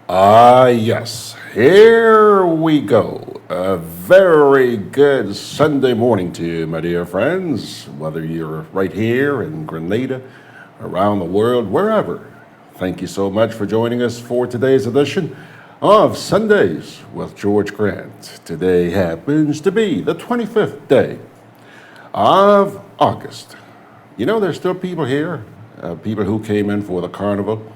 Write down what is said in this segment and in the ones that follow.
Yes, here we go. A very good Sunday morning to you, my dear friends, whether you're right here in Grenada, around the world, wherever. Thank you so much for joining us for today's edition of Sundays with George Grant. Today happens to be the 25th day of August. You know, there's still people here, people who came in for the carnival.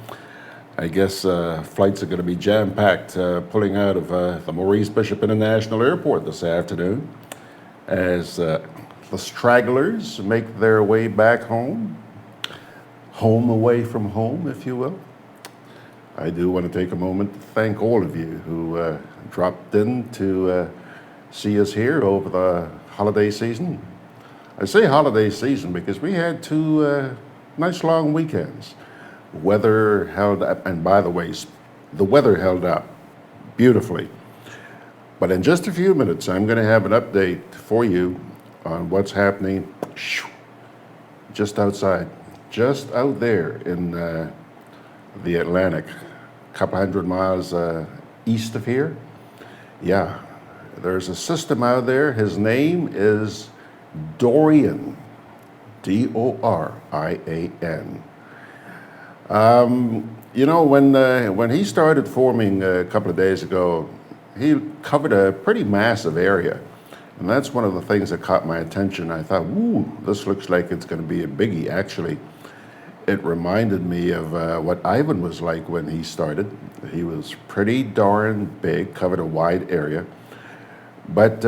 I guess flights are going to be jam-packed pulling out of the Maurice Bishop International Airport this afternoon as the stragglers make their way back home away from home, if you will. I do want to take a moment to thank all of you who dropped in to see us here over the holiday season. I say holiday season because we had two nice long weekends. Weather held up, and by the way, the weather held up beautifully. But in just a few minutes, I'm going to have an update for you on what's happening just outside, just out there in the Atlantic, a couple hundred miles east of here. Yeah, there's a system out there. His name is Dorian, Dorian. You know, when he started forming a couple of days ago, he covered a pretty massive area. And that's one of the things that caught my attention. I thought, ooh, this looks like it's going to be a biggie. Actually, it reminded me of what Ivan was like when he started. He was pretty darn big, covered a wide area. But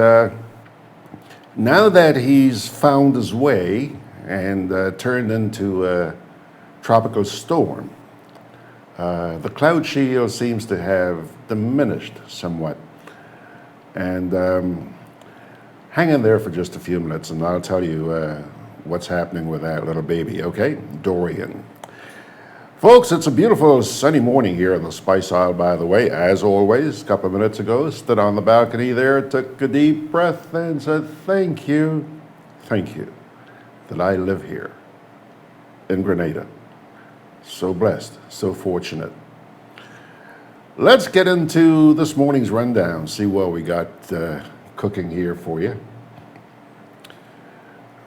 now that he's found his way and turned into a tropical storm, the cloud shield seems to have diminished somewhat. And hang in there for just a few minutes and I'll tell you what's happening with that little baby, okay? Dorian. Folks, it's a beautiful sunny morning here in the Spice Isle, by the way. As always, a couple of minutes ago, stood on the balcony there, took a deep breath and said, thank you that I live here in Grenada. So blessed, so fortunate. Let's get into this morning's rundown, see what we got cooking here for you.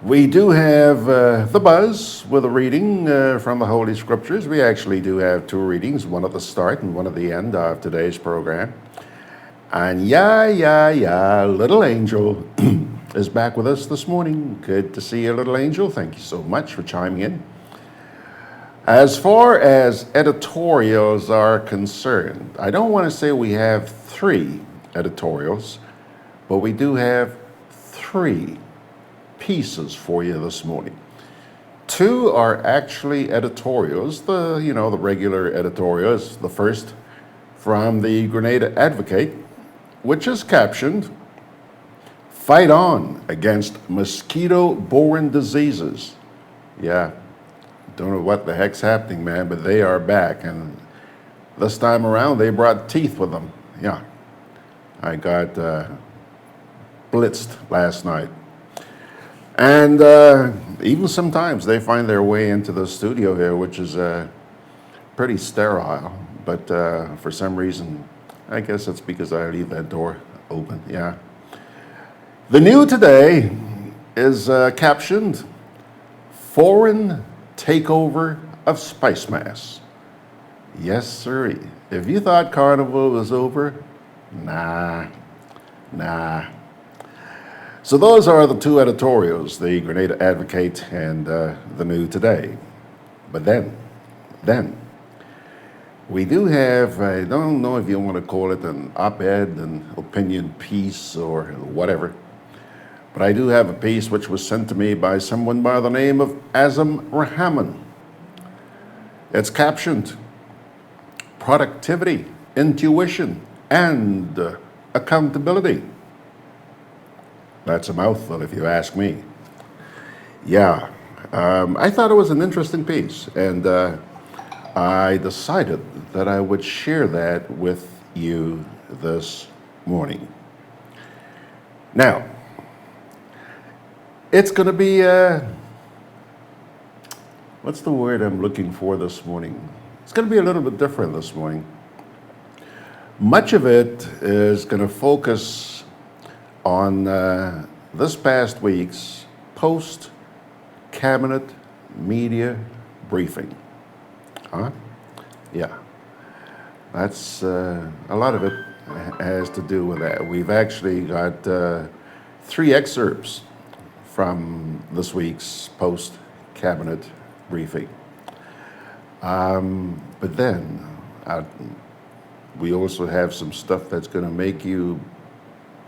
We do have the buzz with a reading from the Holy Scriptures. We actually do have two readings, one at the start and one at the end of today's program. And little angel is back with us this morning. Good to see you, little angel. Thank you so much for chiming in. As far as editorials are concerned, I don't want to say we have 3 editorials, but we do have 3 pieces for you this morning. 2 are actually editorials, the regular editorials. The first from the Grenada Advocate, which is captioned, "Fight on against mosquito-borne diseases." Yeah. Don't know what the heck's happening, man, but they are back. And this time around, they brought teeth with them. Yeah. I got blitzed last night. And even sometimes they find their way into the studio here, which is pretty sterile. But for some reason, I guess it's because I leave that door open. Yeah. The new today is captioned, "Foreign Takeover of Spicemas." Yes, sirree. If you thought Carnival was over, nah. So those are the 2 editorials, the Grenada Advocate and the New Today. But then, we do have, I don't know if you want to call it an op-ed, an opinion piece, or whatever, but I do have a piece which was sent to me by someone by the name of AZAM RAHAMAN. It's captioned, "Productivity, Intuition, and Accountability." That's a mouthful if you ask me. Yeah, I thought it was an interesting piece, and I decided that I would share that with you this morning. Now, it's going to be, what's the word I'm looking for this morning? It's going to be a little bit different this morning. Much of it is going to focus on this past week's post-cabinet media briefing. Huh? Yeah. That's a lot of it has to do with that. We've actually got 3 excerpts from this week's post-cabinet briefing. But then we also have some stuff that's going to make you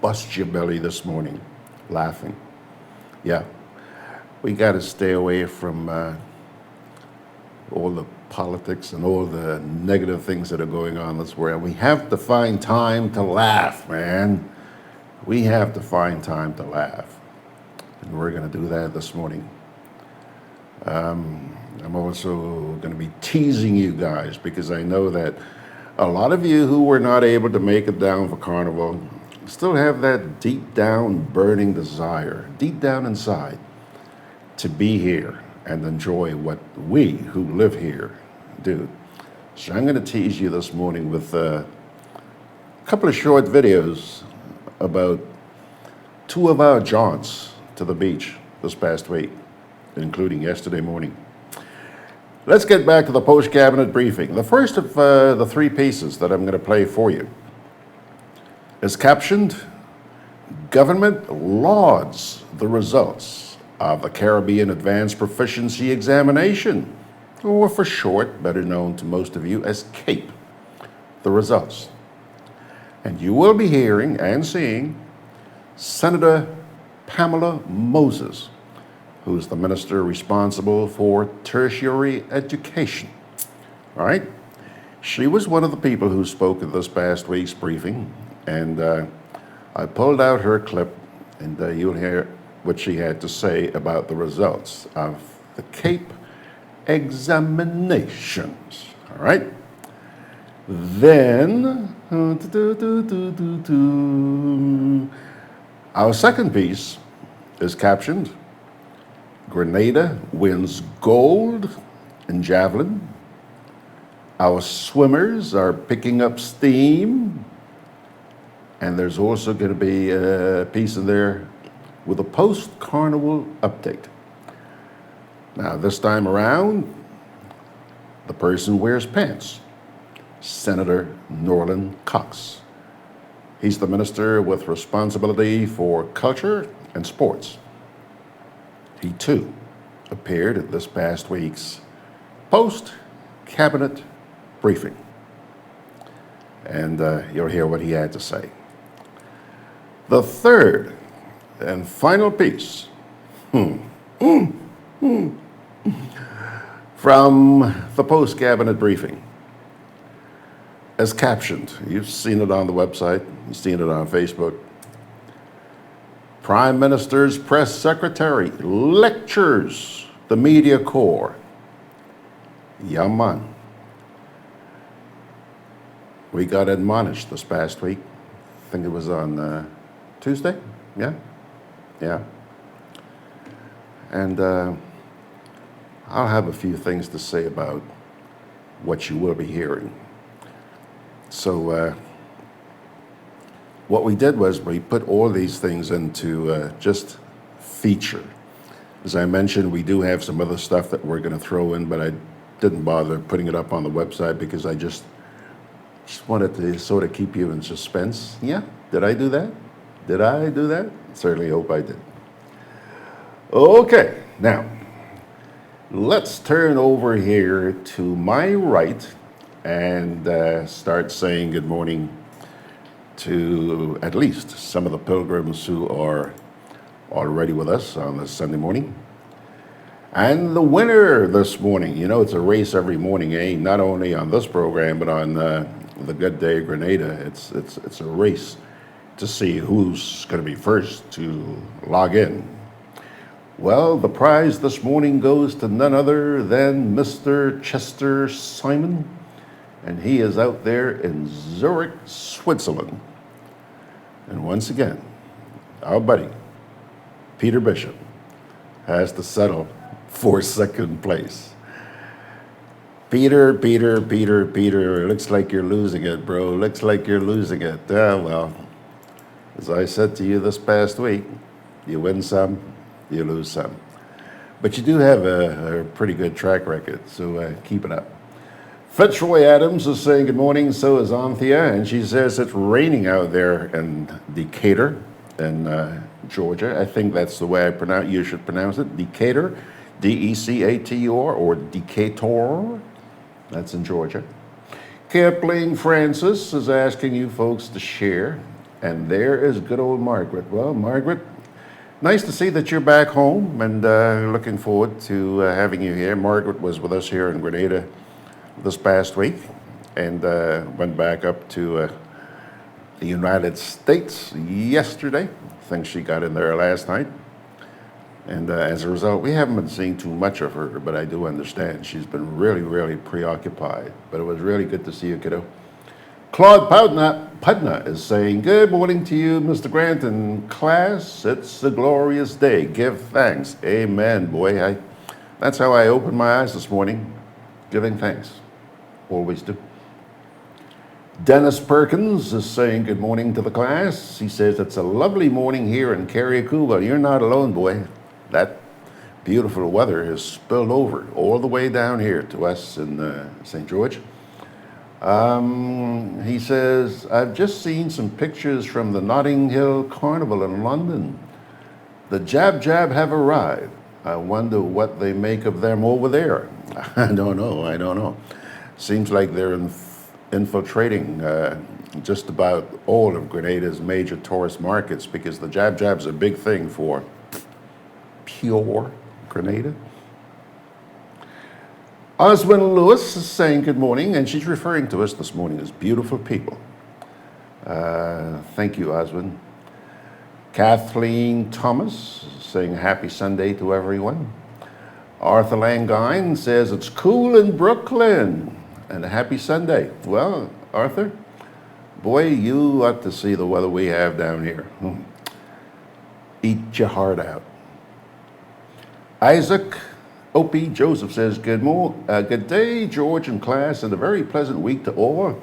bust your belly this morning laughing. Yeah, we got to stay away from all the politics and all the negative things that are going on in this world. We have to find time to laugh, man. We have to find time to laugh. And we're going to do that this morning. I'm also going to be teasing you guys because I know that a lot of you who were not able to make it down for Carnival still have that deep down burning desire, deep down inside, to be here and enjoy what we who live here do. So I'm going to tease you this morning with a couple of short videos about 2 of our jaunts to the beach this past week, including yesterday morning. Let's get back to the post-cabinet briefing. The first of the 3 pieces that I'm going to play for you is captioned, "Government lauds the results of the Caribbean Advanced Proficiency Examination," or for short, better known to most of you as CAPE, the results. And you will be hearing and seeing Senator Pamela Moses, who's the minister responsible for tertiary education. All right? She was one of the people who spoke at this past week's briefing, and I pulled out her clip, and you'll hear what she had to say about the results of the CAPE examinations. All right? Then, our second piece is captioned, "Grenada wins gold in Javelin. Our swimmers are picking up steam." And there's also going to be a piece in there with a post-carnival update. Now, this time around, the person wears pants. Senator Norlan Cox. He's the minister with responsibility for culture and sports. He too appeared at this past week's post-cabinet briefing. And you'll hear what he had to say. The third and final piece from the post-cabinet briefing is captioned. You've seen it on the website. You've seen it on Facebook. Prime Minister's press secretary lectures the media corps. Yeah, man. We got admonished this past week. I think it was on Tuesday. Yeah? Yeah. And I'll have a few things to say about what you will be hearing. So what we did was we put all these things into just feature. As I mentioned, we do have some other stuff that we're going to throw in, but I didn't bother putting it up on the website because I just wanted to sort of keep you in suspense. Yeah, did I do that? Did I do that? Certainly hope I did. Okay, now, let's turn over here to my right and start saying good morning to at least some of the pilgrims who are already with us on this Sunday morning. And the winner this morning, you know, it's a race every morning, eh? Not only on this program, but on the Good Day Grenada. It's a race to see who's going to be first to log in. Well, the prize this morning goes to none other than Mr. Chester Simon, and he is out there in Zurich, Switzerland. And once again, our buddy, Peter Bishop, has to settle for second place. Peter, looks like you're losing it, bro. Looks like you're losing it. Well, as I said to you this past week, you win some, you lose some. But you do have a pretty good track record, so keep it up. Fitzroy Adams is saying good morning, so is Anthea, and she says it's raining out there in Decatur in Georgia. I think that's the way you should pronounce it, Decatur, D-E-C-A-T-U-R, or Decatur. That's in Georgia. Kipling Francis is asking you folks to share, and there is good old Margaret. Well, Margaret, nice to see that you're back home, and looking forward to having you here. Margaret was with us here in Grenada this past week, and went back up to the United States yesterday. I think she got in there last night. And as a result, we haven't been seeing too much of her, but I do understand she's been really, really preoccupied. But it was really good to see you, kiddo. Claude Pudna is saying, good morning to you, Mr. Grant and class. It's a glorious day. Give thanks. Amen, boy. That's how I opened my eyes this morning, giving thanks. Always do. Dennis Perkins is saying good morning to the class. He says it's a lovely morning here in Carriacou. Well, you're not alone, boy. That beautiful weather has spilled over all the way down here to us in St. George. He says, I've just seen some pictures from the Notting Hill Carnival in London. The Jab have arrived. I wonder what they make of them over there. I don't know. Seems like they're infiltrating just about all of Grenada's major tourist markets because the Jab's a big thing for pure Grenada. Oswin Lewis is saying good morning, and she's referring to us this morning as beautiful people. Thank you, Oswin. Kathleen Thomas is saying happy Sunday to everyone. Arthur Langine says it's cool in Brooklyn and a happy Sunday. Well, Arthur, boy, you ought to see the weather we have down here. Eat your heart out. Isaac Opie Joseph says, good day, George and class, and a very pleasant week to all.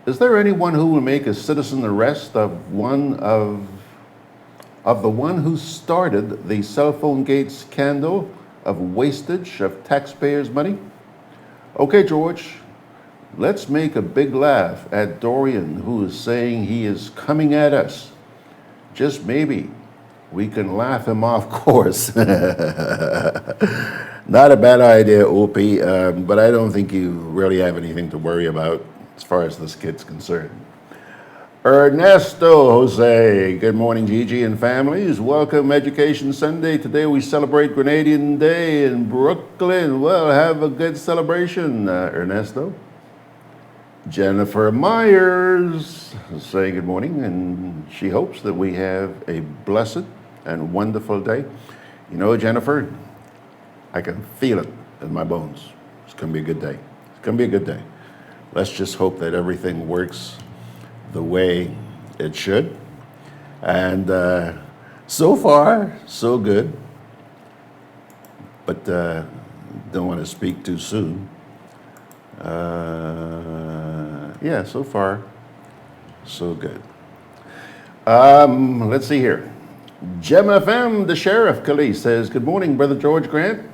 Is there anyone who will make a citizen arrest of the one who started the cell phone gate scandal of wastage of taxpayers' money? Okay, George, let's make a big laugh at Dorian, who is saying he is coming at us. Just maybe we can laugh him off course. Not a bad idea, Opie, but I don't think you really have anything to worry about as far as this kid's concerned. Ernesto Jose, good morning, Gigi and families. Welcome Education Sunday. Today we celebrate Grenadian Day in Brooklyn. Well, have a good celebration, Ernesto. Jennifer Myers is saying good morning, and she hopes that we have a blessed and wonderful day. You know, Jennifer, I can feel it in my bones. It's going to be a good day. It's going to be a good day. Let's just hope that everything works the way it should. And so far, so good. But don't want to speak too soon. Yeah, so far, so good. Let's see here. Gem FM, the Sheriff Khalees says, good morning, Brother George Grant,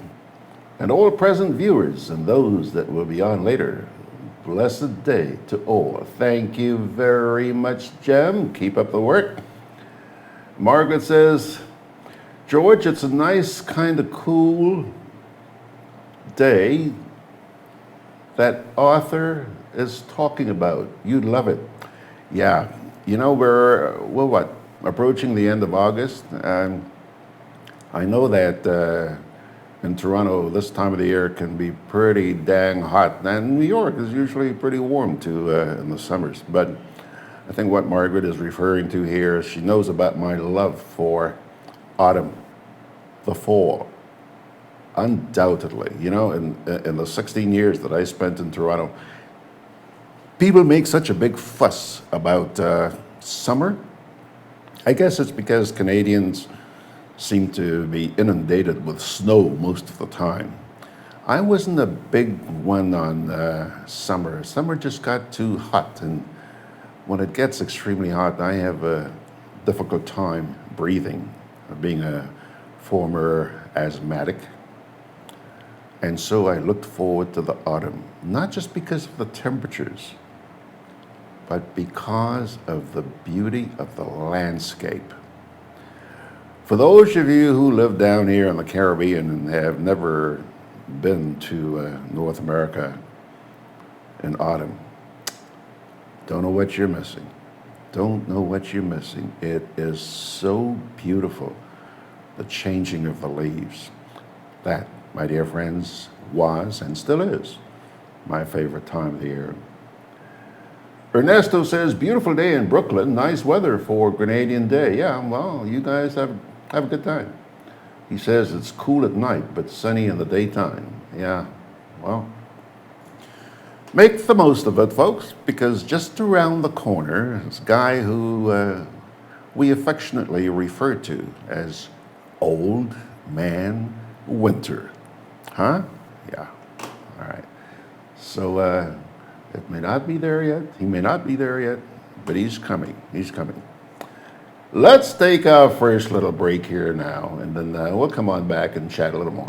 and all present viewers and those that will be on later. Blessed day to all. Thank you very much, Gem. Keep up the work. Margaret says, George, it's a nice kind of cool day that Arthur is talking about. You'd love it. Yeah, you know, we're what? Approaching the end of August. I know that in Toronto, this time of the year can be pretty dang hot. And New York is usually pretty warm too in the summers. But I think what Margaret is referring to here, she knows about my love for autumn, the fall. Undoubtedly, you know, in the 16 years that I spent in Toronto, people make such a big fuss about summer. I guess it's because Canadians seem to be inundated with snow most of the time. I wasn't a big one on summer. Summer just got too hot, and when it gets extremely hot, I have a difficult time breathing, being a former asthmatic. And so I looked forward to the autumn, not just because of the temperatures, but because of the beauty of the landscape. For those of you who live down here in the Caribbean and have never been to North America in autumn, don't know what you're missing. Don't know what you're missing. It is so beautiful, the changing of the leaves. That, my dear friends, was and still is my favorite time of the year. Ernesto says, beautiful day in Brooklyn, nice weather for Grenadian Day. Yeah, well, you guys have a good time. He says it's cool at night, but sunny in the daytime. Yeah, well, make the most of it, folks, because just around the corner is a guy who we affectionately refer to as Old Man Winter. Huh? Yeah, all right. So it may not be there yet, he may not be there yet, but he's coming, he's coming. Let's take our first little break here now, and then we'll come on back and chat a little more.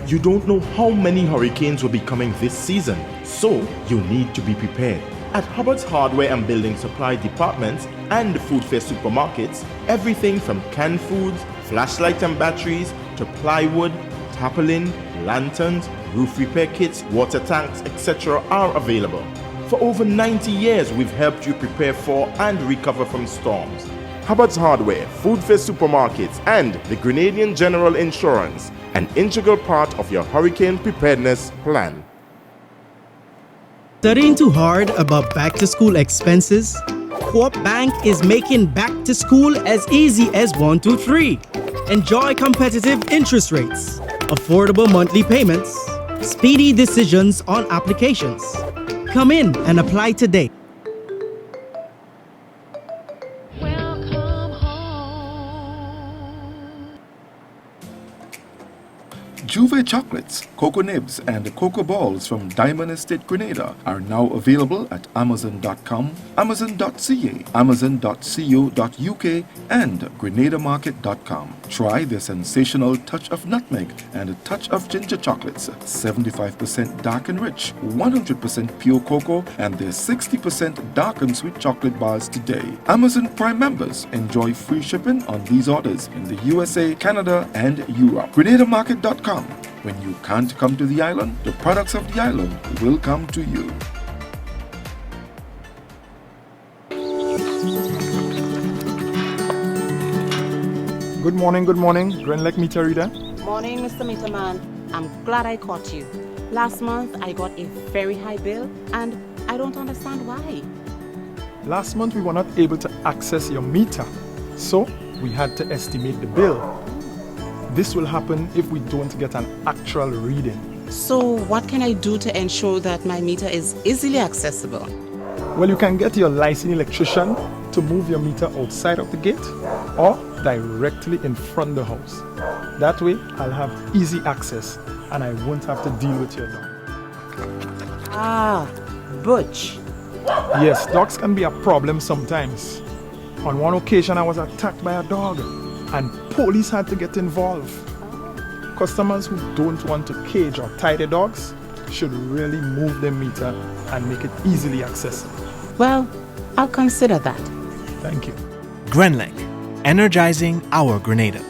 You don't know how many hurricanes will be coming this season, so you need to be prepared. At Hubbard's Hardware and Building Supply departments and Food Fair supermarkets, everything from canned foods, flashlights and batteries, to plywood, tarpaulin, lanterns, roof repair kits, water tanks, etc. are available. For over 90 years, we've helped you prepare for and recover from storms. Hubbard's Hardware, Food Fair supermarkets, and the Grenadian General Insurance, an integral part of your hurricane preparedness plan. Studying too hard about back-to-school expenses? Co-op Bank is making back to school as easy as 1, 2, 3. Enjoy competitive interest rates, affordable monthly payments, speedy decisions on applications. Come in and apply today. Juve chocolates, cocoa nibs, and cocoa balls from Diamond Estate Grenada are now available at Amazon.com, Amazon.ca, Amazon.co.uk, and GrenadaMarket.com. Try the sensational touch of nutmeg and a touch of ginger chocolates, 75% dark and rich, 100% pure cocoa, and their 60% dark and sweet chocolate bars today. Amazon Prime members enjoy free shipping on these orders in the USA, Canada, and Europe. GrenadaMarket.com. When you can't come to the island, the products of the island will come to you. Good morning, Grenlek Meter Reader. Morning, Mr. Meterman. I'm glad I caught you. Last month, I got a very high bill, and I don't understand why. Last month, we were not able to access your meter, so we had to estimate the bill. This will happen if we don't get an actual reading. So what can I do to ensure that my meter is easily accessible? Well, you can get your licensed electrician to move your meter outside of the gate or directly in front of the house. That way, I'll have easy access and I won't have to deal with your dog. Ah, Butch. Yes, dogs can be a problem sometimes. On one occasion, I was attacked by a dog and police had to get involved. Customers who don't want to cage or tie their dogs should really move their meter and make it easily accessible. Well, I'll consider that. Thank you. Grenlek, energizing our Grenada.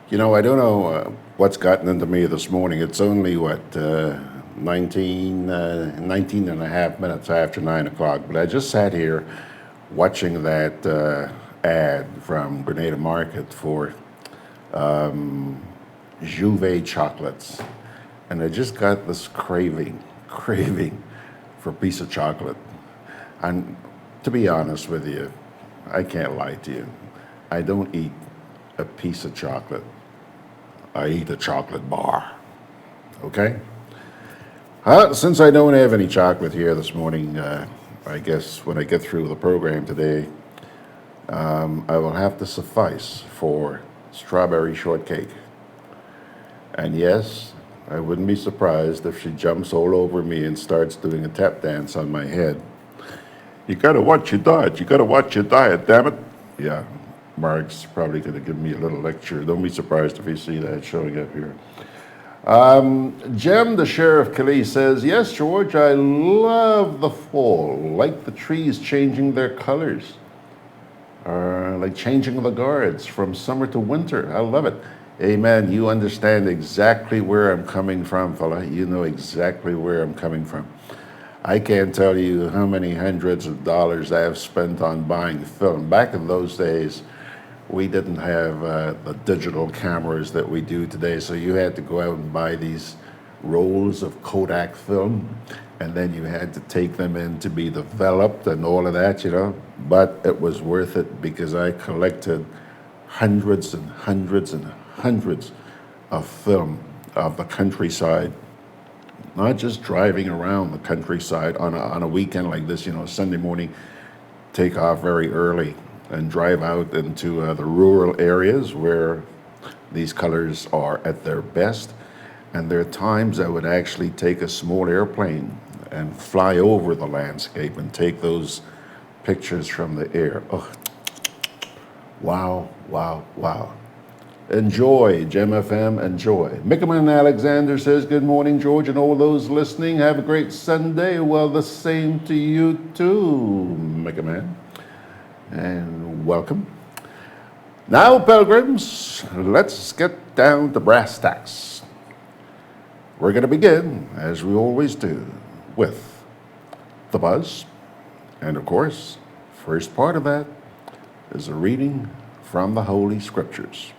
You know, I don't know what's gotten into me this morning. It's only, 19 and a half minutes after 9 o'clock, but I just sat here watching that ad from Grenada Market for Juve chocolates, and I just got this craving for a piece of chocolate. And to be honest with you, I can't lie to you, I don't eat a piece of chocolate, I eat a chocolate bar, okay? Since I don't have any chocolate here this morning, I guess when I get through the program today, I will have to suffice for strawberry shortcake. And yes, I wouldn't be surprised if she jumps all over me and starts doing a tap dance on my head. You gotta watch your diet. You gotta watch your diet, damn it. Yeah, Mark's probably gonna give me a little lecture. Don't be surprised if you see that showing up here. Jem, the Sheriff Kelly, says, yes, George, I love the fall, like the trees changing their colors, like changing the guards from summer to winter. I love it. Amen. You understand exactly where I'm coming from, fella. You know exactly where I'm coming from. I can't tell you how many hundreds of dollars I have spent on buying film. Back in those days, we didn't have the digital cameras that we do today, so you had to go out and buy these rolls of Kodak film, and then you had to take them in to be developed and all of that, you know. But it was worth it because I collected hundreds and hundreds and hundreds of film of the countryside, not just driving around the countryside on a weekend like this, you know, Sunday morning, take off very early and drive out into the rural areas where these colors are at their best. And there are times I would actually take a small airplane and fly over the landscape and take those pictures from the air. Oh, wow, wow, wow. Enjoy, Gem FM, enjoy. Mickaman Alexander says, good morning, George, and all those listening. Have a great Sunday. Well, the same to you too, Mickaman. And welcome. Now, pilgrims, let's get down to brass tacks. We're going to begin, as we always do, with the buzz. And of course, first part of that is a reading from the Holy Scriptures.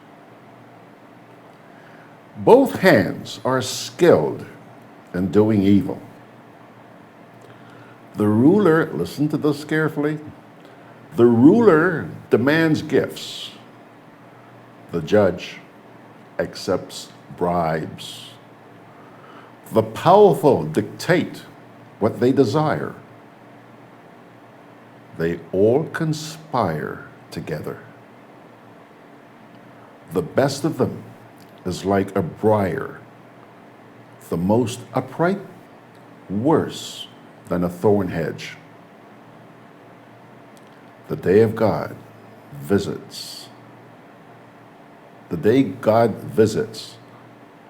Both hands are skilled in doing evil. The ruler, listen to this carefully, the ruler demands gifts. The judge accepts bribes. The powerful dictate what they desire. They all conspire together. The best of them is like a briar, the most upright, worse than a thorn hedge. The day of God visits. The day God visits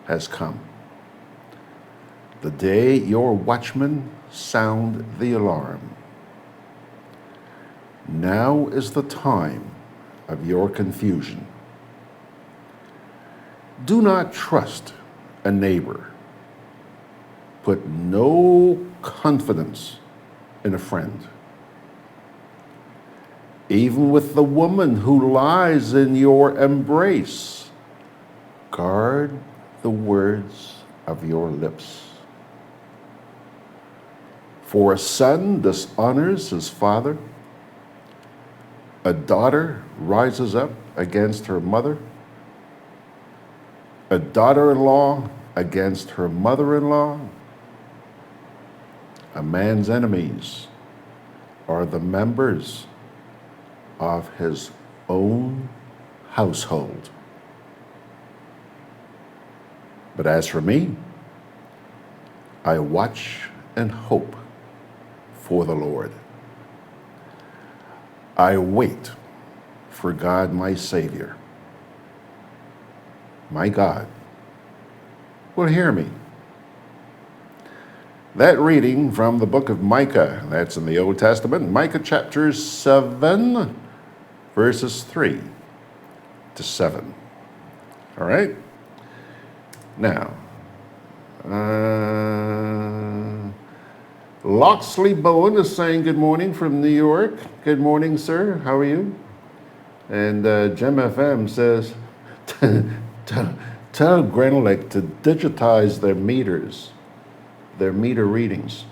has come. The day your watchmen sound the alarm. Now is the time of your confusion. Do not trust a neighbor. Put no confidence in a friend. Even with the woman who lies in your embrace, guard the words of your lips. For a son dishonors his father, a daughter rises up against her mother, a daughter-in-law against her mother-in-law. A man's enemies are the members of his own household. But as for me, I watch and hope for the Lord. I wait for God, my Savior. My God will hear me. That reading from the book of Micah, that's in the Old Testament, Micah chapter 7, verses 3 to 7. All right? Now, Loxley Bowen is saying good morning from New York. Good morning, sir. How are you? And Gem FM says, tell Grenada to digitize their meters, their meter readings.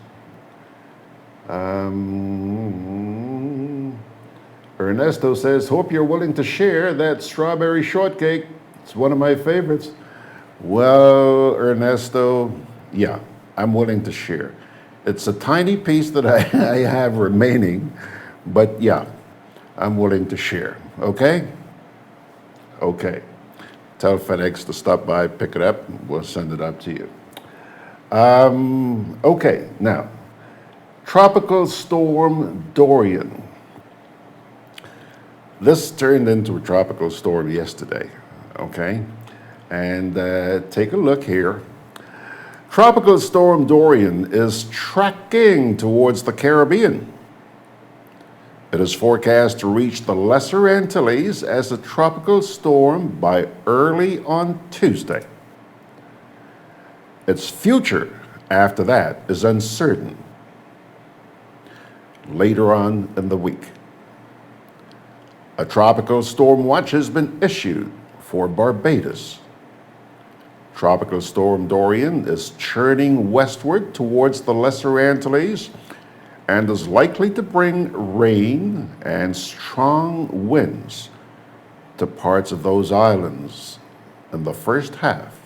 Ernesto says, hope you're willing to share that strawberry shortcake. It's one of my favorites. Well, Ernesto, yeah, I'm willing to share. It's a tiny piece that I have remaining, but yeah, I'm willing to share. Okay? Okay. Tell FedEx to stop by, pick it up, and we'll send it up to you. Okay, now, Tropical Storm Dorian. This turned into a tropical storm yesterday, okay? And take a look here. Tropical Storm Dorian is tracking towards the Caribbean. It is forecast to reach the Lesser Antilles as a tropical storm by early on Tuesday. Its future after that is uncertain later on in the week. A tropical storm watch has been issued for Barbados. Tropical Storm Dorian is churning westward towards the Lesser Antilles and is likely to bring rain and strong winds to parts of those islands in the first half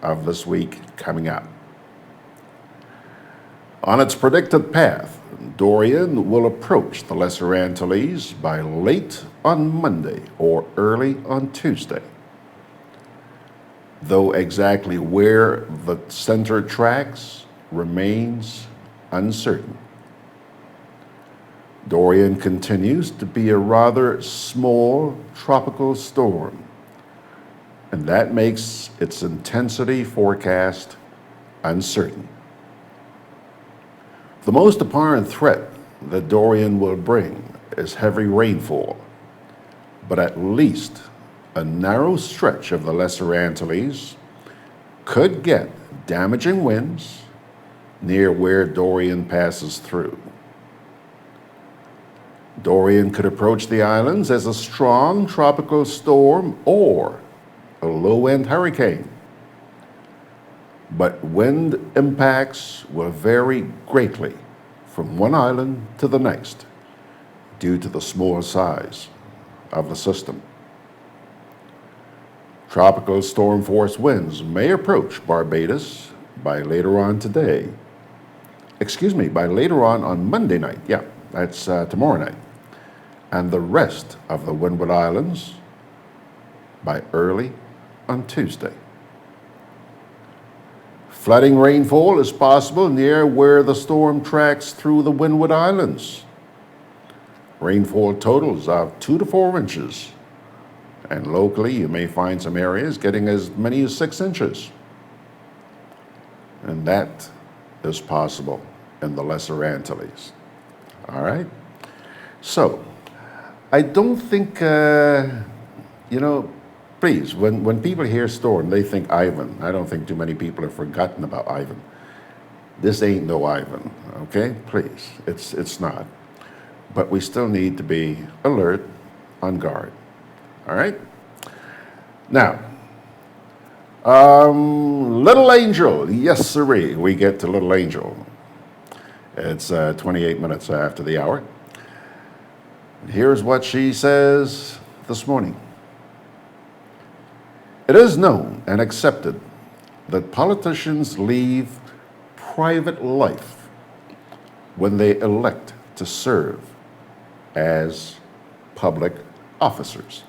of this week coming up. On its predicted path, Dorian will approach the Lesser Antilles by late on Monday or early on Tuesday. Though exactly where the center tracks remains uncertain. Dorian continues to be a rather small tropical storm, and that makes its intensity forecast uncertain. The most apparent threat that Dorian will bring is heavy rainfall, but at least a narrow stretch of the Lesser Antilles could get damaging winds near where Dorian passes through. Dorian could approach the islands as a strong tropical storm or a low-end hurricane, but wind impacts will vary greatly from one island to the next due to the small size of the system. Tropical storm force winds may approach Barbados by later on Monday night. Yeah, that's tomorrow night. And the rest of the Windward Islands by early on Tuesday. Flooding rainfall is possible near where the storm tracks through the Windward Islands. Rainfall totals of 2 to 4 inches. And locally, you may find some areas getting as many as 6 inches. And that is possible in the Lesser Antilles. All right? So, I don't think, please, when people hear storm, they think Ivan. I don't think too many people have forgotten about Ivan. This ain't no Ivan, okay? Please, it's not. But we still need to be alert, on guard. All right? Now, Little Angel. Yes, sirree. We get to Little Angel. It's 28 minutes after the hour. Here's what she says this morning. It is known and accepted that politicians leave private life when they elect to serve as public officers.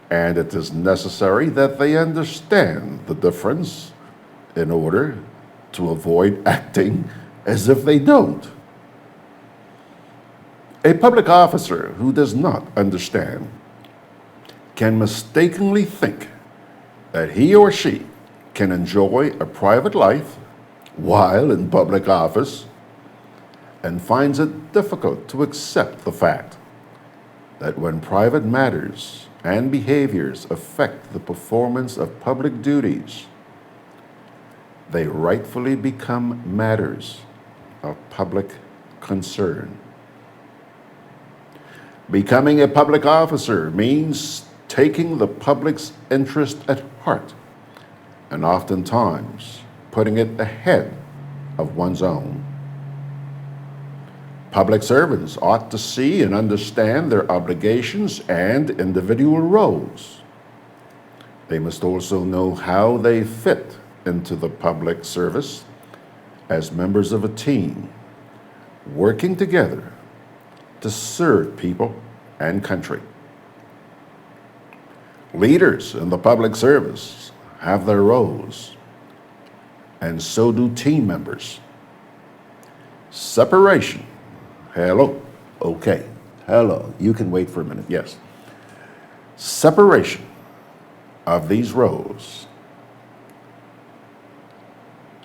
And it is necessary that they understand the difference in order to avoid acting as if they don't. A public officer who does not understand can mistakenly think that he or she can enjoy a private life while in public office and finds it difficult to accept the fact that when private matters and behaviors affect the performance of public duties, they rightfully become matters of public concern. Becoming a public officer means taking the public's interest at heart and oftentimes putting it ahead of one's own. Public servants ought to see and understand their obligations and individual roles. They must also know how they fit into the public service as members of a team working together to serve people and country. Leaders in the public service have their roles, and so do team members. Separation. Hello. Okay. Hello. You can wait for a minute. Yes. Separation of these roles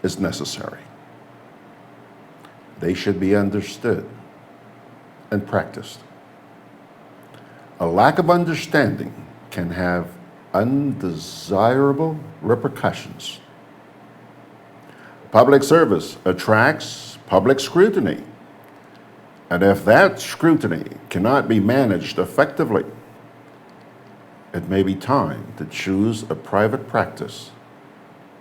is necessary. They should be understood and practiced. A lack of understanding can have undesirable repercussions. Public service attracts public scrutiny, and if that scrutiny cannot be managed effectively, it may be time to choose a private practice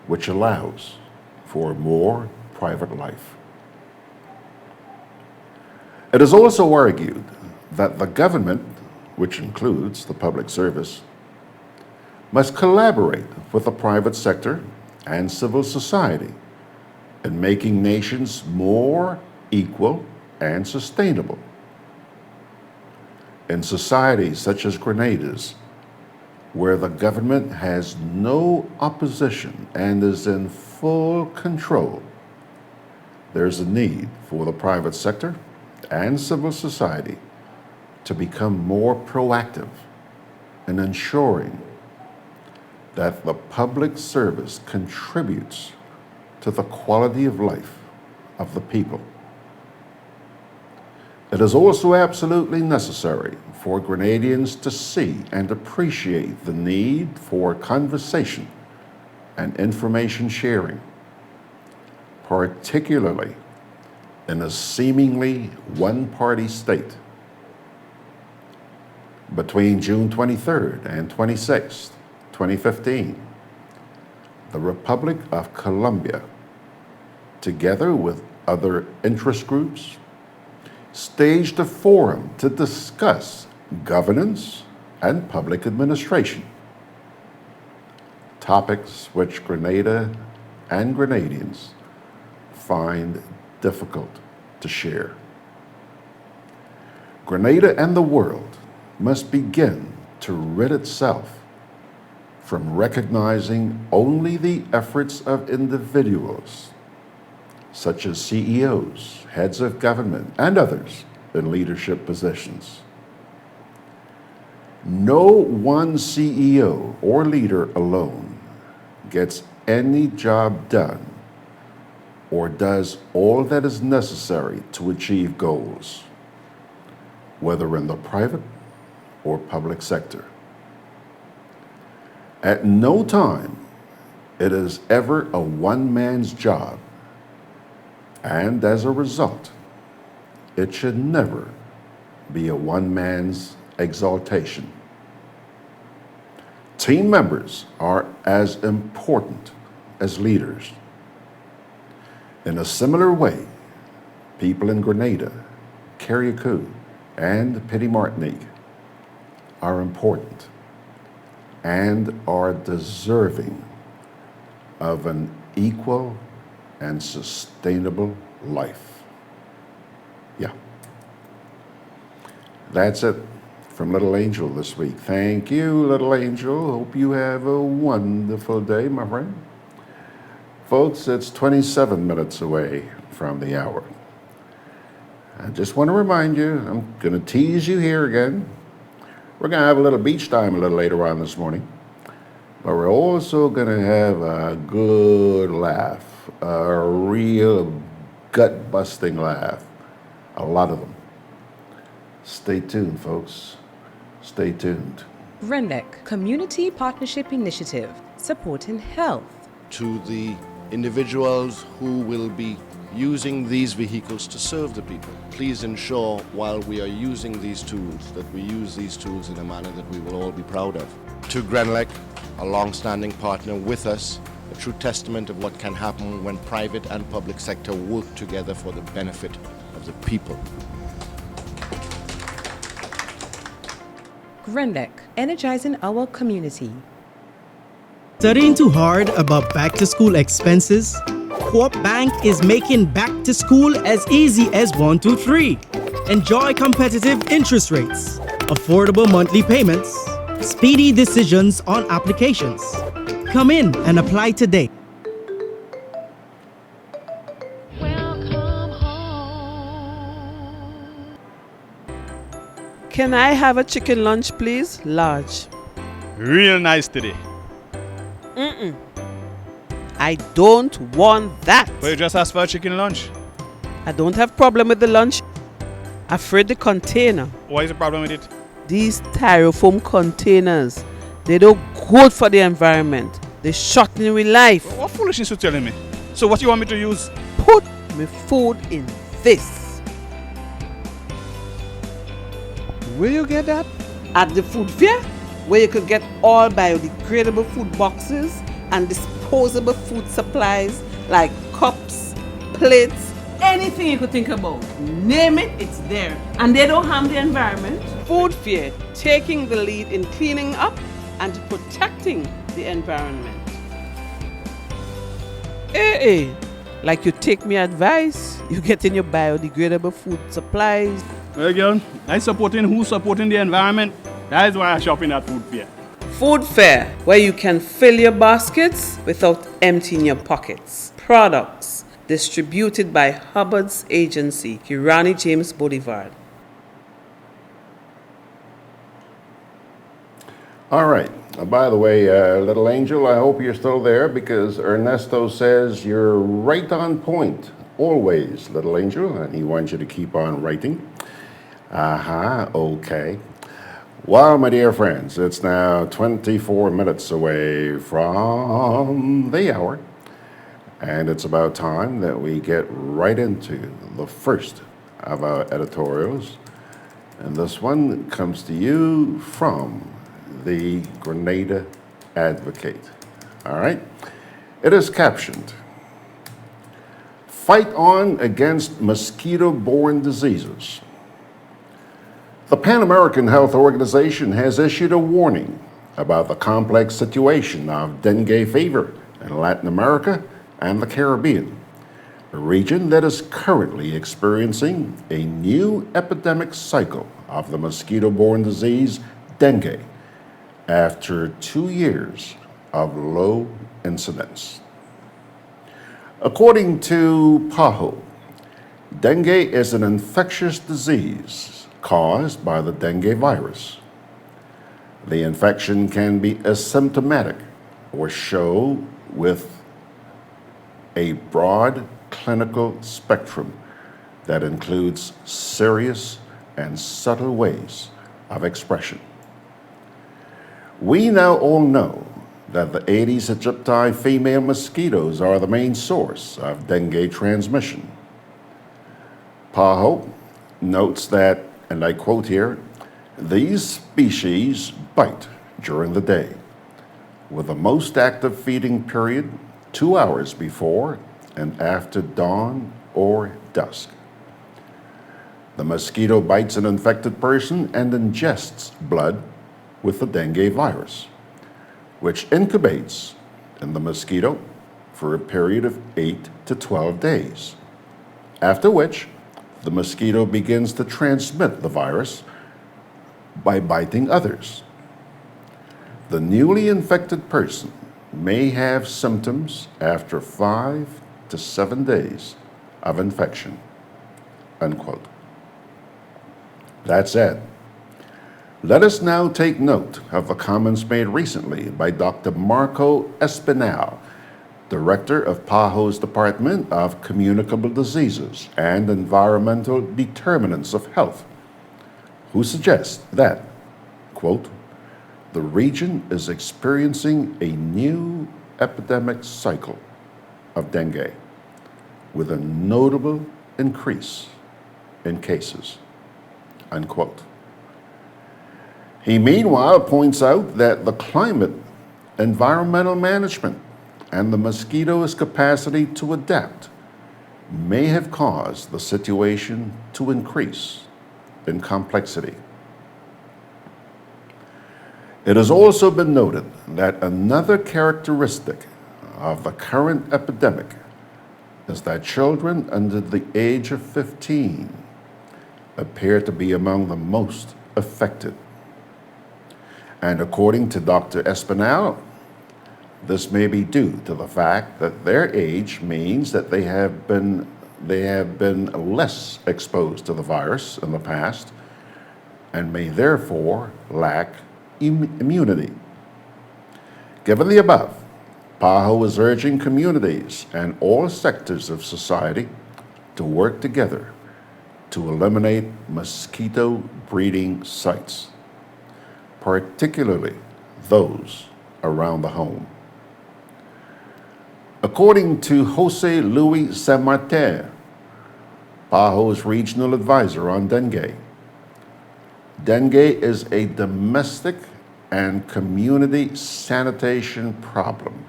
which allows for more private life. It is also argued that the government, which includes the public service, must collaborate with the private sector and civil society in making nations more equal and sustainable. In societies such as Grenada's, where the government has no opposition and is in full control, there's a need for the private sector and civil society to become more proactive in ensuring that the public service contributes to the quality of life of the people. It is also absolutely necessary for Grenadians to see and appreciate the need for conversation and information sharing, particularly in a seemingly one-party state. Between June 23rd and 26th, 2015, the Republic of Colombia, together with other interest groups, staged a forum to discuss governance and public administration, topics which Grenada and Grenadians find difficult to share. Grenada and the world must begin to rid itself from recognizing only the efforts of individuals, such as CEOs, heads of government, and others in leadership positions. No one CEO or leader alone gets any job done or does all that is necessary to achieve goals, whether in the private or public sector. At no time it is ever a one-man's job, and as a result, it should never be a one-man's exaltation. Team members are as important as leaders. In a similar way, people in Grenada, Carriacou, and Petite Martinique are important and are deserving of an equal and sustainable life. Yeah. That's it from Little Angel this week. Thank you, Little Angel. Hope you have a wonderful day, my friend. Folks, it's 27 minutes away from the hour. I just want to remind you, I'm going to tease you here again. We're going to have a little beach time a little later on this morning, but we're also going to have a good laugh, a real gut-busting laugh, a lot of them. Stay tuned, folks. Stay tuned. GRENADAB Community Partnership Initiative, supporting health. To the individuals who will be using these vehicles to serve the people, please ensure while we are using these tools that we use these tools in a manner that we will all be proud of. To GRENADAB, a long-standing partner with us, a true testament of what can happen when private and public sector work together for the benefit of the people. GRENADAB, energizing our community. Studying too hard about back-to-school expenses? Co-op Bank is making back to school as easy as 1, 2, 3. Enjoy competitive interest rates, affordable monthly payments, speedy decisions on applications. Come in and apply today. Can I have a chicken lunch, please? Large. Real nice today. I don't want that. But you just asked for a chicken lunch. I don't have problem with the lunch. Afraid the container. What is the problem with it? These styrofoam containers, they don't good for the environment. They shorten with life. What foolishness you telling me? So what you want me to use? Put my food in this. Where you get that? At the food fair, where you could get all biodegradable food boxes and disposable food supplies like cups, plates, anything you could think about. Name it, it's there. And they don't harm the environment. Food fair, taking the lead in cleaning up and protecting the environment. Hey, like you take me advice, you get in your biodegradable food supplies. Well, girl, I supporting who supporting the environment. That is why I shop in at food fair. Food fair, where you can fill your baskets without emptying your pockets. Products distributed by Hubbard's agency, Kirani James Boulevard. All right. By the way, little angel, I hope you're still there because Ernesto says you're right on point. Always, little angel, and he wants you to keep on writing. Okay. Well, my dear friends, it's now 24 minutes away from the hour, and it's about time that we get right into the first of our editorials. And this one comes to you from the Grenada Advocate. All right? It is captioned, "Fight on against mosquito-borne diseases." The Pan American Health Organization has issued a warning about the complex situation of dengue fever in Latin America and the Caribbean, a region that is currently experiencing a new epidemic cycle of the mosquito-borne disease dengue after 2 years of low incidence. According to PAHO, dengue is an infectious disease caused by the dengue virus. The infection can be asymptomatic or show with a broad clinical spectrum that includes serious and subtle ways of expression. We now all know that the Aedes aegypti female mosquitoes are the main source of dengue transmission. PAHO notes that, and I quote here, "These species bite during the day, with the most active feeding period 2 hours before and after dawn or dusk. The mosquito bites an infected person and ingests blood with the dengue virus, which incubates in the mosquito for a period of 8 to 12 days, after which the mosquito begins to transmit the virus by biting others. The newly infected person may have symptoms after 5 to 7 days of infection," unquote. That said, let us now take note of the comments made recently by Dr. Marco Espinal, Director of PAHO's Department of Communicable Diseases and Environmental Determinants of Health, who suggests that, quote, "the region is experiencing a new epidemic cycle of dengue with a notable increase in cases," unquote. He meanwhile points out that the climate, environmental management, and the mosquito's capacity to adapt may have caused the situation to increase in complexity. It has also been noted that another characteristic of the current epidemic is that children under the age of 15 appear to be among the most affected. And according to Dr. Espinal, this may be due to the fact that their age means that they have been less exposed to the virus in the past and may therefore lack immunity. Given the above, PAHO is urging communities and all sectors of society to work together to eliminate mosquito breeding sites, particularly those around the home. According to Jose Luis San Martin, PAHO's regional advisor on dengue, dengue is a domestic and community sanitation problem.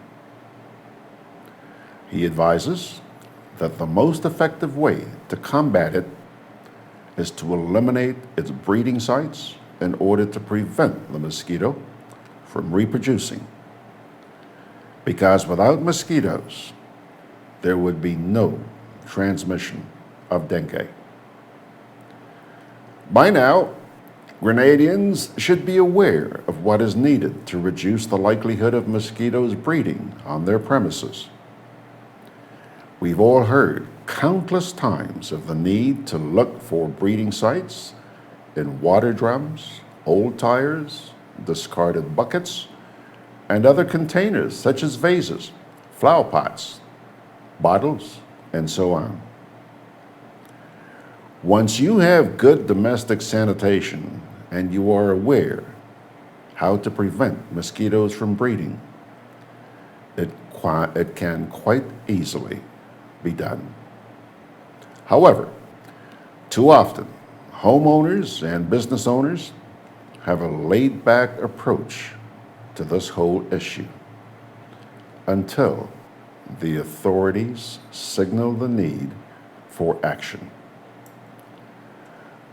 He advises that the most effective way to combat it is to eliminate its breeding sites in order to prevent the mosquito from reproducing. Because without mosquitoes, there would be no transmission of dengue. By now, Grenadians should be aware of what is needed to reduce the likelihood of mosquitoes breeding on their premises. We've all heard countless times of the need to look for breeding sites in water drums, old tires, discarded buckets, and other containers such as vases, flower pots, bottles, and so on. Once you have good domestic sanitation and you are aware how to prevent mosquitoes from breeding, it can quite easily be done. However, too often, homeowners and business owners have a laid-back approach to this whole issue until the authorities signal the need for action.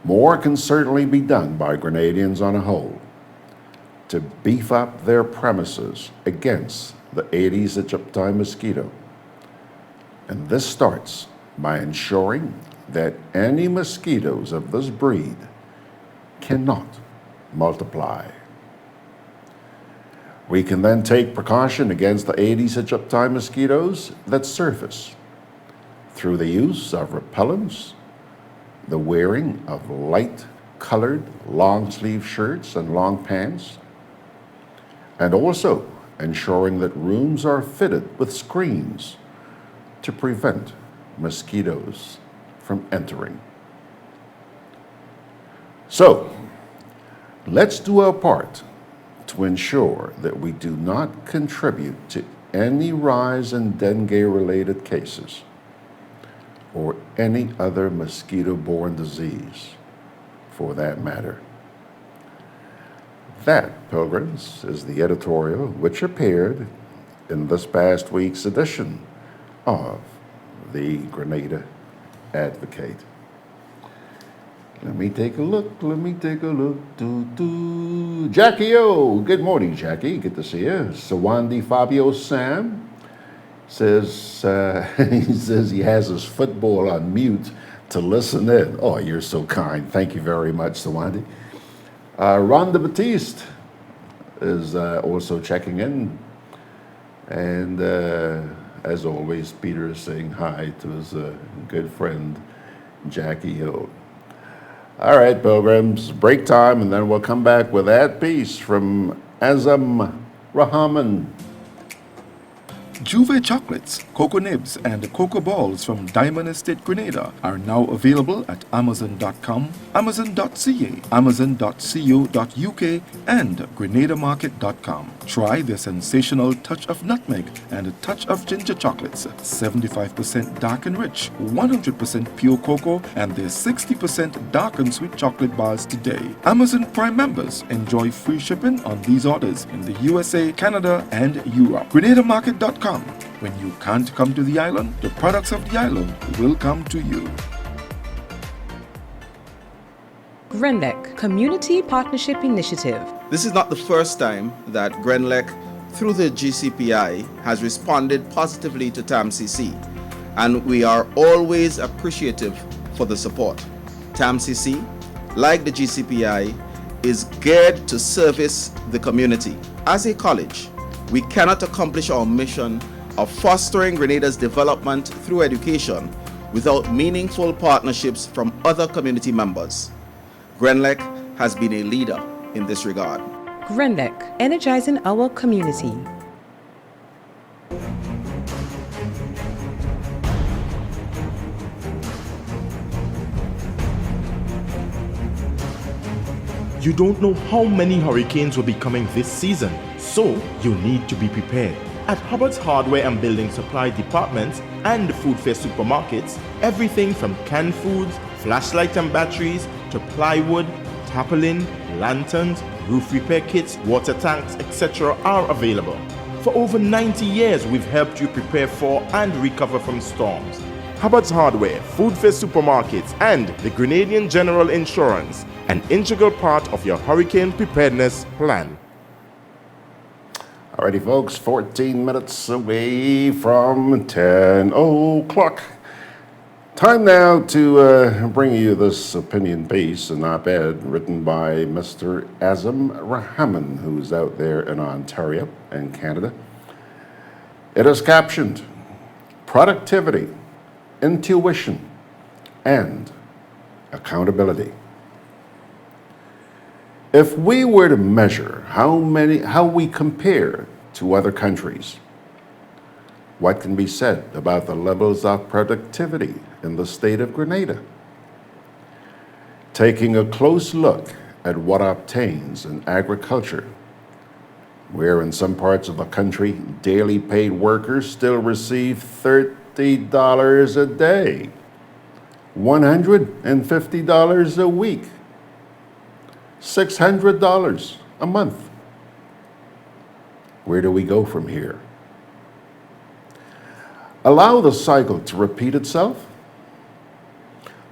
More can certainly be done by Grenadians on a whole to beef up their premises against the Aedes aegypti mosquito. And this starts by ensuring that any mosquitoes of this breed cannot multiply. We can then take precaution against the Aedes aegypti mosquitoes that surface through the use of repellents, the wearing of light-colored long-sleeve shirts and long pants, and also ensuring that rooms are fitted with screens to prevent mosquitoes from entering. So, let's do our part to ensure that we do not contribute to any rise in dengue-related cases or any other mosquito-borne disease, for that matter. That, Pilgrims, is the editorial which appeared in this past week's edition of the Grenada Advocate. Let me take a look. Jackie O, good morning, Jackie. Good to see you. Sawandi Fabio Sam says, he says he has his football on mute to listen in. Oh, you're so kind. Thank you very much, Sawandi. Rhonda Batiste is also checking in. And as always, Peter is saying hi to his good friend, Jackie Hill. All right, Pilgrims, break time, and then we'll come back with that piece from AZAM RAHAMAN. Juve chocolates, cocoa nibs, and cocoa balls from Diamond Estate Grenada are now available at Amazon.com, Amazon.ca, Amazon.co.uk, and GrenadaMarket.com. Try their sensational touch of nutmeg and a touch of ginger chocolates, 75% dark and rich, 100% pure cocoa, and their 60% dark and sweet chocolate bars today. Amazon Prime members enjoy free shipping on these orders in the USA, Canada, and Europe. GrenadaMarket.com. When you can't come to the island, the products of the island will come to you. GRENLEC Community Partnership Initiative. This is not the first time that GRENLEC, through the GCPI, has responded positively to TAMCC. and we are always appreciative for the support. TAMCC, like the GCPI, is geared to service the community. As a college, we cannot accomplish our mission of fostering Grenada's development through education without meaningful partnerships from other community members. GRENLEC has been a leader in this regard. GRENLEC, energizing our community. You don't know how many hurricanes will be coming this season, so you need to be prepared. At Hubbard's Hardware and Building Supply departments and Food Fair supermarkets, everything from canned foods, flashlights and batteries, to plywood, tarpaulin, lanterns, roof repair kits, water tanks, etc. are available. For over 90 years, we've helped you prepare for and recover from storms. Hubbard's Hardware, Food Fair supermarkets, and the Grenadian General Insurance, an integral part of your hurricane preparedness plan. Alrighty, folks, 14 minutes away from 10 o'clock. Time now to bring you this opinion piece, an op-ed written by Mr. AZAM RAHAMAN, who's out there in Ontario and Canada. It is captioned, Productivity, Intuition, and Accountability. If we were to measure how we compare to other countries, what can be said about the levels of productivity in the state of Grenada? Taking a close look at what obtains in agriculture, where in some parts of the country, daily paid workers still receive $30 a day, $150 a week, $600 a month. Where do we go from here? Allow the cycle to repeat itself?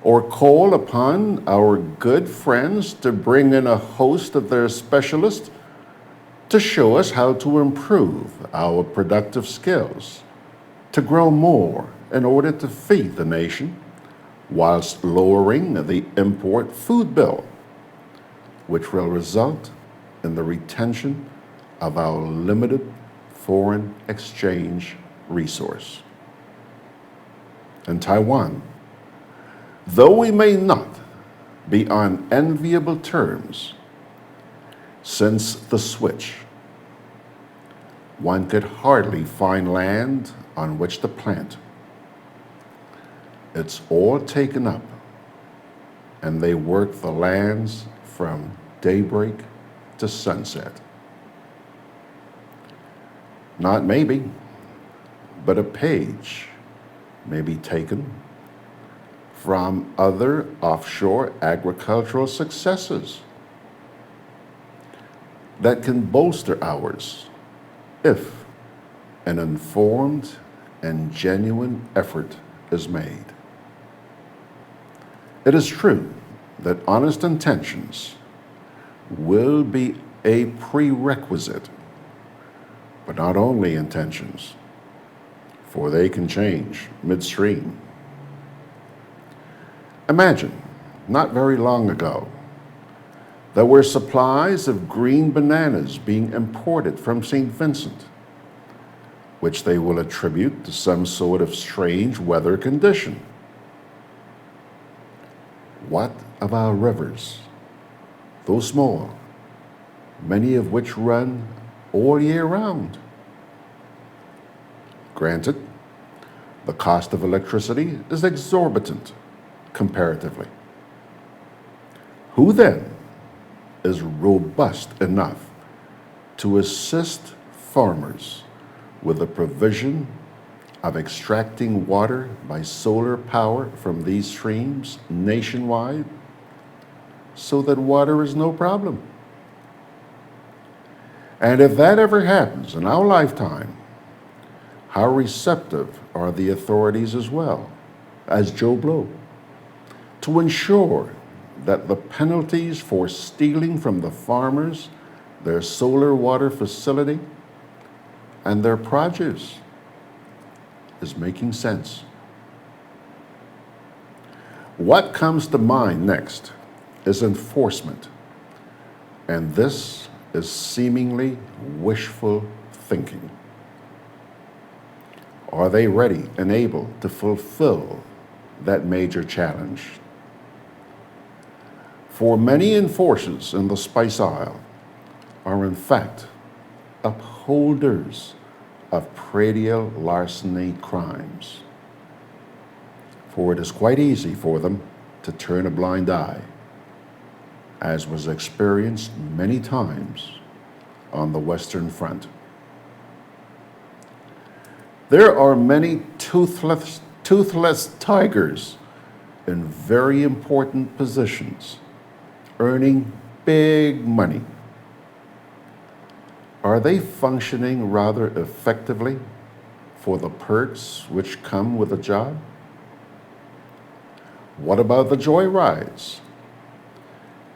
Or call upon our good friends to bring in a host of their specialists to show us how to improve our productive skills, to grow more in order to feed the nation, whilst lowering the import food bill, which will result in the retention of our limited foreign exchange resource. In Taiwan, though we may not be on enviable terms, since the switch, one could hardly find land on which to plant. It's all taken up, and they work the lands from daybreak to sunset. Not maybe, but a page may be taken from other offshore agricultural successes that can bolster ours if an informed and genuine effort is made. It is true that honest intentions will be a prerequisite, but not only intentions, for they can change midstream. Imagine, not very long ago, there were supplies of green bananas being imported from St. Vincent, which they will attribute to some sort of strange weather condition. What of our rivers, though small, many of which run all year round? Granted, the cost of electricity is exorbitant comparatively. Who then is robust enough to assist farmers with the provision of extracting water by solar power from these streams nationwide so that water is no problem? And if that ever happens in our lifetime, how receptive are the authorities as well as Joe Blow to ensure that the penalties for stealing from the farmers their solar water facility and their produce is making sense? What comes to mind next is enforcement, and this is seemingly wishful thinking. Are they ready and able to fulfill that major challenge? For many enforcers in the spice aisle are in fact upholders of predial larceny crimes. For it is quite easy for them to turn a blind eye, as was experienced many times on the Western Front. There are many toothless tigers in very important positions, earning big money. Are they functioning rather effectively for the perks which come with a job? What about the joyrides?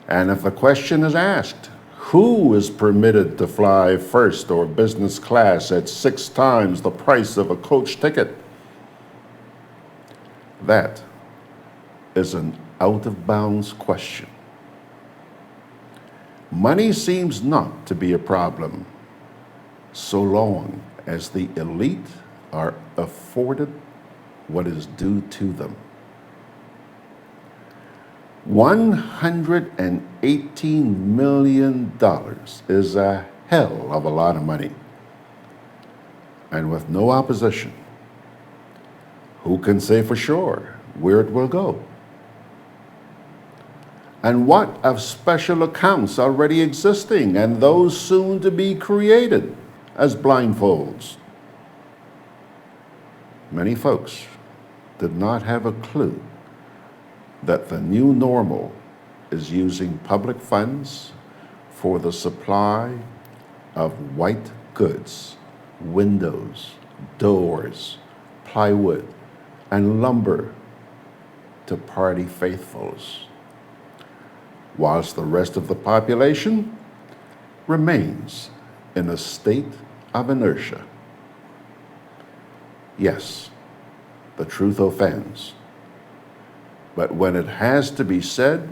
And if the question is asked, who is permitted to fly first or business class at 6 times the price of a coach ticket? That is an out-of-bounds question. Money seems not to be a problem so long as the elite are afforded what is due to them. $118 million is a hell of a lot of money. And with no opposition, who can say for sure where it will go? And what of special accounts already existing and those soon to be created as blindfolds? Many folks did not have a clue that the new normal is using public funds for the supply of white goods, windows, doors, plywood, and lumber to party faithfuls, whilst the rest of the population remains in a state of inertia. Yes, the truth offends. But when it has to be said,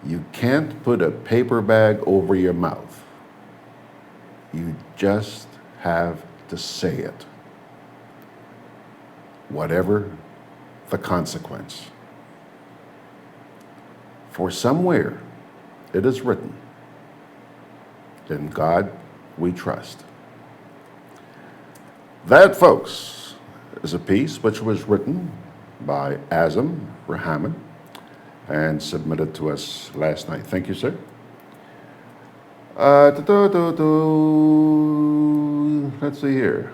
you can't put a paper bag over your mouth. You just have to say it, whatever the consequence. For somewhere it is written, "In God we trust." That, folks, is a piece which was written by AZAM, RAHAMAN, and submitted to us last night. Thank you, sir. Let's see here.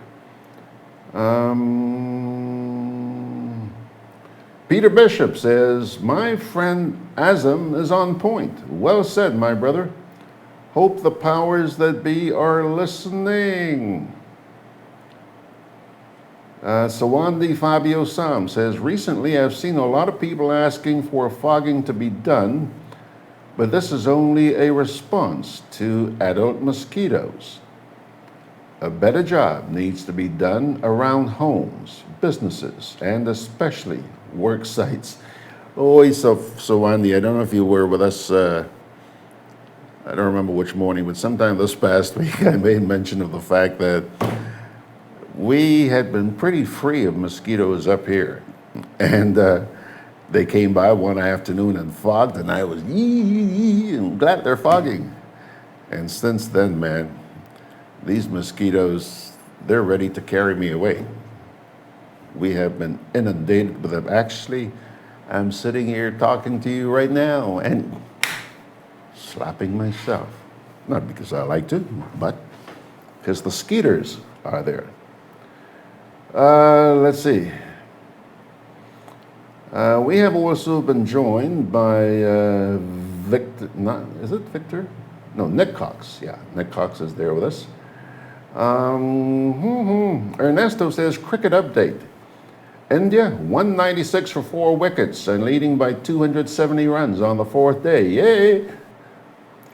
Peter Bishop says, my friend AZAM is on point. Well said, my brother. Hope the powers that be are listening. Sawandi Fabio Sam says, recently I've seen a lot of people asking for fogging to be done, but this is only a response to adult mosquitoes. A better job needs to be done around homes, businesses, and especially work sites. Oh, Sawandi, I don't know if you were with us, I don't remember which morning, but sometime this past week I made mention of the fact that we had been pretty free of mosquitoes up here, and they came by one afternoon and fogged, and I was I'm glad they're fogging. And since then, man, these mosquitoes, they're ready to carry me away. We have been inundated with them. Actually, I'm sitting here talking to you right now and slapping myself. Not because I like to, but because the skeeters are there. Let's see. We have also been joined by Victor, is it Victor? No, Nick Cox. Yeah, Nick Cox is there with us. Ernesto says, cricket update. India, 196 for 4 wickets and leading by 270 runs on the 4th day. Yay!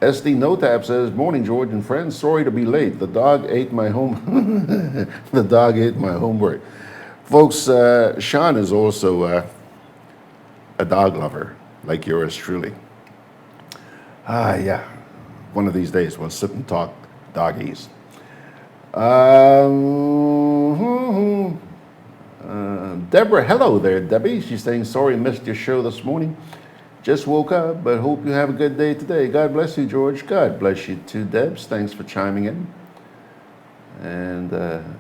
SD Notap says, morning, George and friends. Sorry to be late. The dog ate my the dog ate my homework. Folks, Sean is also a dog lover like yours truly. Yeah. One of these days we'll sit and talk doggies. Deborah, hello there, Debbie. She's saying, sorry, missed your show this morning. Just woke up, but hope you have a good day today. God bless you, George. God bless you too, Debs. Thanks for chiming in. And,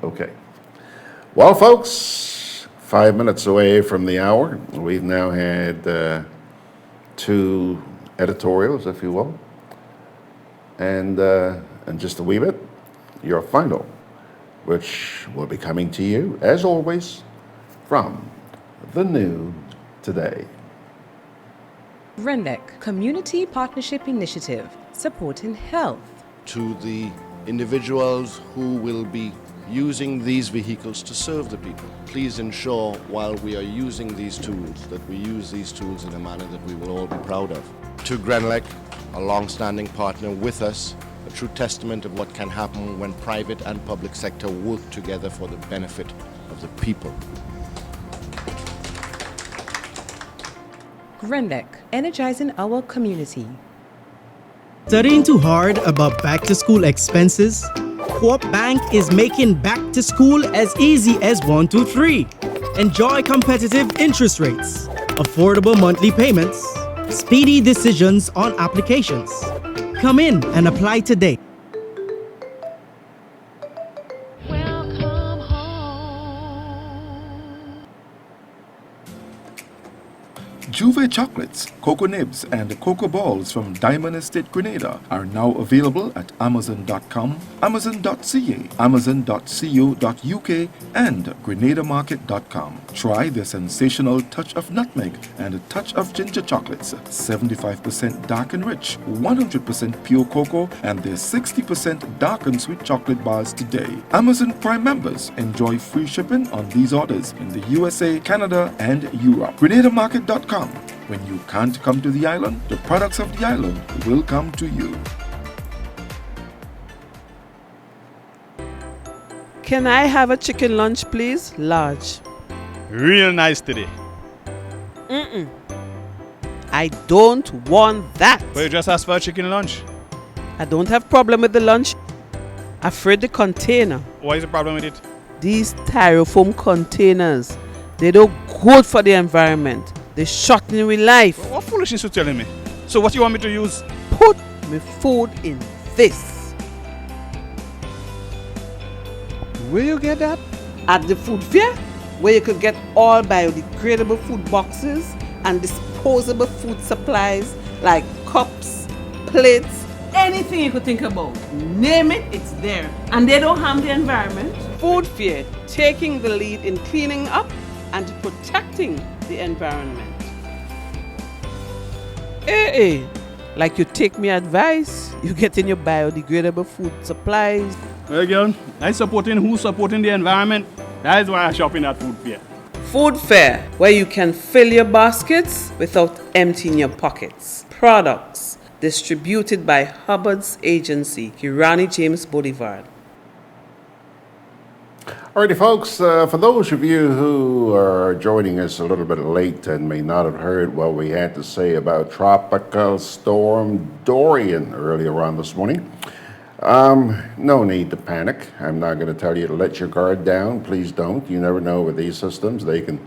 okay. Well, folks, 5 minutes away from the hour. We've now had 2 editorials, if you will. And just a wee bit, your final, which will be coming to you, as always, from the New Today. GRENADAB Community Partnership Initiative, supporting health. To the individuals who will be using these vehicles to serve the people, please ensure while we are using these tools that we use these tools in a manner that we will all be proud of. To GRENADAB, a long-standing partner with us, a true testament of what can happen when private and public sector work together for the benefit of the people. GRENADAB, energizing our community. Studying too hard about back-to-school expenses? Co-op Bank is making back to school as easy as 1, 2, 3. Enjoy competitive interest rates, affordable monthly payments, speedy decisions on applications. Come in and apply today. Juve chocolates, cocoa nibs, and cocoa balls from Diamond Estate, Grenada are now available at Amazon.com, Amazon.ca, Amazon.co.uk, and GrenadaMarket.com. Try the sensational touch of nutmeg and a touch of ginger chocolates, 75% dark and rich, 100% pure cocoa, and their 60% dark and sweet chocolate bars today. Amazon Prime members enjoy free shipping on these orders in the USA, Canada, and Europe. GrenadaMarket.com. When you can't come to the island, the products of the island will come to you. Can I have a chicken lunch, please? Large. Real nice today. I don't want that. Well, you just asked for a chicken lunch. I don't have problem with the lunch. Afraid the container. What is the problem with it? These styrofoam containers, they don't good for the environment. They shorten with life. What foolishness you telling me? So what you want me to use? Put my food in this. Where you get that? At the food fair, where you could get all biodegradable food boxes and disposable food supplies like cups, plates, anything you could think about. Name it, it's there. And they don't harm the environment. Food fair, taking the lead in cleaning up and protecting the environment. Hey, like you take me advice, you get in your biodegradable food supplies. Well, girl, I supporting who's supporting the environment. That is why I shop in that food fair. Food fair, where you can fill your baskets without emptying your pockets. Products distributed by Hubbard's agency, Kirani James Boulevard. Alrighty, folks, for those of you who are joining us a little bit late and may not have heard what we had to say about Tropical Storm Dorian earlier on this morning, no need to panic. I'm not going to tell you to let your guard down. Please don't. You never know with these systems. They can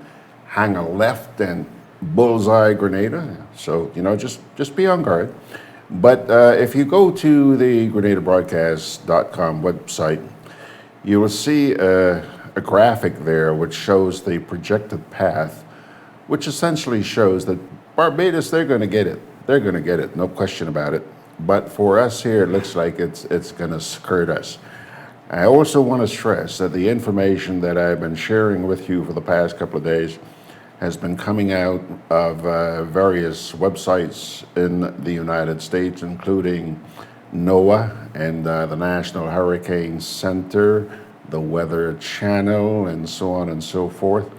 hang a left and bullseye Grenada. So, just be on guard. But if you go to the GrenadaBroadcast.com website, you will see a graphic there which shows the projected path, which essentially shows that Barbados, they're going to get it. They're going to get it, no question about it. But for us here, it looks like it's going to skirt us. I also want to stress that the information that I've been sharing with you for the past couple of days has been coming out of various websites in the United States, including NOAA and the National Hurricane Center, the Weather Channel, and so on and so forth.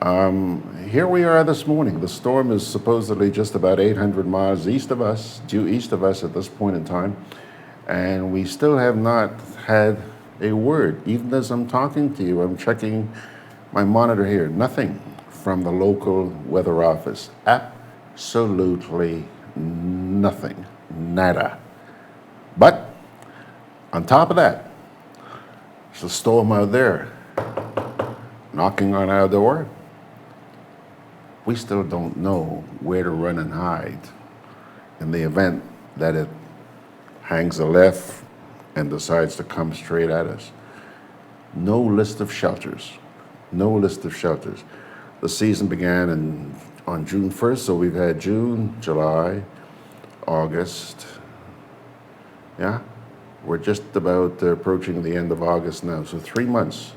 Here we are this morning. The storm is supposedly just about 800 miles due east of us at this point in time, and we still have not had a word. Even as I'm talking to you, I'm checking my monitor here. Nothing from the local weather office? Absolutely nothing. Nada. But on top of that, there's a storm out there knocking on our door. We still don't know where to run and hide in the event that it hangs a left and decides to come straight at us. No list of shelters. No list of shelters. The season began on June 1st, so we've had June, July, August. Yeah, we're just about approaching the end of August now, so 3 months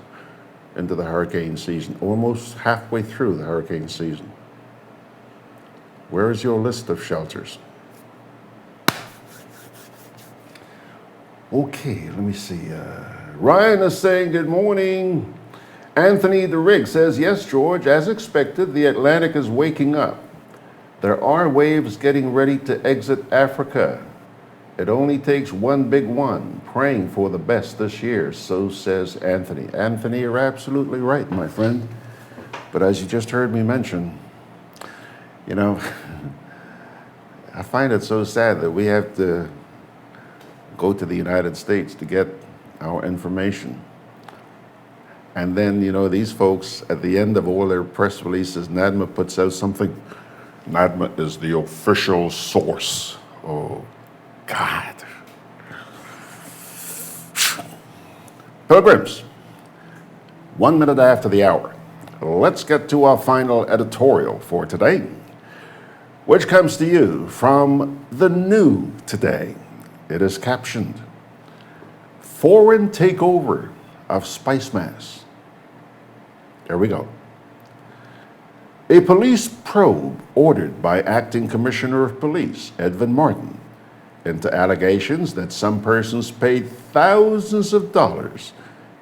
into the hurricane season, almost halfway through the hurricane season. Where is your list of shelters? Okay, let me see. Ryan is saying good morning. Anthony DeRigg says, yes, George, as expected, the Atlantic is waking up. There are waves getting ready to exit Africa. It only takes one big one. Praying for the best this year, so says Anthony. Anthony, you're absolutely right, my friend. But as you just heard me mention, you know, I find it so sad that we have to go to the United States to get our information. And then, you know, these folks, at the end of all their press releases, NADMA puts out something. NADMA is the official source. Oh, God. Pilgrims, 1 minute after the hour. Let's get to our final editorial for today, which comes to you from the New Today. It is captioned, Foreign Takeover of Spicemas. There we go. A police probe ordered by Acting Commissioner of Police, Edwin Martin, into allegations that some persons paid thousands of dollars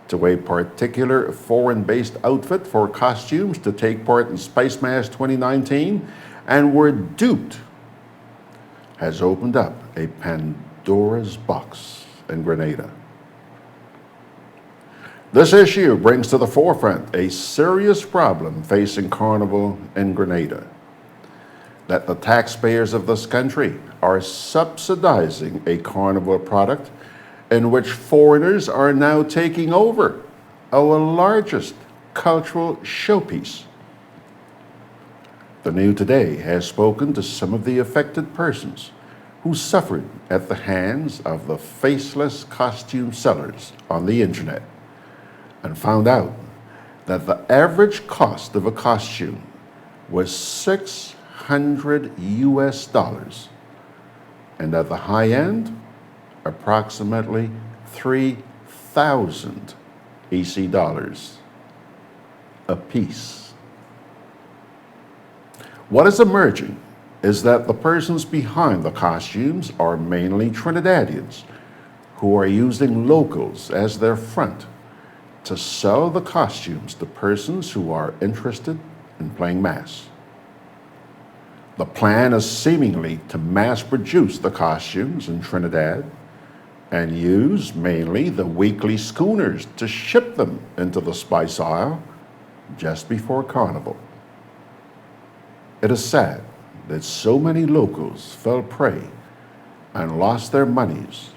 to a particular foreign-based outfit for costumes to take part in Spicemas 2019 and were duped, has opened up a Pandora's box in Grenada. This issue brings to the forefront a serious problem facing Carnival in Grenada, that the taxpayers of this country are subsidizing a Carnival product in which foreigners are now taking over our largest cultural showpiece. The New Today has spoken to some of the affected persons who suffered at the hands of the faceless costume sellers on the internet, and found out that the average cost of a costume was $600 US, and at the high end, approximately 3,000 EC dollars a piece. What is emerging is that the persons behind the costumes are mainly Trinidadians who are using locals as their front to sell the costumes to persons who are interested in playing mass. The plan is seemingly to mass produce the costumes in Trinidad and use mainly the weekly schooners to ship them into the Spice Isle just before Carnival. It is sad that so many locals fell prey and lost their monies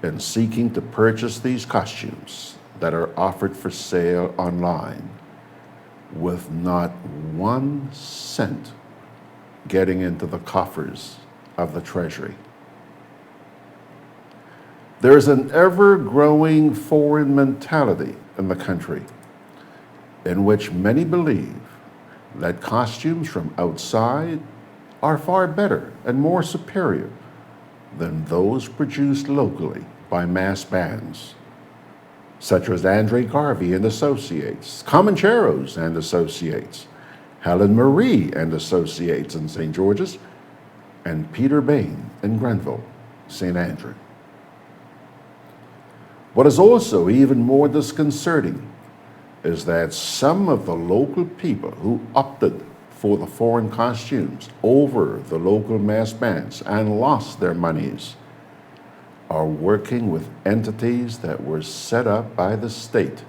in seeking to purchase these costumes that are offered for sale online, with not 1 cent getting into the coffers of the Treasury. There is an ever-growing foreign mentality in the country in which many believe that costumes from outside are far better and more superior than those produced locally by mass bands, such as Andre Garvey and Associates, Comancheros and Associates, Helen Marie and Associates in St. George's, and Peter Bain in Grenville, St. Andrew. What is also even more disconcerting is that some of the local people who opted for the foreign costumes over the local mass bands and lost their monies are working with entities that were set up by the state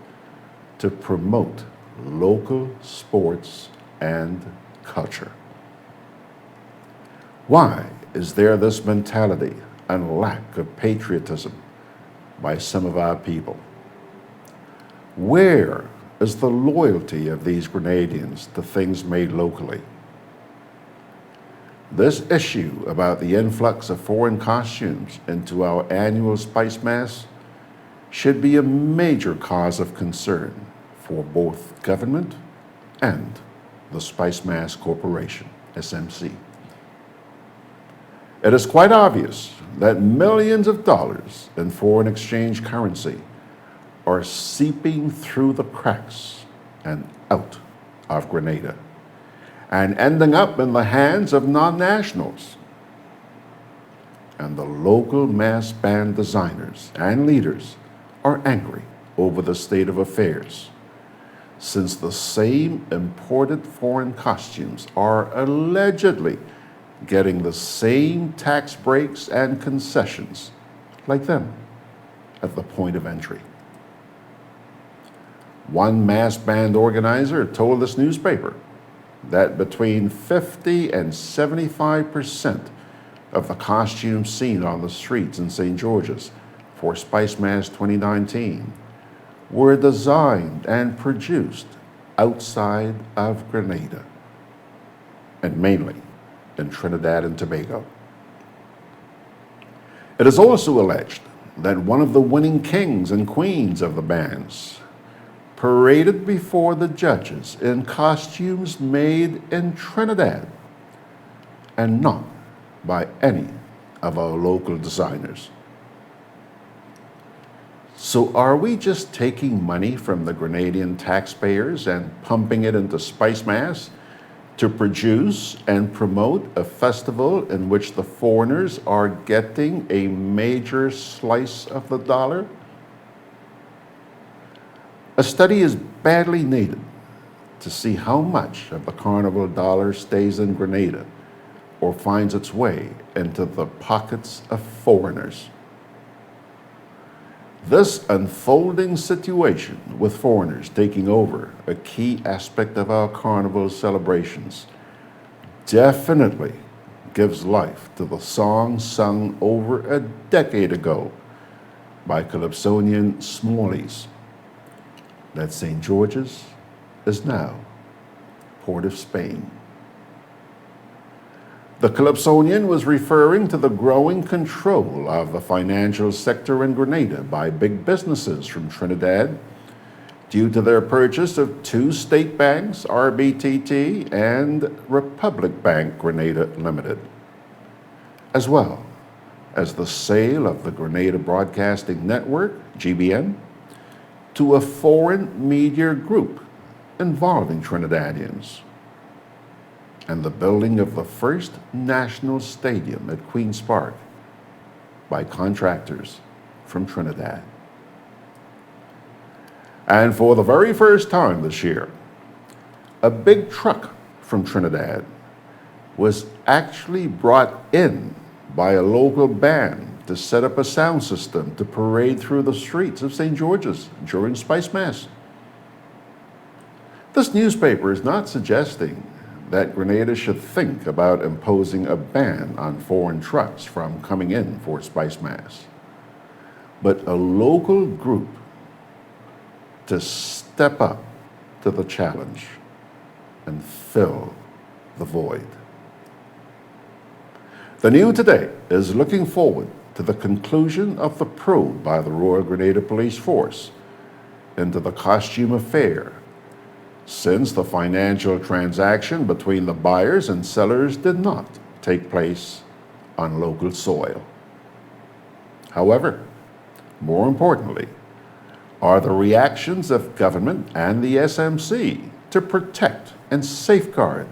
to promote local sports and culture. Why is there this mentality and lack of patriotism by some of our people? Where is the loyalty of these Grenadians to things made locally? This issue about the influx of foreign costumes into our annual Spicemas should be a major cause of concern for both government and the Spicemas Corporation, SMC. It is quite obvious that millions of dollars in foreign exchange currency are seeping through the cracks and out of Grenada and ending up in the hands of non-nationals. And the local mass band designers and leaders are angry over the state of affairs, since the same imported foreign costumes are allegedly getting the same tax breaks and concessions like them at the point of entry. One mass band organizer told this newspaper that between 50 and 75% of the costumes seen on the streets in St. George's for Spicemas 2019 were designed and produced outside of Grenada, and mainly in Trinidad and Tobago. It is also alleged that one of the winning kings and queens of the bands paraded before the judges in costumes made in Trinidad and not by any of our local designers. So are we just taking money from the Grenadian taxpayers and pumping it into Spicemas to produce and promote a festival in which the foreigners are getting a major slice of the dollar? A study is badly needed to see how much of the carnival dollar stays in Grenada or finds its way into the pockets of foreigners. This unfolding situation with foreigners taking over a key aspect of our carnival celebrations definitely gives life to the song sung over a decade ago by Calypsonian Smallies, that St. George's is now Port of Spain. The Calypsonian was referring to the growing control of the financial sector in Grenada by big businesses from Trinidad due to their purchase of two state banks, RBTT and Republic Bank Grenada Limited, as well as the sale of the Grenada Broadcasting Network, GBN, to a foreign media group involving Trinidadians, and the building of the first national stadium at Queen's Park by contractors from Trinidad. And for the very first time this year, a big truck from Trinidad was actually brought in by a local band to set up a sound system to parade through the streets of St. George's during Spicemas. This newspaper is not suggesting that Grenada should think about imposing a ban on foreign trucks from coming in for Spicemas, but a local group to step up to the challenge and fill the void. The New Today is looking forward to the conclusion of the probe by the Royal Grenada Police Force into the costume affair, since the financial transaction between the buyers and sellers did not take place on local soil. However, more importantly, are the reactions of government and the SMC to protect and safeguard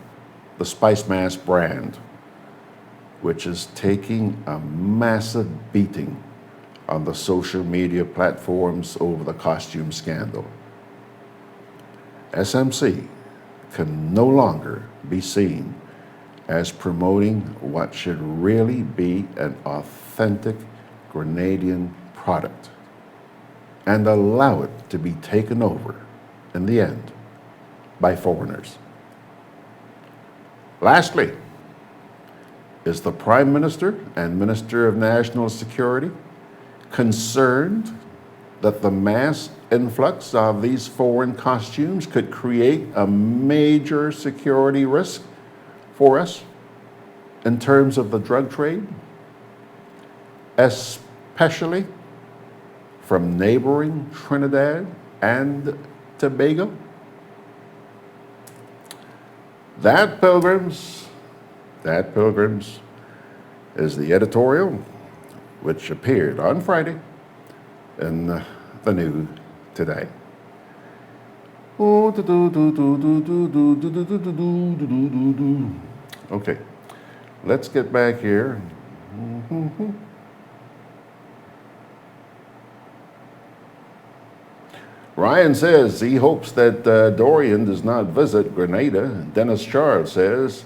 the Spicemas brand, which is taking a massive beating on the social media platforms over the costume scandal. SMC can no longer be seen as promoting what should really be an authentic Grenadian product and allow it to be taken over in the end by foreigners. Lastly, is the Prime Minister and Minister of National Security concerned that the mass influx of these foreign costumes could create a major security risk for us in terms of the drug trade, especially from neighboring Trinidad and Tobago? That, Pilgrims, is the editorial which appeared on Friday in the New Today. Okay, let's get back here. Ryan says he hopes that Dorian does not visit Grenada. Dennis Charles says,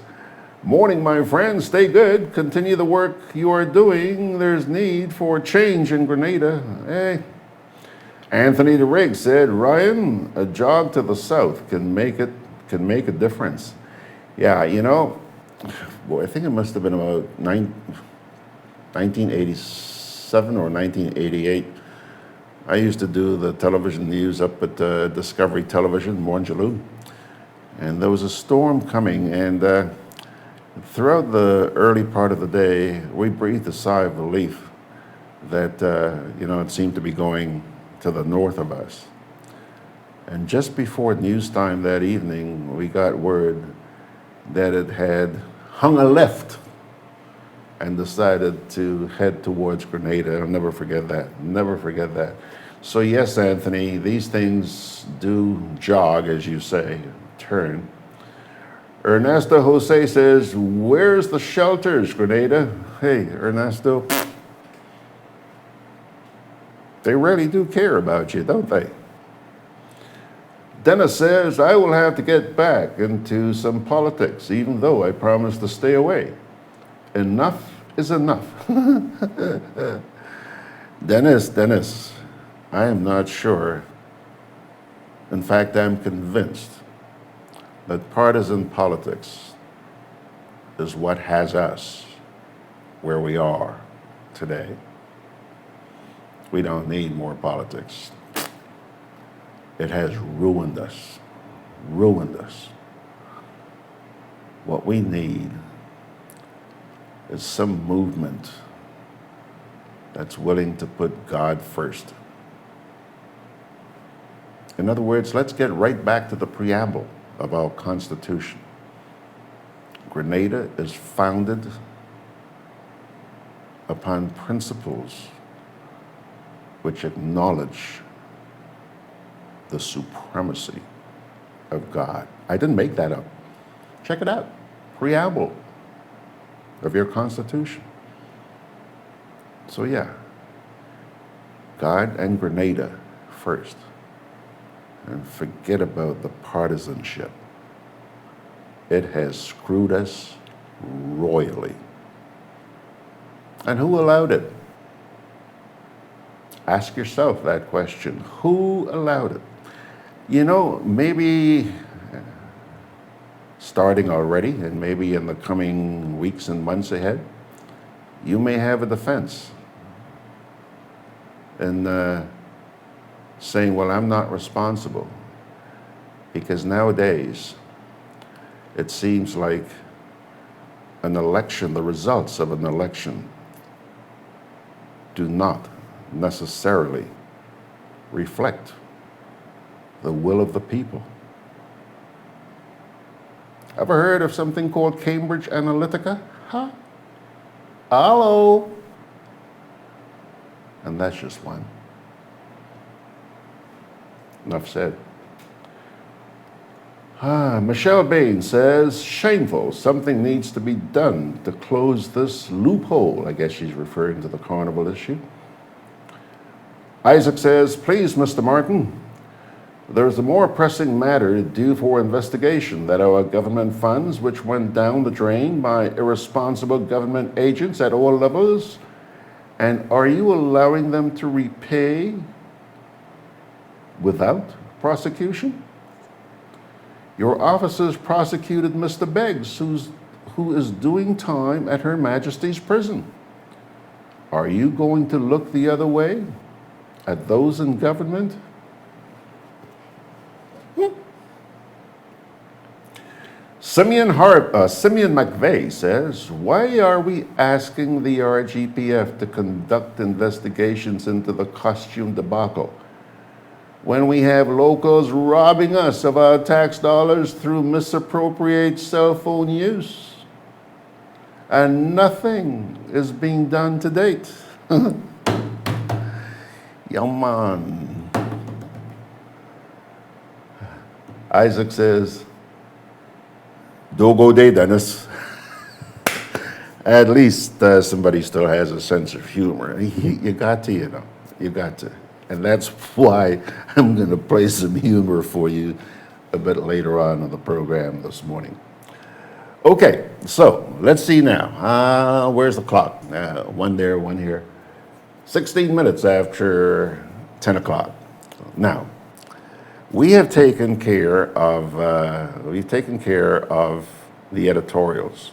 morning, my friends, stay good. Continue the work you are doing. There's need for change in Grenada. Hey. Anthony DeRigg said, Ryan, a jog to the south can make a difference. Yeah, you know, boy, I think it must have been about 1987 or 1988. I used to do the television news up at Discovery Television, Montjalou. And there was a storm coming, and throughout the early part of the day, we breathed a sigh of relief that, it seemed to be going to the north of us. And just before news time that evening, we got word that it had hung a left and decided to head towards Grenada. I'll never forget that, never forget that. So yes, Anthony, these things do jog, as you say, turn. Ernesto Jose says, where's the shelters, Grenada? Hey, Ernesto, they really do care about you, don't they? Dennis says, I will have to get back into some politics, even though I promised to stay away. Enough is enough. Dennis, I am not sure. In fact, I'm convinced that partisan politics is what has us where we are today. We don't need more politics. It has ruined us, ruined us. What we need is some movement that's willing to put God first. In other words, let's get right back to the preamble of our Constitution. Grenada is founded upon principles which acknowledge the supremacy of God. I didn't make that up. Check it out. Preamble of your Constitution. So yeah, God and Grenada first. And forget about the partisanship. It has screwed us royally. And who allowed it? Ask yourself that question. Who allowed it? You know, maybe starting already, and maybe in the coming weeks and months ahead, you may have a defense in saying, well, I'm not responsible. Because nowadays, it seems like an election, the results of an election, do not necessarily reflect the will of the people. Ever heard of something called Cambridge Analytica? Huh? Hello? And that's just one. Enough said. Michelle Bain says, shameful, something needs to be done to close this loophole. I guess she's referring to the carnival issue. Isaac says, please, Mr. Martin, there's a more pressing matter due for investigation that our government funds, which went down the drain by irresponsible government agents at all levels, and are you allowing them to repay without prosecution? Your officers prosecuted Mr. Beggs, whose who is doing time at Her Majesty's prison. Are you going to look the other way at those in government? Simeon McVeigh says, why are we asking the RGPF to conduct investigations into the costume debacle when we have locals robbing us of our tax dollars through misappropriated cell phone use? And nothing is being done to date. Yaman. Isaac says, don't go day, Dennis. At least somebody still has a sense of humor. You got to, you got to. And that's why I'm going to play some humor for you a bit later on in the program this morning. Okay, so let's see now. Where's the clock? One there, one here. 16 minutes after 10 o'clock. Now, we have taken care of the editorials.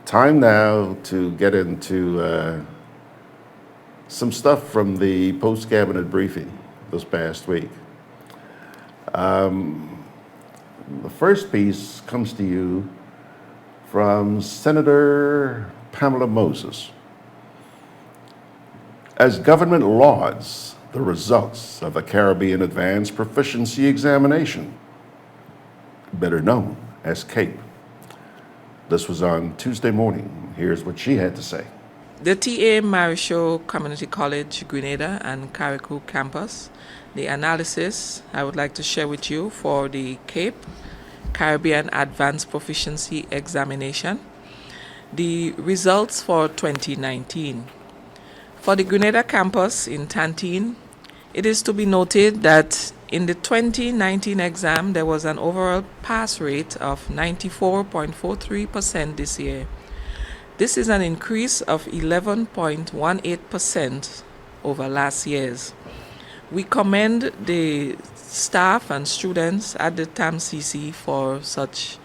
Time now to get into some stuff from the post-cabinet briefing this past week. The first piece comes to you from Senator Pamela Moses. As government lauds the results of the Caribbean Advanced Proficiency Examination, better known as CAPE. This was on Tuesday morning. Here's what she had to say. The T.A. Marichaud Community College, Grenada and Carriacou campus, the analysis I would like to share with you for the CAPE, Caribbean Advanced Proficiency Examination, the results for 2019. For the Grenada campus in Tantine, it is to be noted that in the 2019 exam, there was an overall pass rate of 94.43% this year. This is an increase of 11.18% over last year's. We commend the staff and students at the TAMCC for such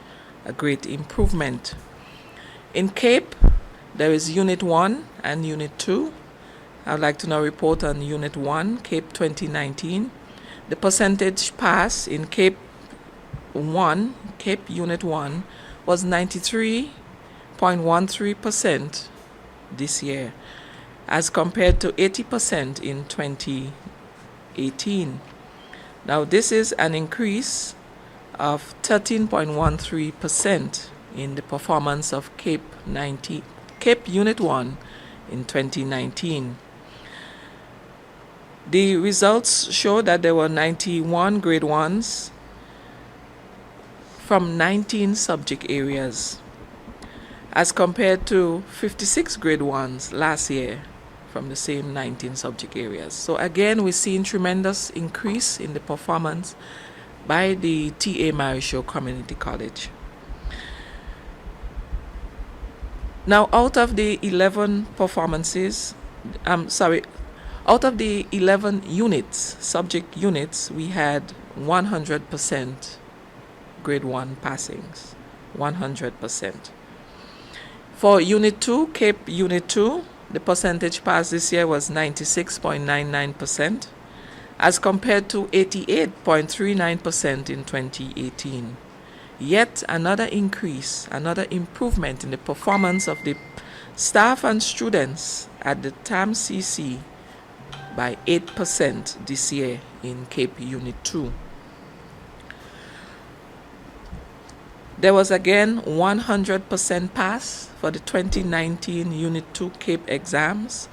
a great improvement. In CAPE, there is Unit 1 and Unit 2. I would like to now report on Unit 1, CAPE 2019. The percentage pass in CAPE Unit 1 was 93.13% this year, as compared to 80% in 2018. Now, this is an increase of 13.13% in the performance of CAPE Unit 1 in 2019. The results show that there were 91 grade 1s from 19 subject areas, as compared to 56 grade 1s last year from the same 19 subject areas. So again, we're seeing tremendous increase in the performance by the T.A. Marichaud Community College. Now, out of the 11 units, subject units, we had 100% grade 1 passings, 100%. For Unit 2, CAPE Unit 2, the percentage pass this year was 96.99%, as compared to 88.39% in 2018. Yet another increase, another improvement in the performance of the staff and students at the TAMCC by 8% this year in CAPE Unit 2. There was again 100% pass for the 2019 Unit 2 CAPE exams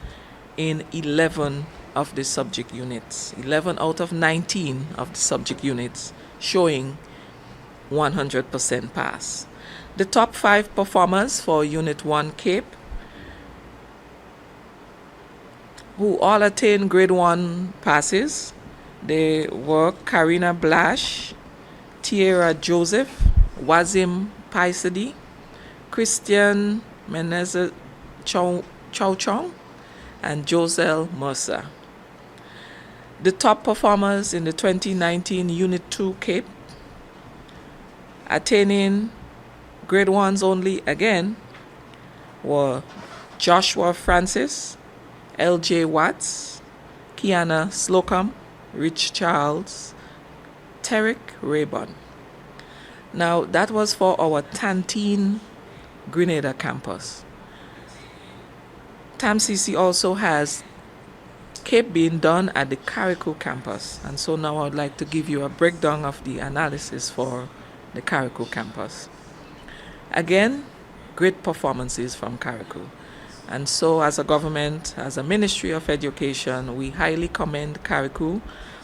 in 11 of the subject units. 11 out of 19 of the subject units showing 100% pass. The top 5 performers for Unit 1 CAPE, who all attained grade 1 passes, they were Karina Blash, Tierra Joseph, Wazim Paisadi, Christian Menezes Chow Chong, and Josel Mercer. The top performers in the 2019 Unit 2 CAPE, attaining Grade 1s only again were Joshua Francis, L.J. Watts, Kiana Slocum, Rich Charles, Terrick Rayburn. Now, that was for our Tantine Grenada campus. TAMCC also has CAPE being done at the Carriacou campus. And so now I would like to give you a breakdown of the analysis for the Carriacou campus. Again, great performances from Carriacou. And so as a government, as a Ministry of Education, we highly commend Carriacou,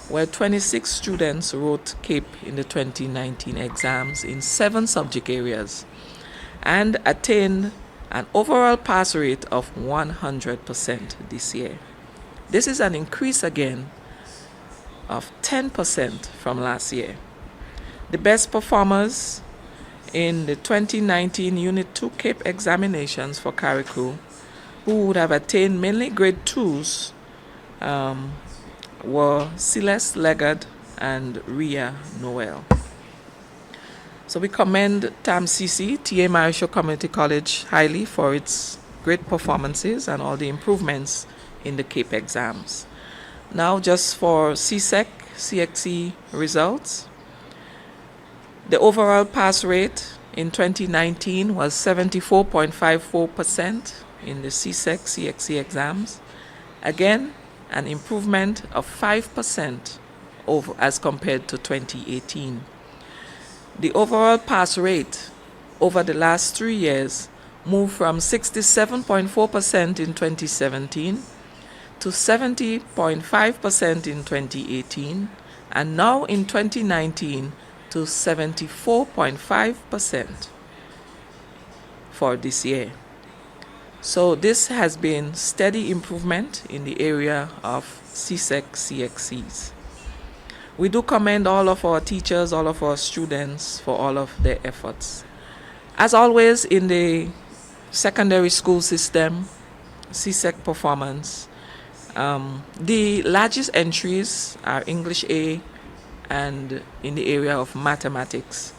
where 26 students wrote CAPE in the 2019 exams in 7 subject areas and attained an overall pass rate of 100% this year. This is an increase again of 10% from last year. The best performers in the 2019 Unit 2 CAPE examinations for Carriacou, who would have attained mainly grade 2s, were Celeste Leggard and Ria Noel. So we commend TAMCC, TA Marisho Community College, highly for its great performances and all the improvements in the CAPE exams. Now just for CSEC, CXE results. The overall pass rate in 2019 was 74.54% in the CSEC, CXE exams. Again, an improvement of 5% as compared to 2018. The overall pass rate over the last 3 years moved from 67.4% in 2017 to 70.5% in 2018, and now in 2019 to 74.5% for this year. So this has been steady improvement in the area of CSEC, CXCs. We do commend all of our teachers, all of our students for all of their efforts. As always in the secondary school system, CSEC performance, the largest entries are English A and in the area of mathematics.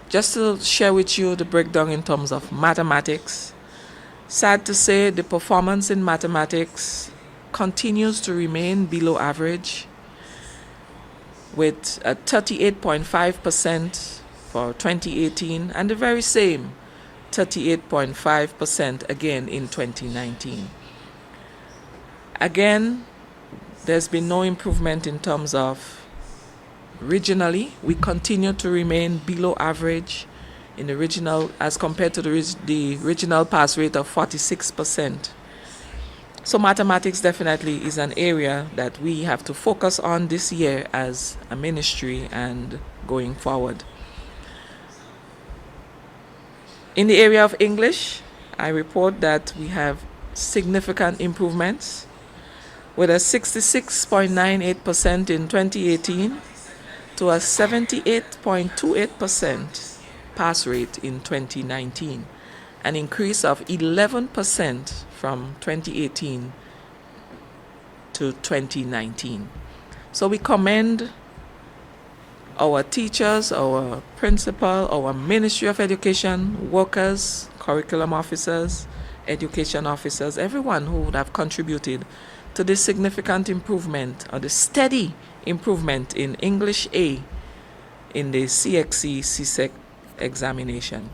Just to share with you the breakdown in terms of mathematics, sad to say the performance in mathematics continues to remain below average, with a 38.5% for 2018 and the very same 38.5% again in 2019. Again, there's been no improvement in terms of regionally. We continue to remain below average in the regional as compared to the regional pass rate of 46%. So mathematics definitely is an area that we have to focus on this year as a ministry and going forward. In the area of English, I report that we have significant improvements with a 66.98% in 2018 to a 78.28% pass rate in 2019, an increase of 11% from 2018 to 2019. So we commend our teachers, our principal, our Ministry of Education, workers, curriculum officers, education officers, everyone who would have contributed to this significant improvement or the steady improvement in English A in the CXE CSEC examination.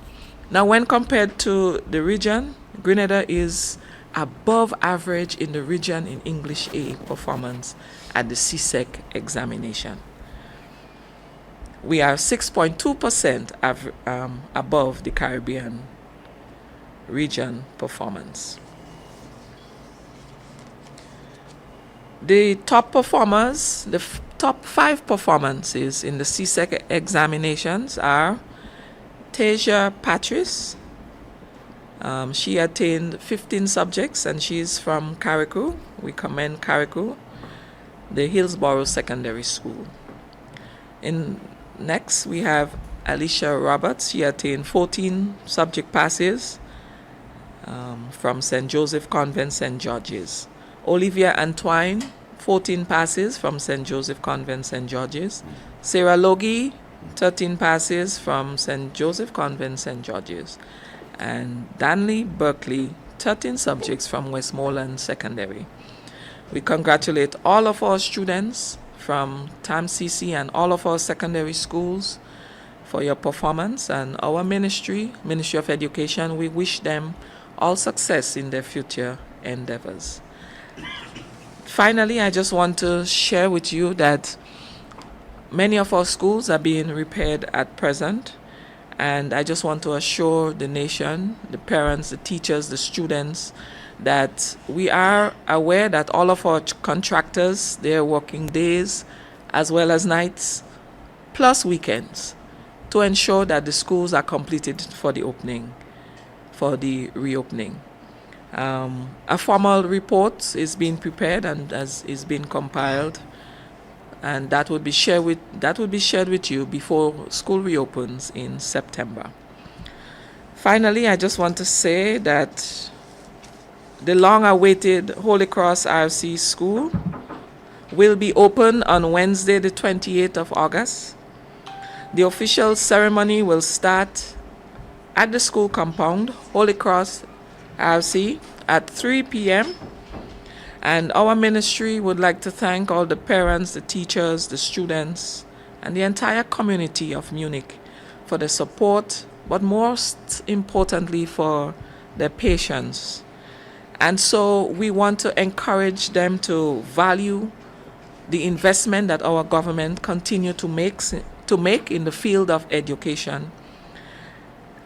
Now, when compared to the region, Grenada is above average in the region in English A performance at the CSEC examination. We are 6.2% above the Caribbean region performance. The top performers, the top 5 performances in the CSEC examinations are Tasia Patrice. She attained 15 subjects and she's from Carriacou. We commend Carriacou, the Hillsborough Secondary School. Next, we have Alicia Roberts. She attained 14 subject passes from St. Joseph Convent, St. George's. Olivia Antoine, 14 passes from St. Joseph Convent, St. George's. Sarah Logie, 13 passes from St. Joseph Convent, St. George's, and Danley Berkeley, 13 subjects from Westmoreland Secondary. We congratulate all of our students from TAMCC and all of our secondary schools for your performance, and our Ministry of Education, we wish them all success in their future endeavors. Finally, I just want to share with you that many of our schools are being repaired at present, and I just want to assure the nation, the parents, the teachers, the students, that we are aware that all of our contractors, they're working days as well as nights, plus weekends, to ensure that the schools are completed for the reopening. A formal report is being prepared and is being compiled, and that will be shared with you before school reopens in September. Finally, I just want to say that the long-awaited Holy Cross RC School will be open on Wednesday, the 28th of August. The official ceremony will start at the school compound, Holy Cross RC, at 3 p.m. And our ministry would like to thank all the parents, the teachers, the students, and the entire community of Munich for the support, but most importantly for their patience. And so we want to encourage them to value the investment that our government continue to make in the field of education.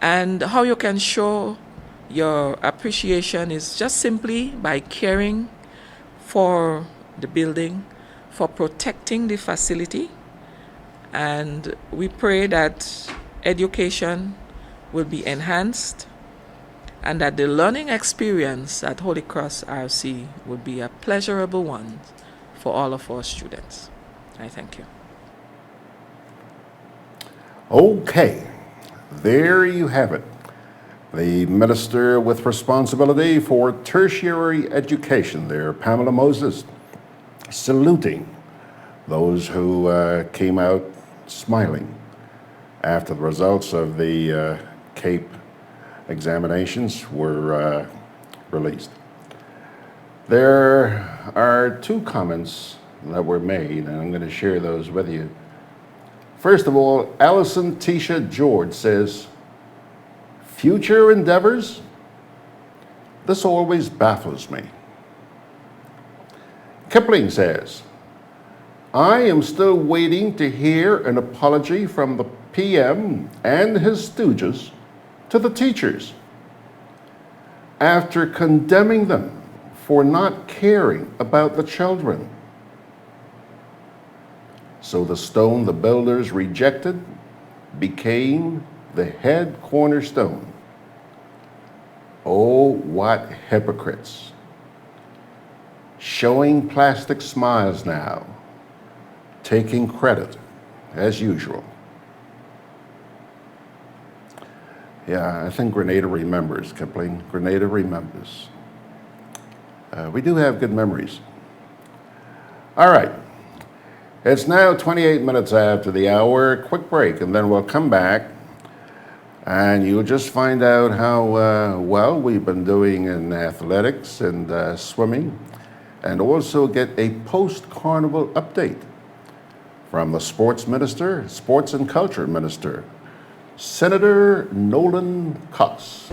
And how you can show your appreciation is just simply by caring for the building, for protecting the facility. And we pray that education will be enhanced and that the learning experience at Holy Cross RC will be a pleasurable one for all of our students. I thank you. Okay, there you have it. The Minister with responsibility for tertiary education there, Pamela Moses, saluting those who came out smiling after the results of the CAPE examinations were released. There are two comments that were made, and I'm going to share those with you. First of all, Allison Tisha George says, future endeavors? This always baffles me. Kipling says, I am still waiting to hear an apology from the PM and his stooges to the teachers after condemning them for not caring about the children. So the stone the builders rejected became the head cornerstone. Oh, what hypocrites. Showing plastic smiles now, taking credit as usual. Yeah, I think Grenada remembers, Kipling. Grenada remembers. We do have good memories. All right. It's now 28 minutes after the hour. Quick break, and then we'll come back, and you'll just find out how well we've been doing in athletics and swimming, and also get a post-carnival update from the Sports Minister, Sports and Culture Minister, Senator Norlan Cox.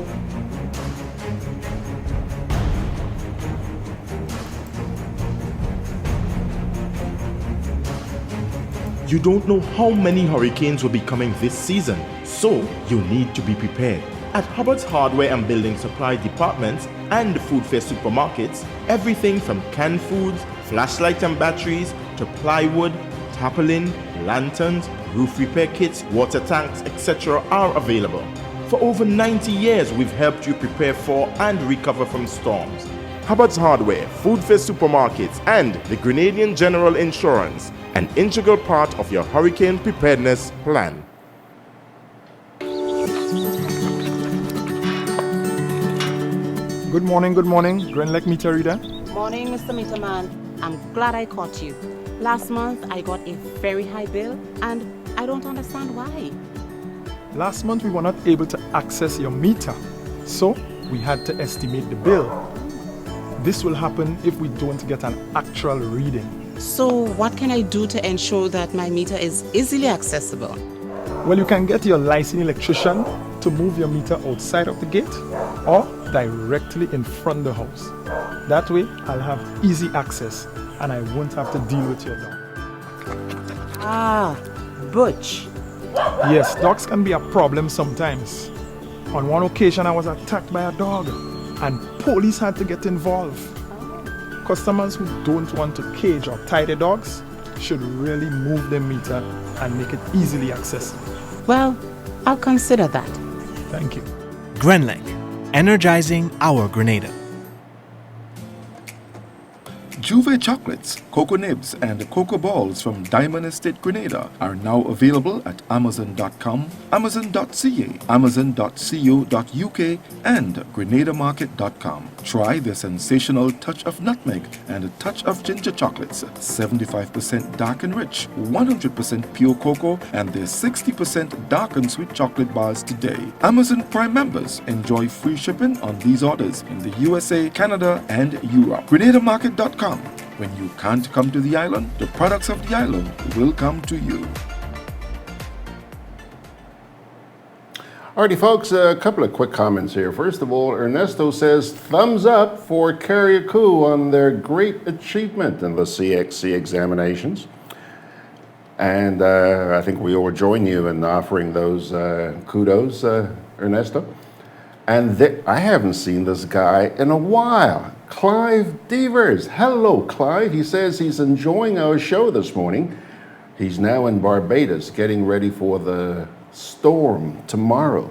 You don't know how many hurricanes will be coming this season, so you need to be prepared. At Hubbard's Hardware and Building Supply Departments and Food Fair Supermarkets, everything from canned foods, flashlights and batteries, to plywood, tarpaulin, lanterns, roof repair kits, water tanks, etc. are available. For over 90 years, we've helped you prepare for and recover from storms. Hubbard's Hardware, Food Fair Supermarkets, and the Grenadian General Insurance, an integral part of your hurricane preparedness plan. Good morning, Grenlec meter reader. Morning, Mr. Meterman. I'm glad I caught you. Last month, I got a very high bill, and I don't understand why. Last month we were not able to access your meter, so we had to estimate the bill. This will happen if we don't get an actual reading. So what can I do to ensure that my meter is easily accessible? Well, you can get your licensed electrician to move your meter outside of the gate or directly in front of the house. That way, I'll have easy access and I won't have to deal with your dog. Ah, Butch. Yes, dogs can be a problem sometimes. On one occasion, I was attacked by a dog and police had to get involved. Customers who don't want to cage or tie their dogs should really move their meter and make it easily accessible. Well, I'll consider that. Thank you. GRENLEC, energizing our Grenada. Juve chocolates, cocoa nibs, and cocoa balls from Diamond Estate Grenada are now available at Amazon.com, Amazon.ca, Amazon.co.uk, and GrenadaMarket.com. Try the sensational touch of nutmeg and a touch of ginger chocolates, 75% dark and rich, 100% pure cocoa, and their 60% dark and sweet chocolate bars today. Amazon Prime members enjoy free shipping on these orders in the USA, Canada, and Europe. GrenadaMarket.com. When you can't come to the island, the products of the island will come to you. Alrighty, folks, a couple of quick comments here. First of all, Ernesto says, thumbs up for Carriacou on their great achievement in the CXC examinations. And I think we will join you in offering those kudos, Ernesto. And I haven't seen this guy in a while. Clive Devers. Hello, Clive. He says he's enjoying our show this morning. He's now in Barbados getting ready for the storm tomorrow.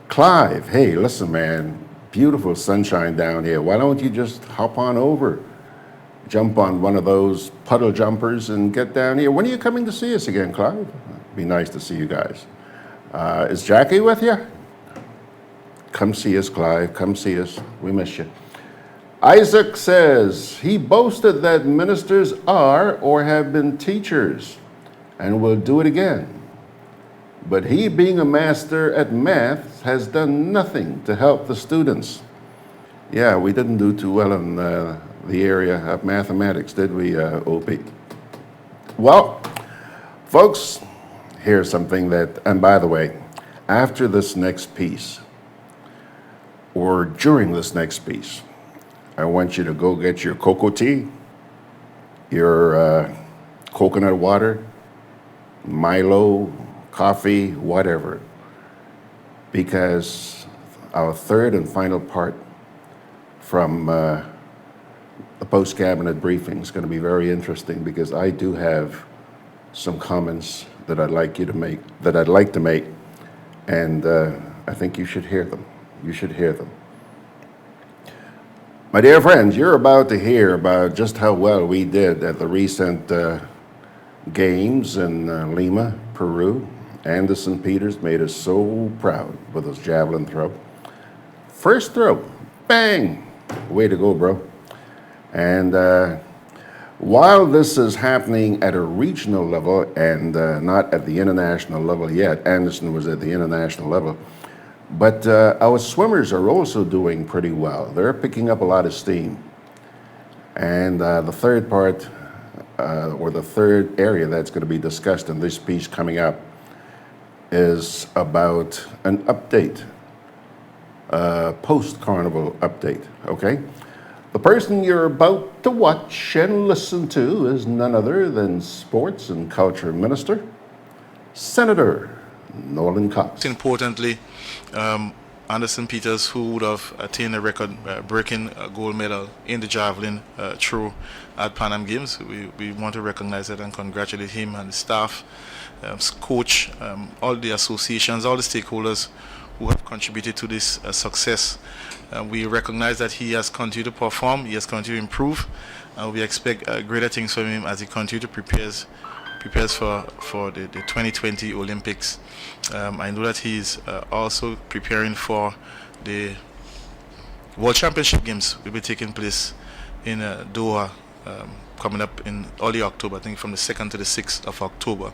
Clive, hey, listen, man, beautiful sunshine down here. Why don't you just hop on over, jump on one of those puddle jumpers and get down here? When are you coming to see us again, Clive? It'd be nice to see you guys. Is Jackie with you? Come see us, Clive. Come see us. We miss you. Isaac says he boasted that ministers are or have been teachers and will do it again. But he, being a master at math, has done nothing to help the students. Yeah, we didn't do too well in the area of mathematics, did we, OP? Well, folks, here's something that, and by the way, after this next piece, or during this next piece, I want you to go get your cocoa tea, your coconut water, Milo, coffee, whatever, because our third and final part from the post-cabinet briefing is going to be very interesting, because I do have some comments that I'd like to make, and I think you should hear them. You should hear them. My dear friends, you're about to hear about just how well we did at the recent games in Lima, Peru. Anderson Peters made us so proud with his javelin throw. First throw, bang! Way to go, bro. And while this is happening at a regional level and not at the international level yet, Anderson was at the international level, but our swimmers are also doing pretty well. They're picking up a lot of steam. And the third part, or the third area that's going to be discussed in this piece coming up, is about an update, post-carnival update, okay? The person you're about to watch and listen to is none other than Sports and Culture Minister, Senator Norlan Cox. Importantly, Anderson Peters, who would have attained a record-breaking gold medal in the javelin throw at Pan Am Games. We want to recognize that and congratulate him and the staff, coach, all the associations, all the stakeholders who have contributed to this success. We recognize that he has continued to perform, he has continued to improve, and we expect greater things from him as he continues to prepares for the 2020 Olympics. I know that he's also preparing for the World Championship Games will be taking place in Doha coming up in early October, I think from the 2nd to the 6th of October.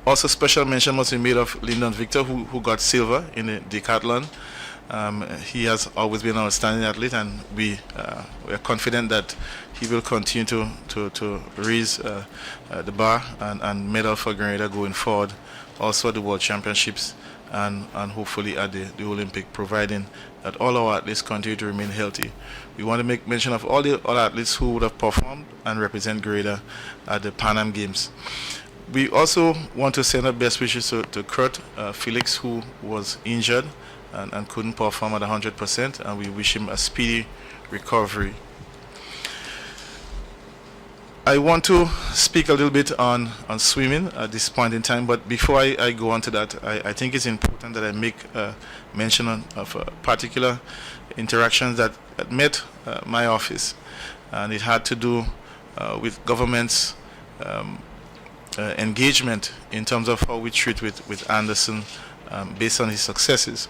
Also, special mention must be made of Lyndon Victor, who got silver in the decathlon. He has always been an outstanding athlete, and we are confident that he will continue to raise the bar and medal for Grenada going forward. Also at the World Championships and hopefully at the Olympic, providing that all our athletes continue to remain healthy. We want to make mention of all the other athletes who would have performed and represent Grenada at the Pan Am Games. We also want to send our best wishes to Kurt Felix, who was injured and couldn't perform at 100%, and we wish him a speedy recovery. I want to speak a little bit on swimming at this point in time, but before I go on to that, I think it's important that I make mention of particular interactions that met my office, and it had to do with government's engagement in terms of how we treat with Anderson based on his successes.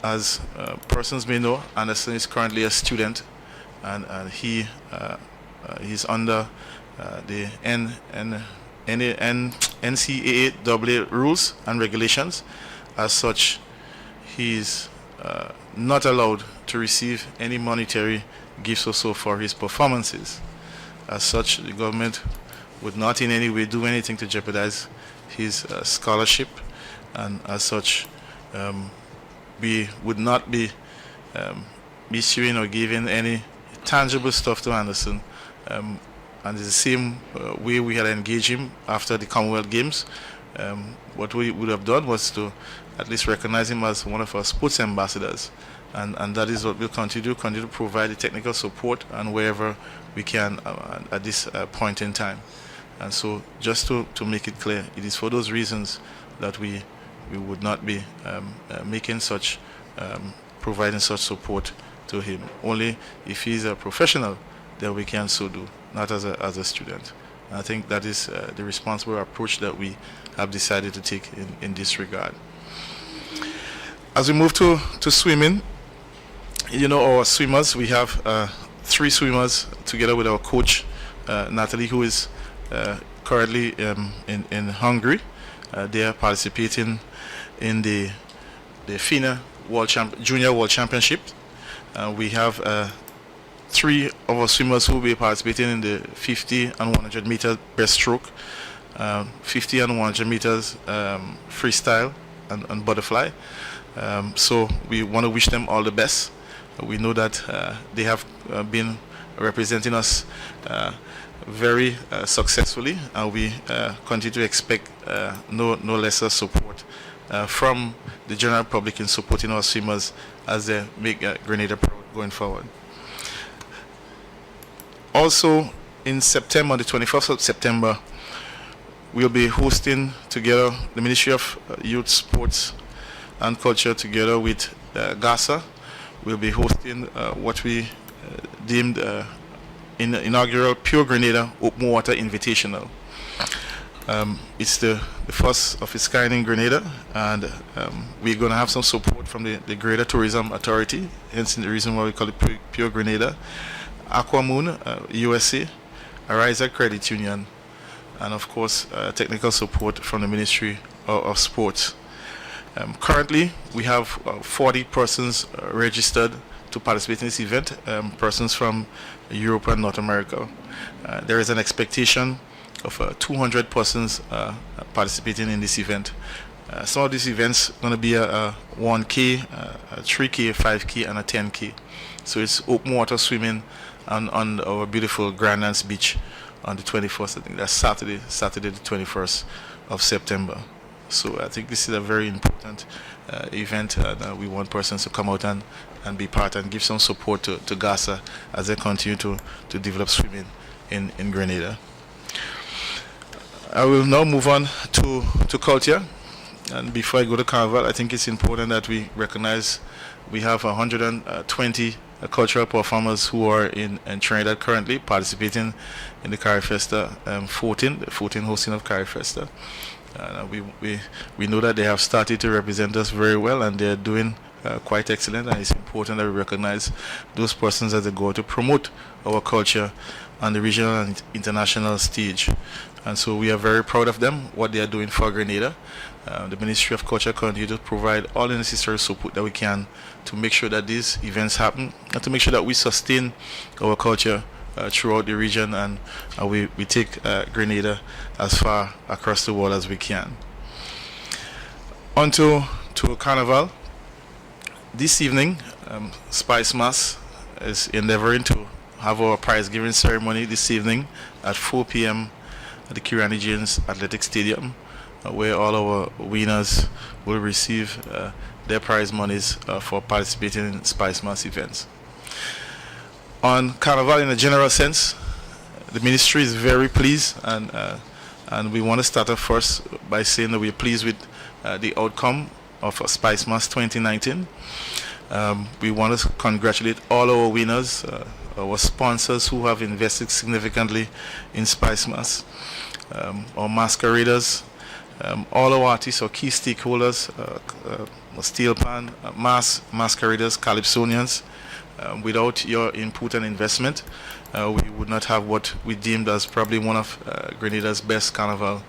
As persons may know, Anderson is currently a student, and he's under the NCAA rules and regulations. As such, he's not allowed to receive any monetary gifts or so for his performances. As such, the government would not in any way do anything to jeopardize his scholarship, and as such, we would not be issuing or giving any tangible stuff to Anderson. And it's the same way we had engaged him after the Commonwealth Games. What we would have done was to at least recognize him as one of our sports ambassadors, and that is what we'll continue to provide the technical support and wherever we can at this point in time. And so, just to make it clear, it is for those reasons that we would not be making such providing such support to him. Only if he's a professional, then we can so do, not as a student. And I think that is the responsible approach that we have decided to take in this regard. As we move to swimming, our swimmers, we have 3 swimmers together with our coach, Natalie, who is currently in Hungary. They are participating in the FINA Junior World Championship. We have 3 of our swimmers who will be participating in the 50 and 100 meter breaststroke, 50 and 100 meters freestyle and butterfly. So we want to wish them all the best. We know that they have been representing us very successfully, and we continue to expect no lesser support from the general public in supporting our swimmers as they make Grenada proud going forward. Also, in September, the 21st of September, we'll be hosting together the Ministry of Youth, Sports and Culture together with GASA. We'll be hosting what we deemed in inaugural Pure Grenada Open Water Invitational. It's the first of its kind in Grenada, and we're going to have some support from the Grenada Tourism Authority, hence the reason why we call it Pure Grenada, Aquamoon, USA, Ariza Credit Union, and of course technical support from the Ministry of Sports. Currently, we have 40 persons registered to participate in this event, persons from Europe and North America. There is an expectation of 200 persons participating in this event. Some of these events are going to be a 1K, a 3K, a 5K, and a 10K. So it's open water swimming on our beautiful Grandlands Beach on the 21st. I think that's Saturday the 21st of September. So I think this is a very important event. We want persons to come out and be part and give some support to GASA as they continue to develop swimming in Grenada. I will now move on to culture. And before I go to Carnival, I think it's important that we recognize we have 120 cultural performers who are in Trinidad currently participating in the CARIFESTA 14, the 14th hosting of CARIFESTA. We know that they have started to represent us very well, and they're doing quite excellent, and it's important that we recognize those persons as they go to promote our culture on the regional and international stage. And so we are very proud of them, what they are doing for Grenada. The Ministry of Culture continues to provide all the necessary support that we can to make sure that these events happen and to make sure that we sustain our culture throughout the region, and we take Grenada as far across the world as we can. On to Carnival. This evening, Spicemas is endeavoring to have our prize giving ceremony this evening at 4 p.m. at the Kirani James Athletic Stadium, where all our winners will receive their prize monies for participating in Spicemas events. On Carnival, in a general sense, the ministry is very pleased, and we want to start off first by saying that we're pleased with the outcome of Spicemas 2019. We want to congratulate all our winners, our sponsors who have invested significantly in Spicemas, our masqueraders, all our artists or key stakeholders, steel pan, masqueraders, calypsonians. Without your input and investment, we would not have what we deemed as probably one of Grenada's best carnival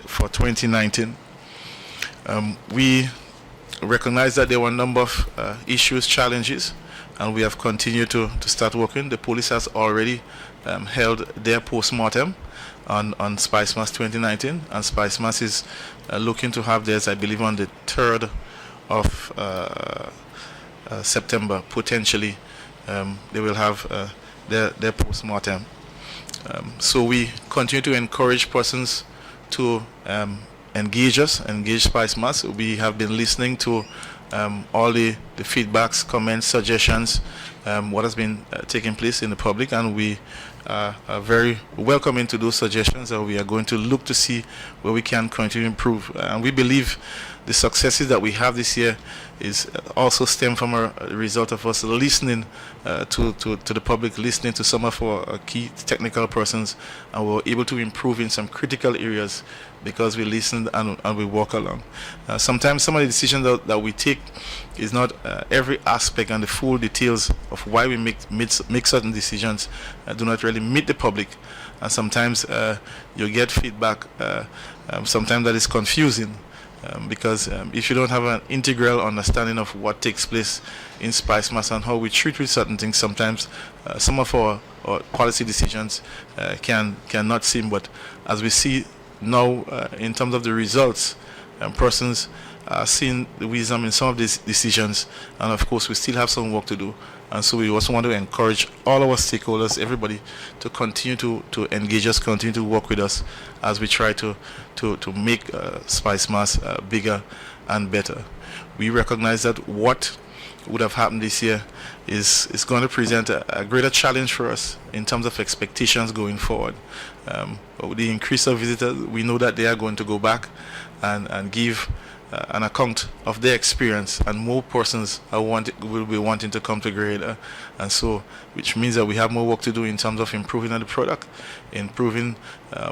for 2019. We recognize that there were a number of issues, challenges, and we have continued to start working. The police has already held their post-mortem on Spicemas 2019, and Spicemas is looking to have theirs, I believe, on the 3rd of September. Potentially they will have their post-mortem. So we continue to encourage persons to engage Spicemas. We have been listening to all the feedbacks, comments, suggestions, what has been taking place in the public, and we are very welcoming to those suggestions, and we are going to look to see where we can continue to improve. And we believe the successes that we have this year is also stem from a result of us listening to the public, listening to some of our key technical persons, and we're able to improve in some critical areas because we listen and we walk along. Sometimes some of the decisions that we take is not every aspect and the full details of why we make certain decisions do not really meet the public, and sometimes you get feedback sometimes that is confusing. Because if you don't have an integral understanding of what takes place in Spicemas and how we treat with certain things, sometimes some of our policy decisions cannot seem. But as we see now, in terms of the results, persons are seeing the wisdom in some of these decisions, and of course we still have some work to do. And so we also want to encourage all our stakeholders, everybody, to continue to engage us, continue to work with us as we try to make Spicemas bigger and better. We recognize that what would have happened this year is going to present a greater challenge for us in terms of expectations going forward. With the increase of visitors, we know that they are going to go back and give an account of their experience, and more persons will be wanting to come to Grenada, and so which means that we have more work to do in terms of improving on the product, improving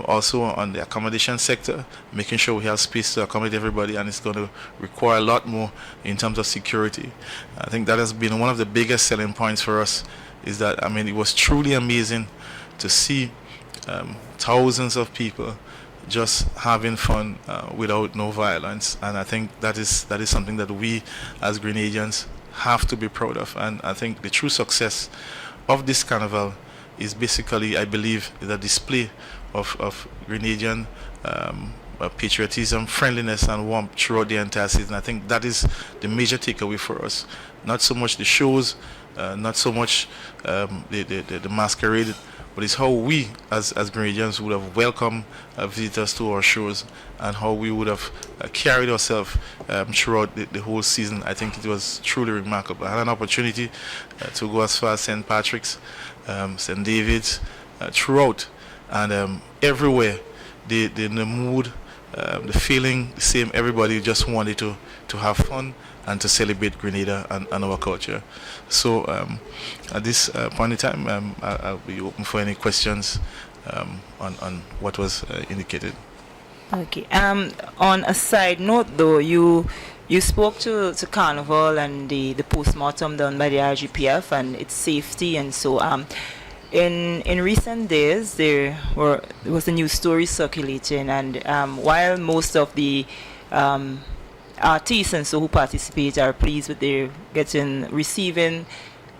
also on the accommodation sector, making sure we have space to accommodate everybody, and it's going to require a lot more in terms of security. I think that has been one of the biggest selling points for us, is that it was truly amazing to see thousands of people just having fun without no violence, and I think that is something that we as Grenadians have to be proud of. And I think the true success of this carnival is basically, I believe, the display of Grenadian patriotism, friendliness, and warmth throughout the entire season. I think that is the major takeaway for us. Not so much the shows, not so much the masquerade, but it's how we as Grenadians would have welcomed visitors to our shows, and how we would have carried ourselves throughout the whole season. I think it was truly remarkable. I had an opportunity to go as far as St. Patrick's, St. David's, throughout, and everywhere the mood, the feeling, the same. Everybody just wanted to have fun and to celebrate Grenada and our culture. So at this point in time, I'll be open for any questions on what was indicated. Okay. On a side note, though, you spoke to Carnival and the post-mortem done by the RGPF and its safety, and so in recent days, there was a news story circulating, and while most of the artists and so who participate are pleased with their receiving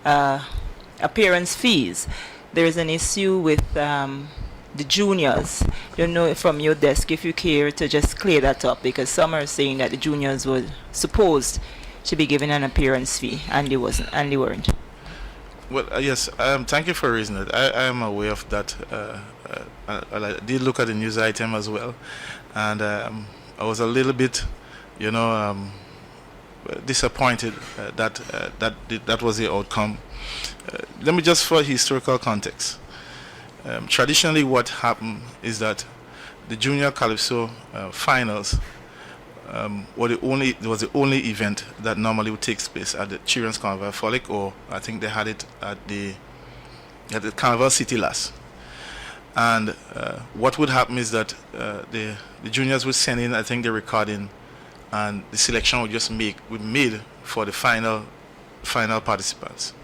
appearance fees, there is an issue with the juniors. Don't know from your desk if you care to just clear that up, because some are saying that the juniors were supposed to be given an appearance fee and they weren't. Well, yes, thank you for raising it. I am aware of that. I did look at the news item as well, and I was a little bit, disappointed that was the outcome. Let me just, for historical context. Traditionally, what happened is that the Junior Calypso finals was the only event that normally would take place at the Children's Carnival Frolic, or I think they had it at the Carnival City Last. And what would happen is that the juniors would send in, I think, the recording, and the selection would just be made for the final participants.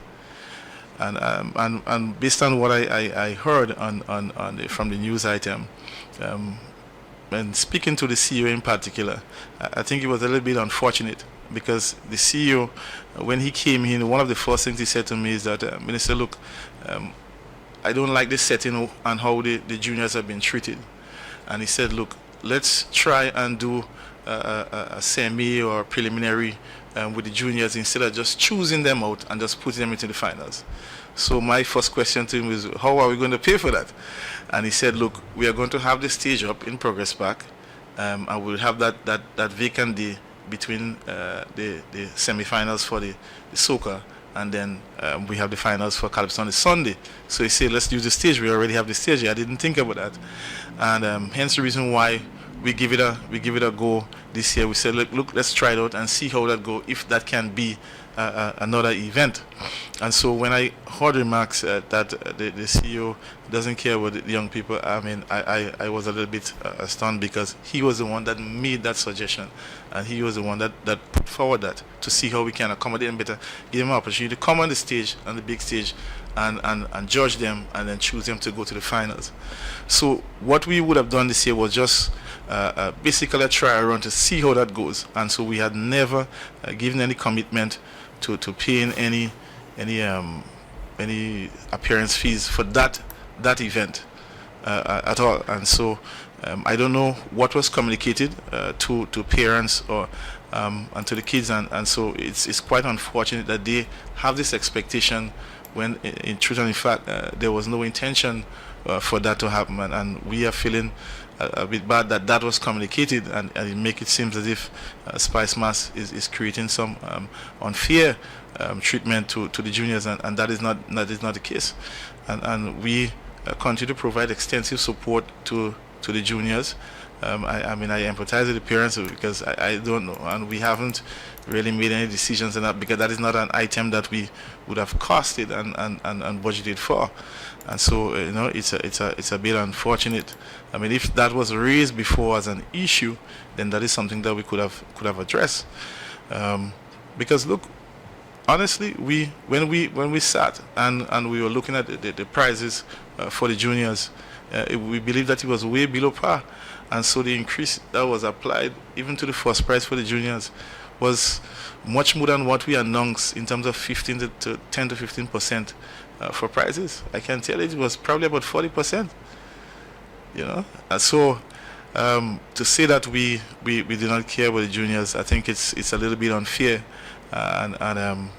And based on what I heard from the news item, and speaking to the CEO in particular, I think it was a little bit unfortunate, because the CEO, when he came in, one of the first things he said to me is that, Minister, look, I don't like this setting and how the juniors have been treated. And he said, look, let's try and do a semi or preliminary with the juniors instead of just choosing them out and just putting them into the finals. So my first question to him was, how are we going to pay for that? And he said, look, we are going to have the stage up in Progress Park, and we'll have that vacant day between the semi-finals for the soca, and then we have the finals for Calypso on the Sunday. So he said, let's use the stage. We already have the stage here. I didn't think about that. And hence the reason why we give it a go this year. We said, look, let's try it out and see how that go, if that can be another event. And so when I heard remarks that the CEO doesn't care about the young people, I mean, I was a little bit stunned, because he was the one that made that suggestion, and he was the one that put forward that to see how we can accommodate them better, give them an opportunity to come on the stage, on the big stage, and judge them, and then choose them to go to the finals. So what we would have done this year was just basically a trial run to see how that goes. And so we had never given any commitment to paying any appearance fees for that event at all. And so I don't know what was communicated to parents or and to the kids, and so it's quite unfortunate that they have this expectation when in truth and in fact there was no intention for that to happen, and we are feeling a bit bad that was communicated, and it make it seem as if Spicemas is creating some unfair treatment to the juniors, and that is not the case. And we continue to provide extensive support to the juniors. I mean, I empathize with the parents, because I don't know, and we haven't really made any decisions on that, because that is not an item that we would have costed and budgeted for. And so it's a bit unfortunate. I mean, if that was raised before as an issue, then that is something that we could have addressed. Because look, honestly, when we sat and we were looking at the prizes for the juniors, we believe that it was way below par, and so the increase that was applied even to the first prize for the juniors was much more than what we announced in terms of 10 to 15% for prizes. I can tell it was probably about 40%. And so to say that we do not care about the juniors, I think it's a little bit unfair, and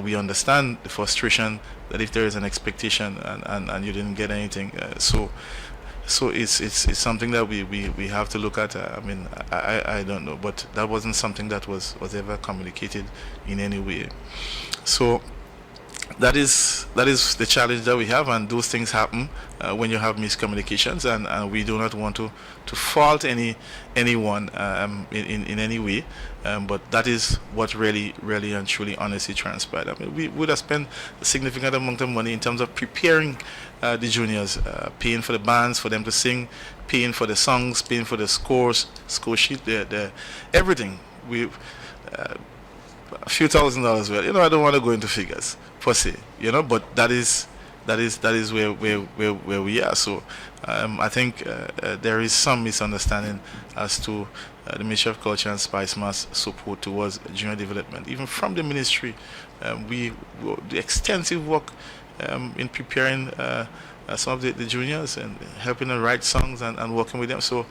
we understand the frustration that if there is an expectation and you didn't get anything, so it's something that we have to look at. I mean, I don't know, but that wasn't something that was ever communicated in any way. So that is the challenge that we have, and those things happen when you have miscommunications, and we do not want to fault anyone in any way, but that is what really and truly honestly transpired. I mean, we would have spent a significant amount of money in terms of preparing the juniors, paying for the bands for them to sing, paying for the songs, paying for the score sheet, the everything. We a few $1,000s. Well, I don't want to go into figures per se, but that is that is where we are. So I think there is some misunderstanding as to the Ministry of Culture and Spicemas support towards junior development. Even from the ministry, we do extensive work in preparing some of the juniors and helping them write songs and working with them. So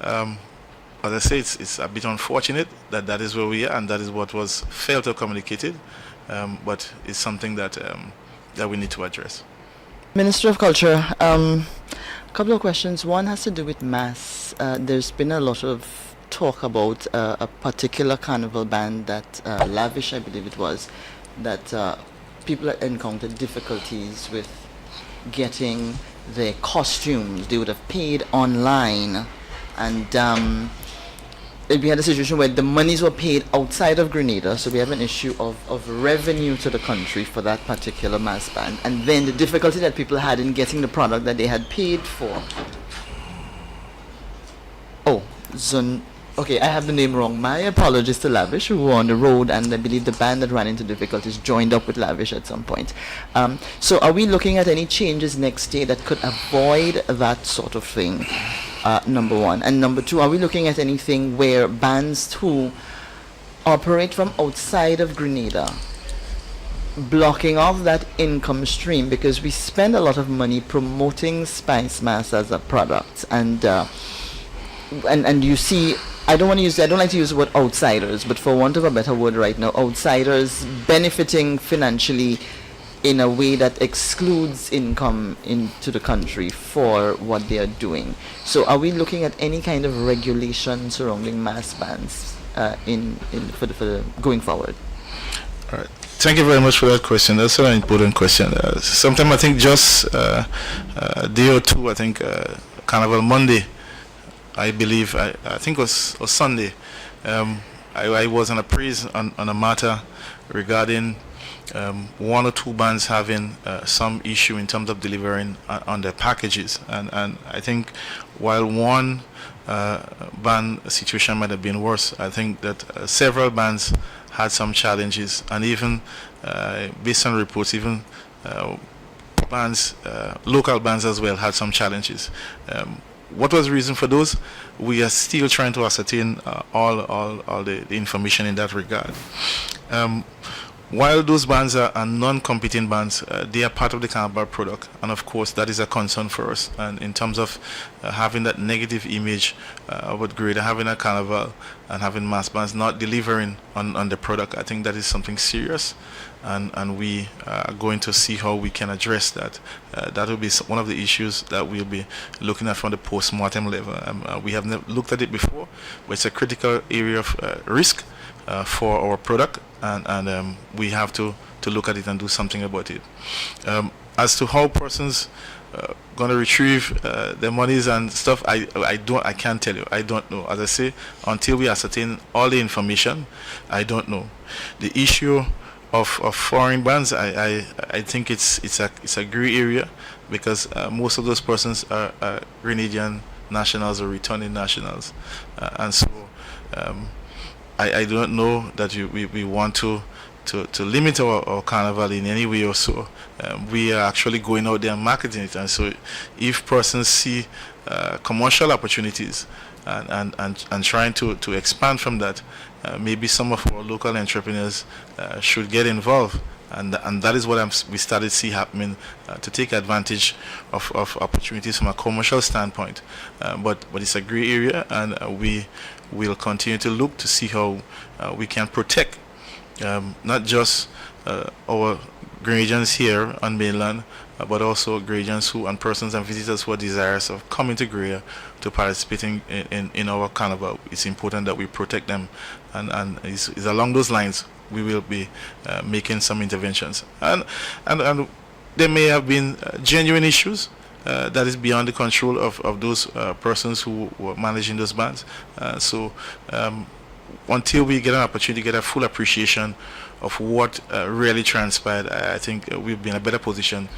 as I say, it's a bit unfortunate that is where we are, and that is what was failed or communicated, but it's something that we need to address. Minister of Culture, a couple of questions. One has to do with mass. There's been a lot of talk about a particular carnival band that Lavish, I believe it was, that people had encountered difficulties with getting their costumes. They would have paid online, and we had a situation where the monies were paid outside of Grenada, so we have an issue of revenue to the country for that particular mass band, and then the difficulty that people had in getting the product that they had paid for. Oh, okay, I have the name wrong. My apologies to Lavish, who were on the road, and I believe the band that ran into difficulties joined up with Lavish at some point. So are we looking at any changes next year that could avoid that sort of thing? Number one. And number two, are we looking at anything where bands who operate from outside of Grenada, blocking off that income stream, because we spend a lot of money promoting Spicemas as a product, and you see, I don't like to use the word outsiders, but for want of a better word right now, outsiders benefiting financially in a way that excludes income into the country for what they are doing. So are we looking at any kind of regulation surrounding mass bands for the going forward? All right. Thank you very much for that question. That's an important question. Sometime I think just a day or two, I think Carnival Monday, I believe, I think it was Sunday, I was on a praise on a matter regarding one or two bands having some issue in terms of delivering on their packages, and I think while one band situation might have been worse, I think that several bands had some challenges, and even based on reports, even bands, local bands as well, had some challenges. What was the reason for those? We are still trying to ascertain all the information in that regard. While those bands are non-competing bands, they are part of the carnival product, and of course that is a concern for us. And in terms of having that negative image about Grenada, having a carnival and having mass bands not delivering on the product, I think that is something serious, and we are going to see how we can address that. That will be one of the issues that we'll be looking at from the post-mortem level. We have never looked at it before, but it's a critical area of risk for our product, and we have to look at it and do something about it. As to how persons going to retrieve their monies and stuff, I can't tell you. I don't know. As I say, until we ascertain all the information, I don't know. The issue of foreign bands, I think it's a gray area, because most of those persons are Grenadian nationals or returning nationals, and so I don't know that we want to limit our carnival in any way or so. We are actually going out there and marketing it, and so if persons see commercial opportunities and trying to expand from that, maybe some of our local entrepreneurs should get involved, and that is what we started to see happening, to take advantage of opportunities from a commercial standpoint. But it's a gray area, and we will continue to look to see how we can protect not just our Grenadians here on mainland, but also Grenadians who and persons and visitors who are desirous of coming to Grenada to participating in our carnival. It's important that we protect them, and it's along those lines we will be making some interventions. And there may have been genuine issues that is beyond the control of those persons who were managing those bands. So until we get an opportunity to get a full appreciation of what really transpired, I think we'll be in a better position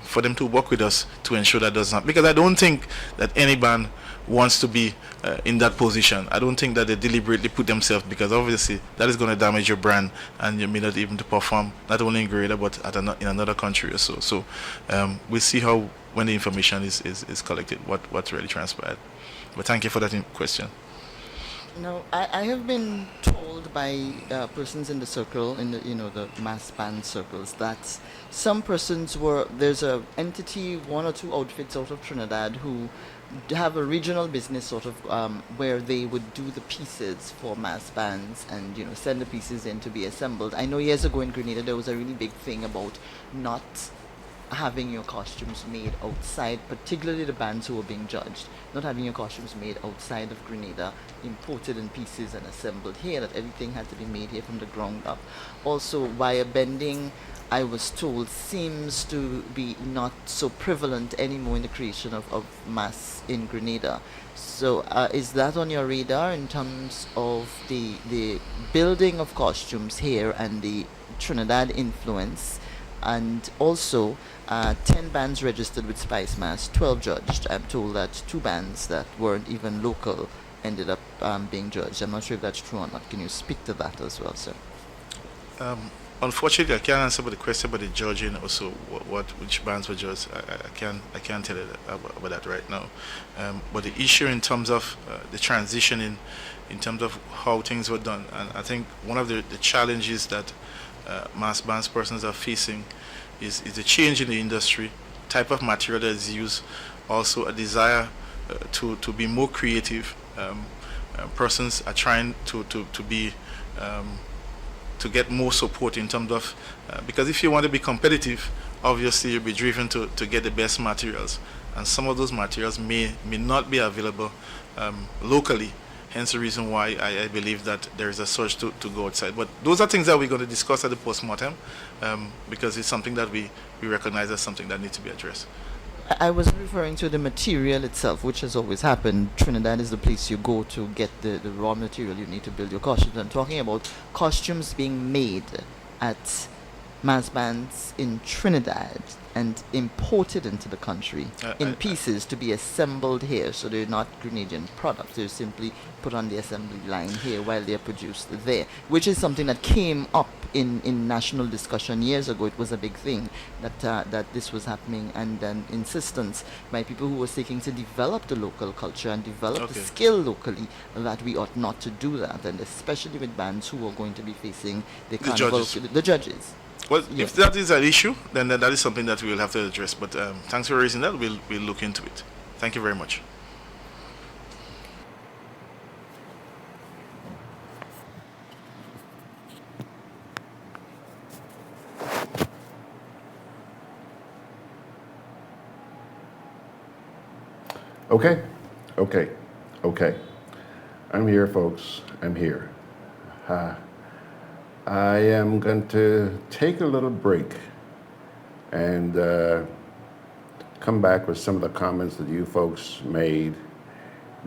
for them to work with us to ensure that does not. Because I don't think that any band wants to be in that position. I don't think that they deliberately put themselves, because obviously that is going to damage your brand, and you may not even to perform not only in Grenada but in another country or so. So we'll see how, when the information is collected, what's really transpired. But thank you for that question. No, I have been told by persons in the circle, in the mass band circles, that some persons there's a entity, one or two outfits out of Trinidad who have a regional business sort of where they would do the pieces for mass bands and send the pieces in to be assembled. I know years ago in Grenada there was a really big thing about not having your costumes made outside, particularly the bands who were being judged, not having your costumes made outside of Grenada, imported in pieces and assembled here, that everything had to be made here from the ground up. Also, wire bending, I was told, seems to be not so prevalent anymore in the creation of mass in Grenada. So is that on your radar in terms of the building of costumes here and the Trinidad influence? And also 10 bands registered with Spicemas, 12 judged. I'm told that 2 bands that weren't even local ended up being judged. I'm not sure if that's true or not. Can you speak to that as well, sir? Unfortunately, I can't answer about the question about the judging. Also, which bands were judged. I can't tell you about that right now. But the issue in terms of the transition in terms of how things were done, and I think one of the challenges that mass bands persons are facing is the change in the industry, type of material that is used, also a desire to be more creative. Persons are trying to be to get more support in terms of because if you want to be competitive, obviously you'll be driven to get the best materials, and some of those materials may not be available locally. Hence the reason why I believe that there is a surge to go outside. But those are things that we're going to discuss at the post-mortem because it's something that we recognize as something that needs to be addressed. I was referring to the material itself, which has always happened. Trinidad is the place you go to get the raw material you need to build your costumes. I'm talking about costumes being made at mass bands in Trinidad and imported into the country in pieces to be assembled here. So they're not Grenadian products. They're simply put on the assembly line here while they're produced there, which is something that came up in national discussion years ago. It was a big thing that this was happening, and an insistence by people who were seeking to develop the local culture and develop the skill locally that we ought not to do that, and especially with bands who are going to be facing the carnival, the judges. Well, if that is an issue, then that is something that we will have to address. But thanks for raising that. We'll look into it. Thank you very much. Okay. I'm here, folks. I'm here. I am going to take a little break and come back with some of the comments that you folks made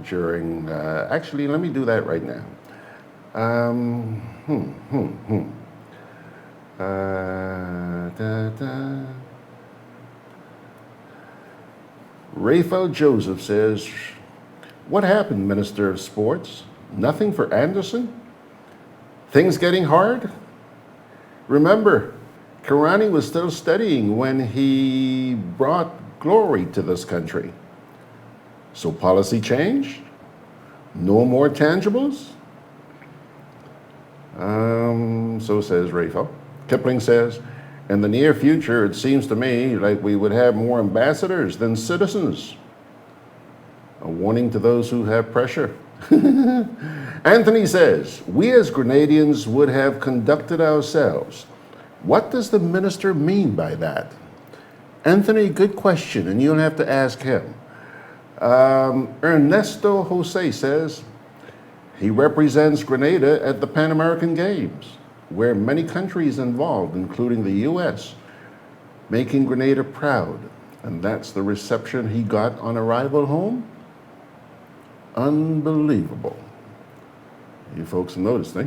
during, actually, let me do that right now. Raphael Joseph says, "What happened, Minister of Sports? Nothing for Anderson? Things getting hard? Remember, Karani was still studying when he brought glory to this country. So policy changed? No more tangibles?" So says Raphael. Kipling says, "In the near future, it seems to me like we would have more ambassadors than citizens. A warning to those who have pressure." Anthony says, "We as Grenadians would have conducted ourselves." What does the minister mean by that? Anthony, good question, and you'll have to ask him. Ernesto Jose says, he represents Grenada at the Pan American Games, where many countries involved, including the U.S., making Grenada proud. And that's the reception he got on arrival home? Unbelievable. You folks noticed, eh?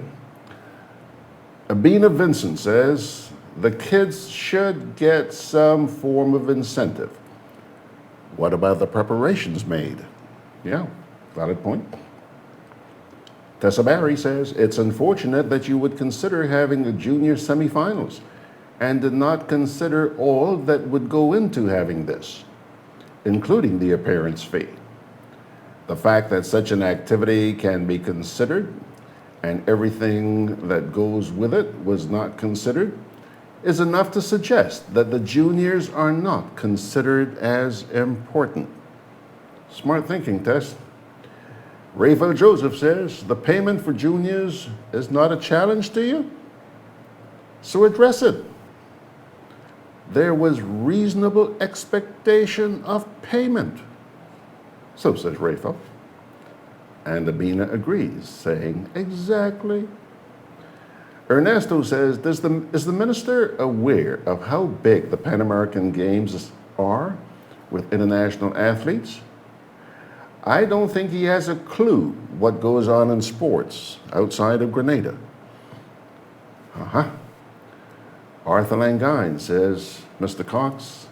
Abina Vincent says, the kids should get some form of incentive. What about the preparations made? Yeah, valid point. Tessa Barry says, it's unfortunate that you would consider having a junior semifinals and did not consider all that would go into having this, including the appearance fee. The fact that such an activity can be considered and everything that goes with it was not considered is enough to suggest that the juniors are not considered as important. Smart thinking, Tess. Raphael Joseph says, the payment for juniors is not a challenge to you, so address it. There was reasonable expectation of payment. So says Raphael. And Abina agrees, saying, exactly. Ernesto says, is the minister aware of how big the Pan American Games are with international athletes? I don't think he has a clue what goes on in sports outside of Grenada. Arthur Langine says, Mr. Cox,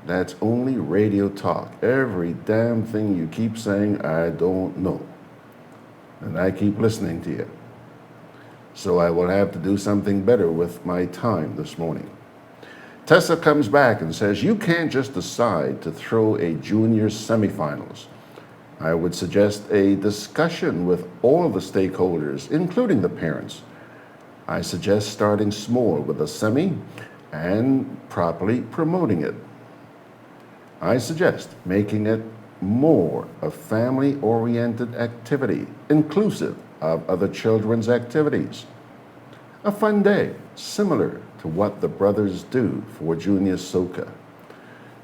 that's only radio talk. Every damn thing you keep saying, I don't know. And I keep listening to you. So I will have to do something better with my time this morning. Tessa comes back and says, you can't just decide to throw a junior semifinals. I would suggest a discussion with all the stakeholders, including the parents. I suggest starting small with a semi and properly promoting it. I suggest making it more a family-oriented activity, inclusive of other children's activities. A fun day, similar to what the brothers do for junior soca.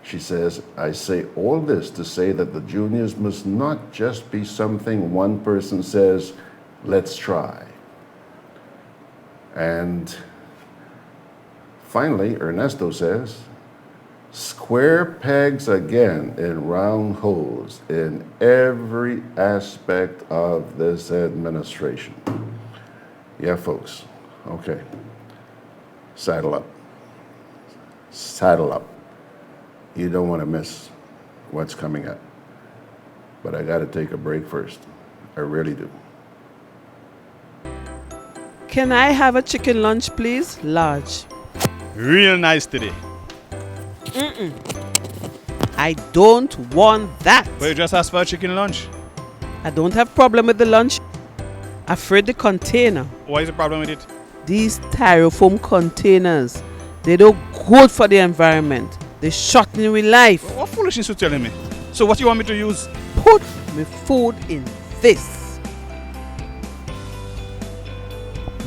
She says, I say all this to say that the juniors must not just be something one person says, let's try. And finally, Ernesto says, square pegs again in round holes in every aspect of this administration. Yeah, folks. Okay. Saddle up. Saddle up. You don't want to miss what's coming up. But I got to take a break first. I really do. Can I have a chicken lunch, please? Large. Real nice today. I don't want that. But you just asked for a chicken lunch. I don't have problem with the lunch. Afraid the container. What is the problem with it? These styrofoam containers, they don't good for the environment. They shorten with life. What foolishness you telling me? So what you want me to use? Put my food in this.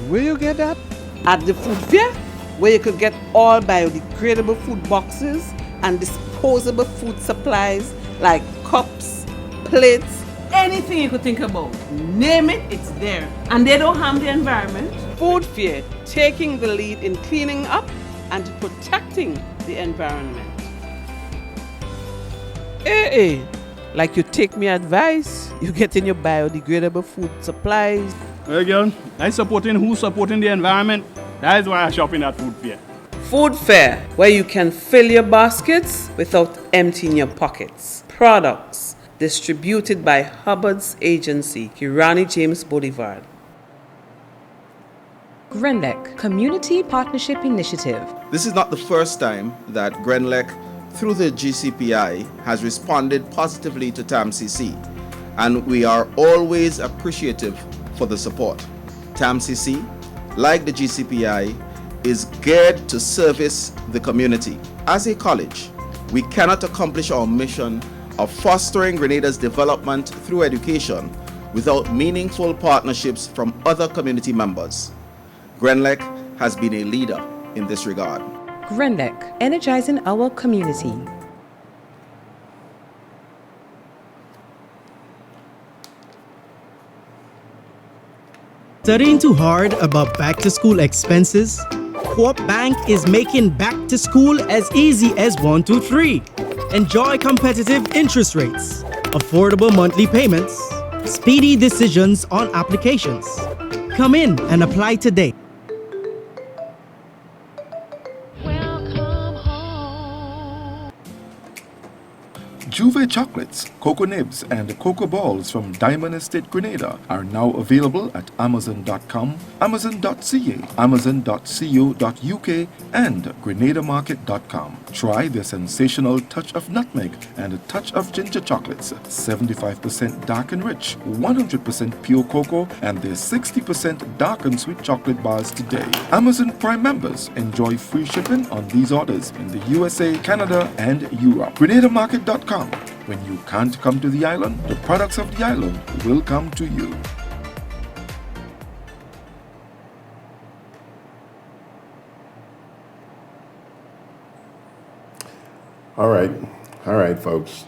Where you get that? At the food fair, where you could get all biodegradable food boxes and disposable food supplies like cups, plates, anything you could think about. Name it, it's there. And they don't harm the environment. Food fair, taking the lead in cleaning up and protecting the environment. Hey, like you take me advice, you get in your biodegradable food supplies. Well, girl, I supporting who's supporting the environment. That is why I shop in at food fair. Food fair, where you can fill your baskets without emptying your pockets. Products distributed by Hubbard's agency, Kirani James Boulevard. GRENLEC Community Partnership Initiative. This is not the first time that GRENLEC, through the GCPI, has responded positively to TAMCC, and we are always appreciative for the support. TAMCC, like the GCPI, is geared to service the community. As a college, we cannot accomplish our mission of fostering Grenada's development through education without meaningful partnerships from other community members. GRENLEC has been a leader in this regard. GRENLEC, energizing our community. Studying too hard about back-to-school expenses? Co-op Bank is making back to school as easy as 1, 2, 3. Enjoy competitive interest rates, affordable monthly payments, speedy decisions on applications. Come in and apply today. Juve Juve chocolates, cocoa nibs, and cocoa balls from Diamond Estate Grenada are now available at Amazon.com, Amazon.ca, Amazon.co.uk, and GrenadaMarket.com. Try their sensational touch of nutmeg and a touch of ginger chocolates, 75% dark and rich, 100% pure cocoa, and their 60% dark and sweet chocolate bars today. Amazon Prime members enjoy free shipping on these orders in the USA, Canada, and Europe. GrenadaMarket.com. When you can't come to the island, the products of the island will come to you. All right, folks.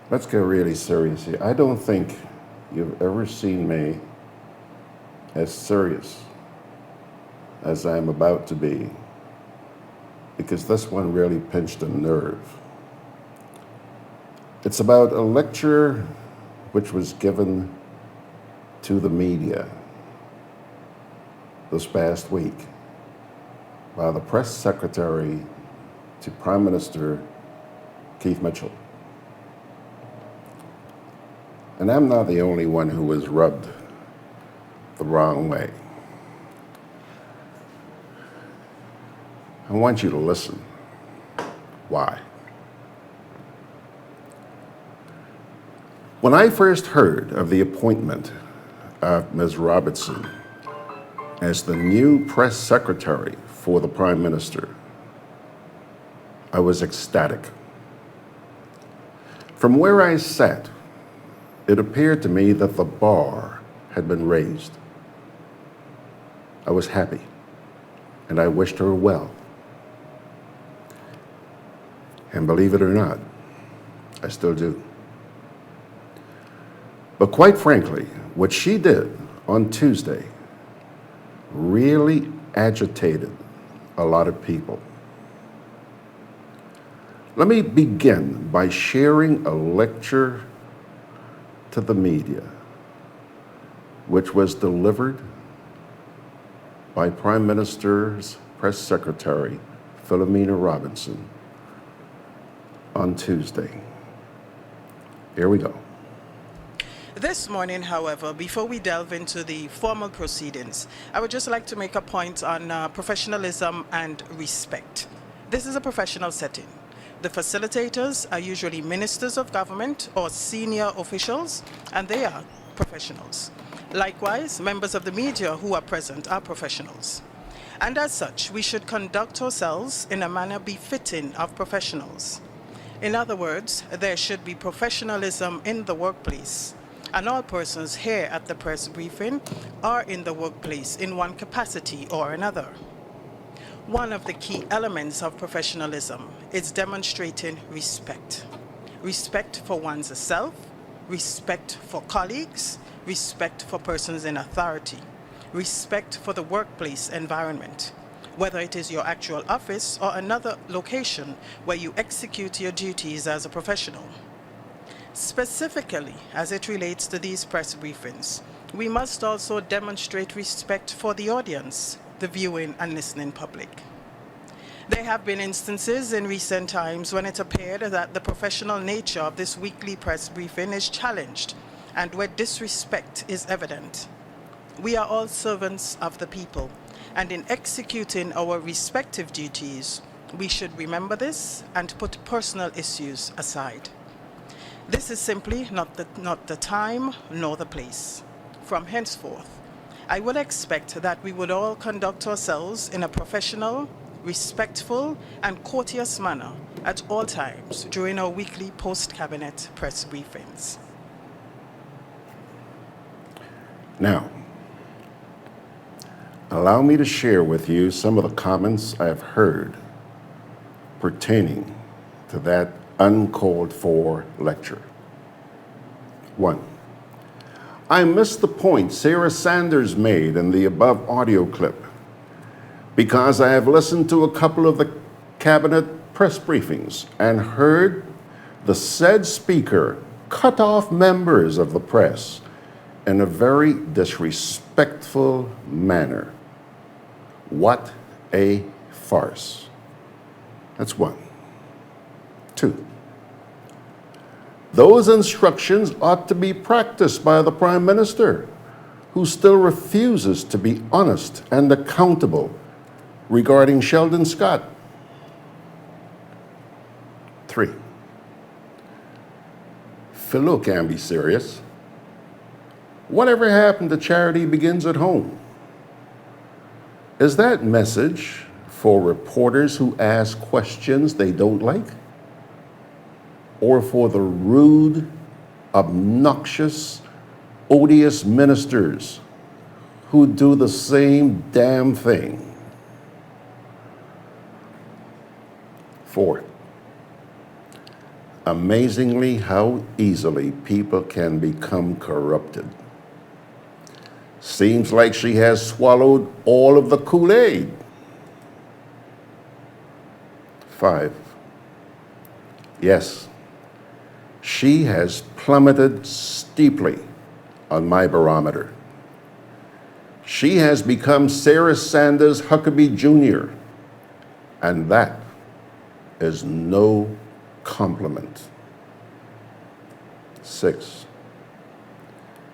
Let's get really serious here. I don't think you've ever seen me as serious as I'm about to be, because this one really pinched a nerve. It's about a lecture which was given to the media this past week by the press secretary to Prime Minister Keith Mitchell. And I'm not the only one who was rubbed the wrong way. I want you to listen. Why? When I first heard of the appointment of Ms. Robertson as the new press secretary for the Prime Minister, I was ecstatic. From where I sat, it appeared to me that the bar had been raised. I was happy, and I wished her well. And believe it or not, I still do. But quite frankly, what she did on Tuesday really agitated a lot of people. Let me begin by sharing a lecture to the media, which was delivered by Prime Minister's Press Secretary, Philomena Robertson, on Tuesday. Here we go. This morning, however, before we delve into the formal proceedings, I would just like to make a point on professionalism and respect. This is a professional setting. The facilitators are usually ministers of government or senior officials, and they are professionals. Likewise, members of the media who are present are professionals. And as such, we should conduct ourselves in a manner befitting of professionals. In other words, there should be professionalism in the workplace, and all persons here at the press briefing are in the workplace in one capacity or another. One of the key elements of professionalism is demonstrating respect. Respect for one's self, respect for colleagues, respect for persons in authority, respect for the workplace environment, whether it is your actual office or another location where you execute your duties as a professional. Specifically, as it relates to these press briefings, we must also demonstrate respect for the audience, the viewing and listening public. There have been instances in recent times when it appeared that the professional nature of this weekly press briefing is challenged and where disrespect is evident. We are all servants of the people, and in executing our respective duties, we should remember this and put personal issues aside. This is simply not the time nor the place. From henceforth, I would expect that we would all conduct ourselves in a professional, respectful, and courteous manner at all times during our weekly post-cabinet press briefings. Now, allow me to share with you some of the comments I have heard pertaining to that uncalled for lecture. 1. I missed the point Sarah Sanders made in the above audio clip because I have listened to a couple of the cabinet press briefings and heard the said speaker cut off members of the press in a very disrespectful manner. What a farce. That's one. 2, those instructions ought to be practiced by the Prime Minister, who still refuses to be honest and accountable regarding Sheldon Scott. 3, Philo can be serious. Whatever happened to charity begins at home? Is that message for reporters who ask questions they don't like? Or for the rude, obnoxious, odious ministers who do the same damn thing? 4, amazingly how easily people can become corrupted. Seems like she has swallowed all of the Kool-Aid. 5, yes, she has plummeted steeply on my barometer. She has become Sarah Sanders Huckabee Jr., and that is no compliment. 6,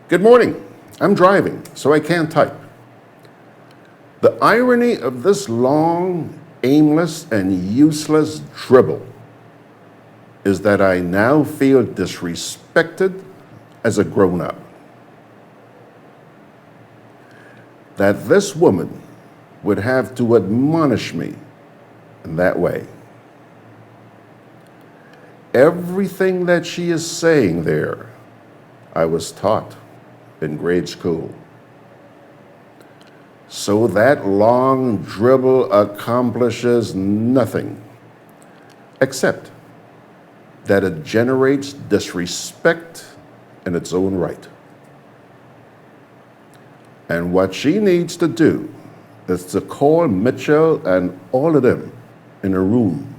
good morning. I'm driving, so I can't type. The irony of this long, aimless, and useless dribble is that I now feel disrespected as a grown-up. That this woman would have to admonish me in that way. Everything that she is saying there, I was taught in grade school. So that long dribble accomplishes nothing except that it generates disrespect in its own right. And what she needs to do is to call Mitchell and all of them in a room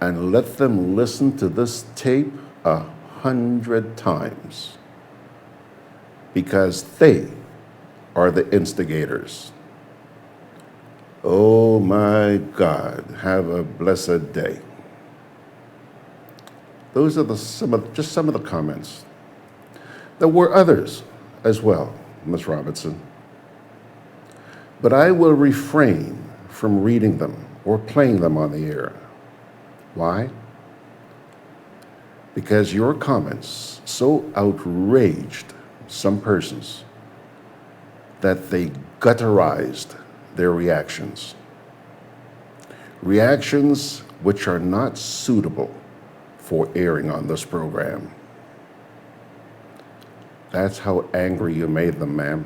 and let them listen to this tape 100 times, because they are the instigators. Oh my God, have a blessed day. Those are some of the comments. There were others as well, Ms. Robertson, but I will refrain from reading them or playing them on the air. Why? Because your comments so outraged some persons that they gutterized their reactions. Reactions which are not suitable for airing on this program. That's how angry you made them, ma'am.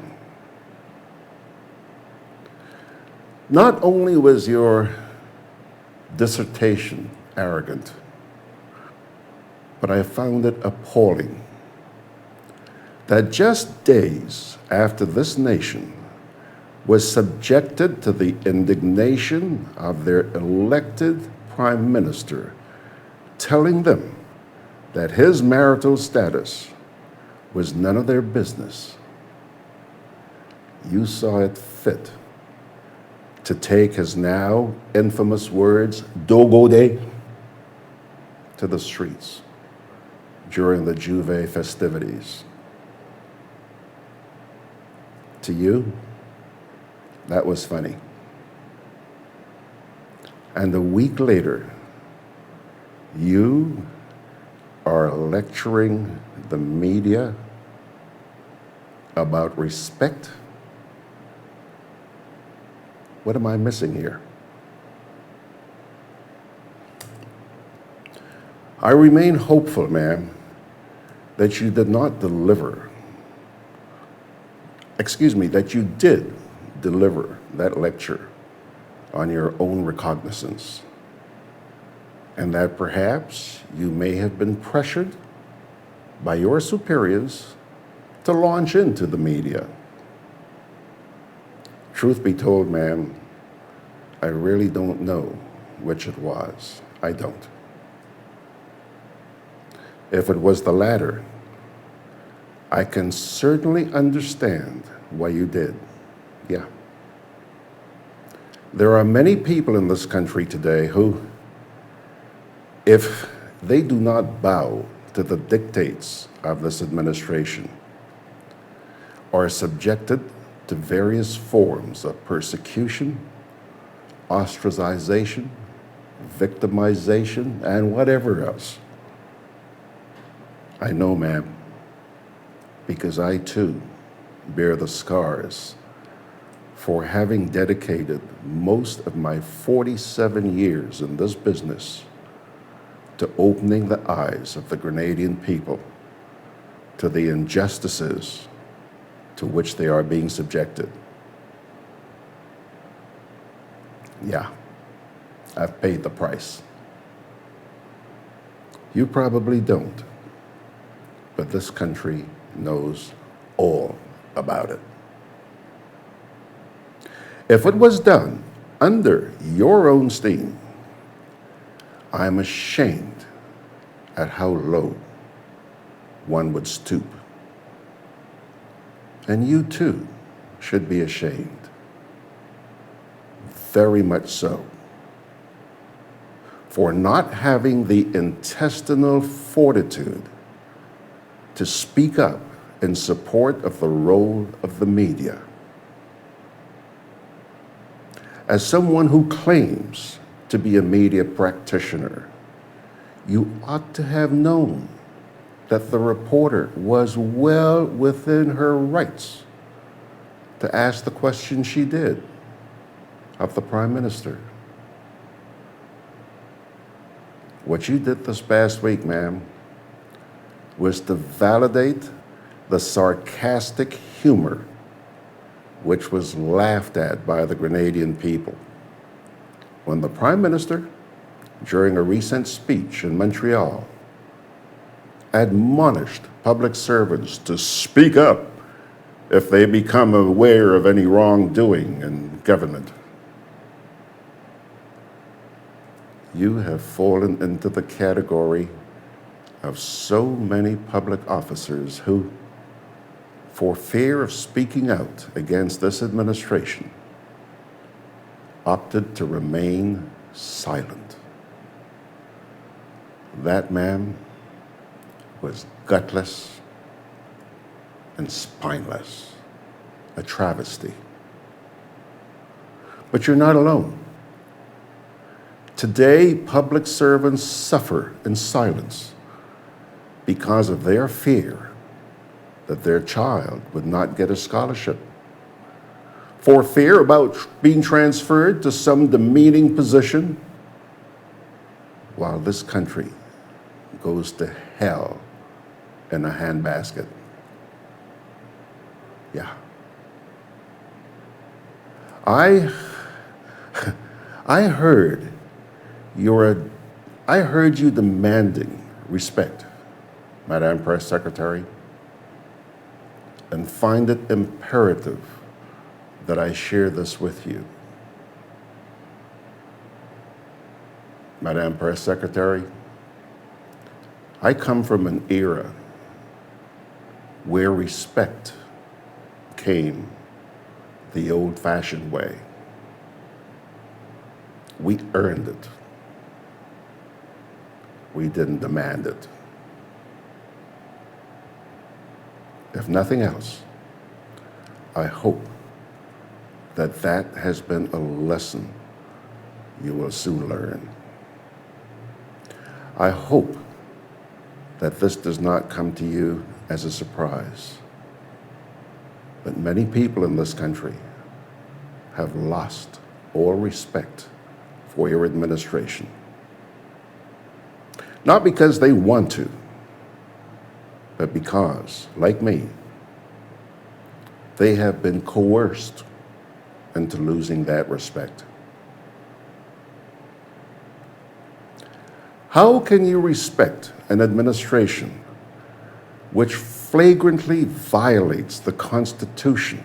Not only was your dissertation arrogant, but I found it appalling that just days after this nation was subjected to the indignation of their elected prime minister, telling them that his marital status was none of their business, you saw it fit to take his now infamous words, Dogo Day, to the streets during the Juve festivities. To you, that was funny. And a week later, you are lecturing the media about respect? What am I missing here? I remain hopeful, ma'am, that you did not deliver, that you did deliver that lecture on your own recognizance, and that perhaps you may have been pressured by your superiors to launch into the media. Truth be told, ma'am, I really don't know which it was. I don't. If it was the latter, I can certainly understand why you did. Yeah. There are many people in this country today who, if they do not bow to the dictates of this administration, are subjected to various forms of persecution, ostracization, victimization, and whatever else. I know, ma'am, because I too bear the scars for having dedicated most of my 47 years in this business to opening the eyes of the Grenadian people to the injustices to which they are being subjected. Yeah, I've paid the price. You probably don't, but this country knows all about it. If it was done under your own steam, I'm ashamed at how low one would stoop. And you too should be ashamed. Very much so. For not having the intestinal fortitude to speak up in support of the role of the media. As someone who claims to be a media practitioner, you ought to have known that the reporter was well within her rights to ask the question she did of the Prime Minister. What you did this past week, ma'am, was to validate the sarcastic humor which was laughed at by the Grenadian people when the Prime Minister, during a recent speech in Montreal, admonished public servants to speak up if they become aware of any wrongdoing in government. You have fallen into the category of so many public officers who, for fear of speaking out against this administration, opted to remain silent. That, ma'am, was gutless and spineless, a travesty. But you're not alone. Today, public servants suffer in silence because of their fear that their child would not get a scholarship, for fear about being transferred to some demeaning position, while this country goes to hell in a handbasket. Yeah. I heard you demanding respect, Madam Press Secretary, and find it imperative that I share this with you. Madam Press Secretary, I come from an era where respect came the old-fashioned way. We earned it. We didn't demand it. If nothing else, I hope that that has been a lesson you will soon learn. I hope that this does not come to you as a surprise, but many people in this country have lost all respect for your administration. Not because they want to, but because, like me, they have been coerced into losing that respect. How can you respect an administration which flagrantly violates the Constitution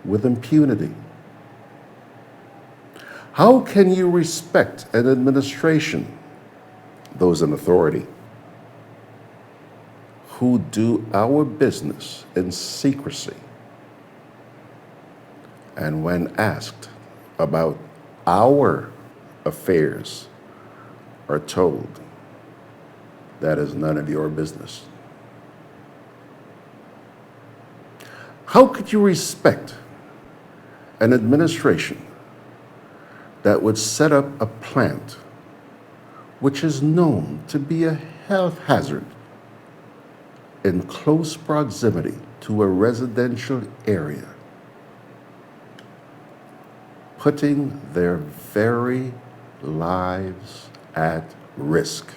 with impunity? How can you respect an administration, those in authority, who do our business in secrecy, and when asked about our affairs are told that is none of your business. How could you respect an administration that would set up a plant which is known to be a health hazard in close proximity to a residential area, putting their very lives at risk?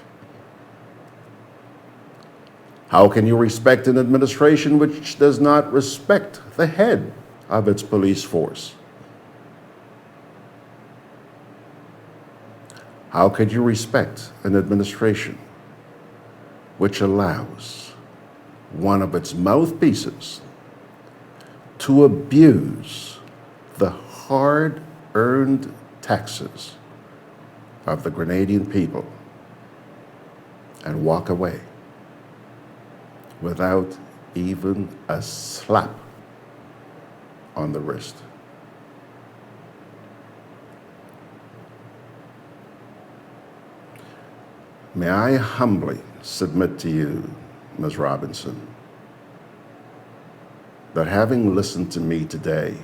How can you respect an administration which does not respect the head of its police force? How could you respect an administration which allows one of its mouthpieces to abuse the hard-earned taxes of the Grenadian people and walk away without even a slap on the wrist? May I humbly submit to you, Ms. Robinson, that having listened to me today,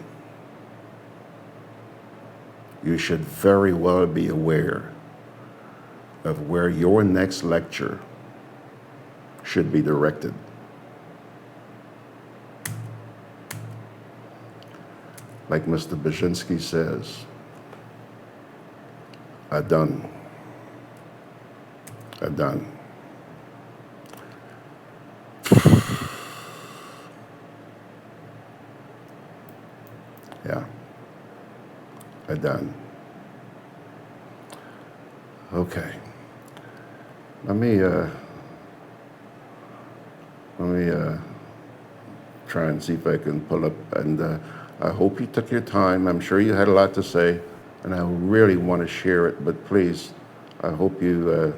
you should very well be aware of where your next lecture should be directed. Like Mr. Baczynski says, done. Yeah, done. Okay. Let me try and see if I can pull up, and I hope you took your time. I'm sure you had a lot to say, and I really want to share it, but please, I hope you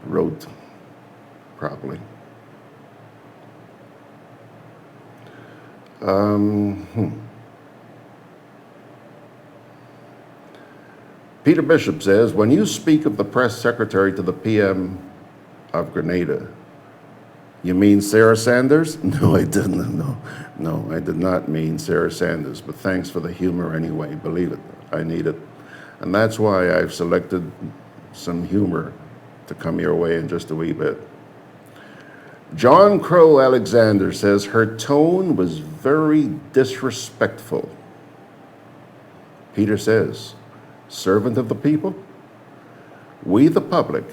wrote properly. Peter Bishop says, when you speak of the press secretary to the PM of Grenada, you mean Sarah Sanders? No, I didn't. No, I did not mean Sarah Sanders, but thanks for the humor anyway. Believe it, I need it. And that's why I've selected some humor to come your way in just a wee bit. John Crow Alexander says, her tone was very disrespectful. Peter says, servant of the people, we the public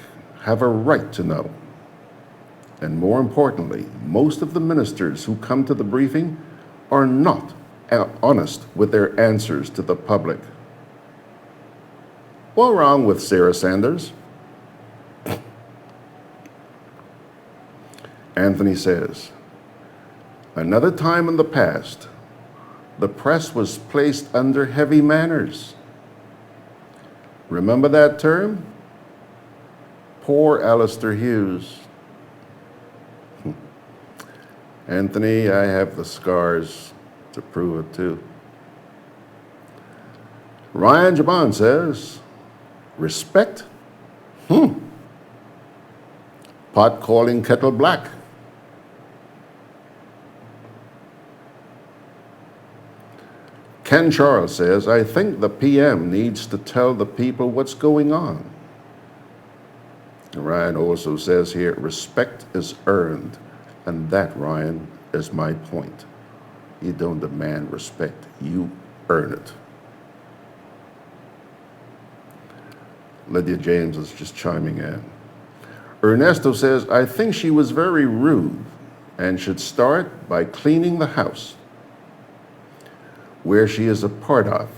have a right to know. And more importantly, most of the ministers who come to the briefing are not honest with their answers to the public. What's wrong with Sarah Sanders? Anthony says, another time in the past, the press was placed under heavy manners. Remember that term? Poor Alistair Hughes. Anthony, I have the scars to prove it too. Ryan Jabon says, respect? Pot calling kettle black. Ken Charles says, I think the PM needs to tell the people what's going on. And Ryan also says here, respect is earned. And that, Ryan, is my point. You don't demand respect, you earn it. Lydia James is just chiming in. Ernesto says, I think she was very rude and should start by cleaning the house where she is a part of,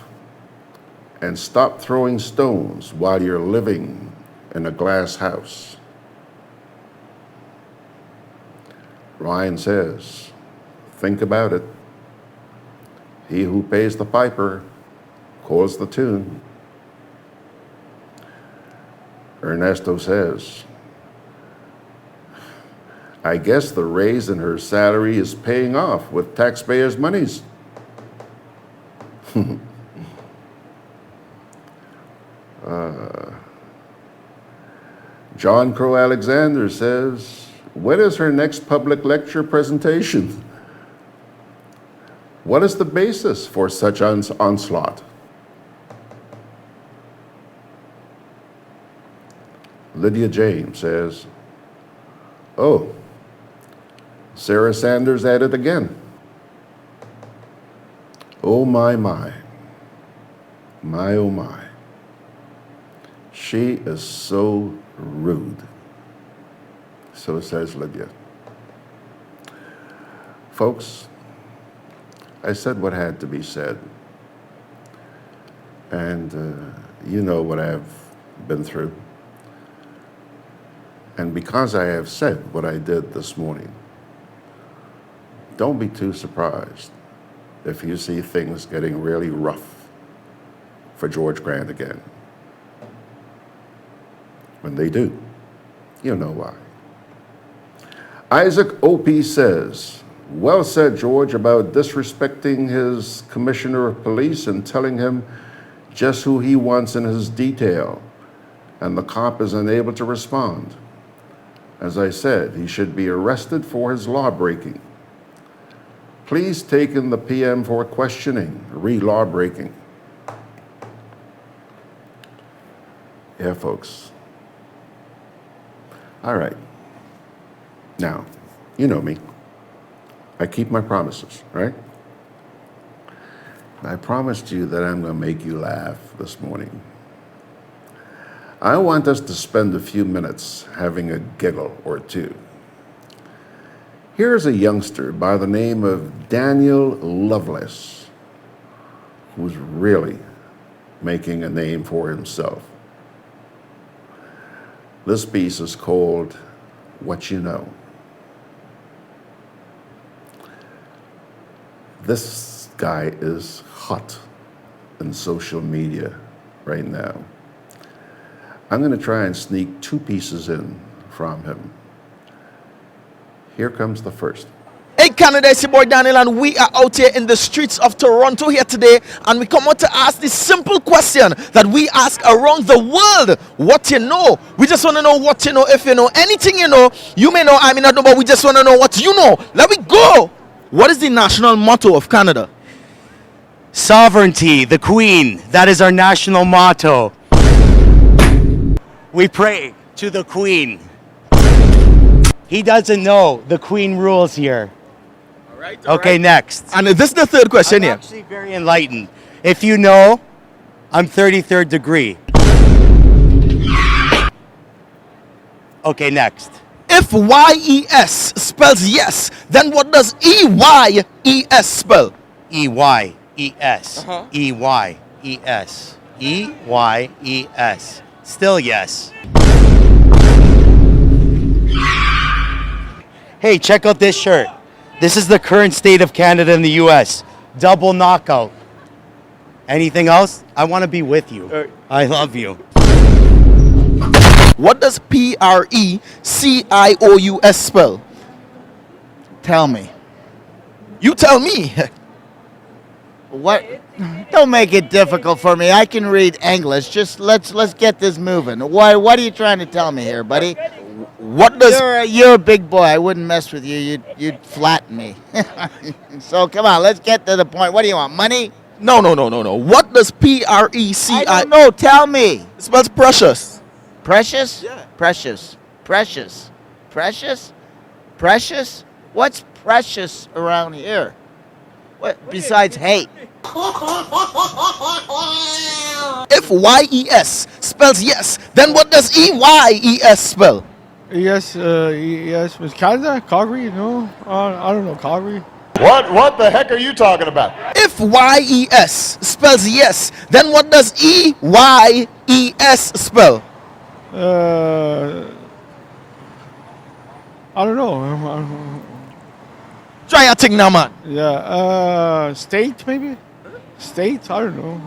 and stop throwing stones while you're living in a glass house. Ryan says, think about it. He who pays the piper calls the tune. Ernesto says, I guess the raise in her salary is paying off with taxpayers' monies. John Crow Alexander says, when is her next public lecture presentation? What is the basis for such onslaught? Lydia James says, oh, Sarah Sanders at it again. Oh my, my. My, oh my. She is so rude. So says Lydia. Folks, I said what had to be said. And you know what I've been through. And because I have said what I did this morning, don't be too surprised if you see things getting really rough for George Grant again. When they do, you know why. Isaac O.P. says, well said, George, about disrespecting his commissioner of police and telling him just who he wants in his detail, and the cop is unable to respond. As I said, he should be arrested for his law breaking. Please take in the PM for questioning, re-law breaking. Yeah, folks. All right. Now, you know me. I keep my promises, right? I promised you that I'm going to make you laugh this morning. I want us to spend a few minutes having a giggle or two. Here's a youngster by the name of Daniel Lovelace, who's really making a name for himself. This piece is called What You Know. This guy is hot in social media right now. I'm going to try and sneak two pieces in from him. Here comes the first. Hey Canada, it's your boy Daniel, and we are out here in the streets of Toronto here today, and we come out to ask this simple question that we ask around the world: what you know. We just want to know what you know. If you know anything, you know. You may know, I may not know, but we just want to know what you know. Let me go. What is the national motto of Canada? Sovereignty, the Queen. That is our national motto. We pray to the Queen. He doesn't know. The Queen rules here. All right. Okay, next. And this is the third question here. I'm actually very enlightened. If you know, I'm 33rd degree. Okay, next. If Y-E-S spells yes, then what does E-Y-E-S spell? E-Y-E-S. E-Y-E-S. E-Y-E-S. Still yes. Hey, check out this shirt. This is the current state of Canada and the U.S. Double knockout. Anything else? I want to be with you. I love you. What does P-R-E-C-I-O-U-S spell? Tell me. You tell me. What? Don't make it difficult for me. I can read English. Just let's get this moving. What are you trying to tell me here, buddy? What does... You're a big boy. I wouldn't mess with you. You'd flatten me. So come on, let's get to the point. What do you want? Money? No. What does P-R-E-C-I... I don't know. Tell me. It spells precious. Precious? Yeah. Precious. What's precious around here? What besides hate? If Y-E-S spells yes, then what does E-Y-E-S spell? Yes, was Canada? Calgary? No, I don't know, Calgary. What the heck are you talking about? If Y-E-S spells yes, then what does E-Y-E-S spell? I don't know. Try your thing now, man. Yeah, state maybe? State? I don't know.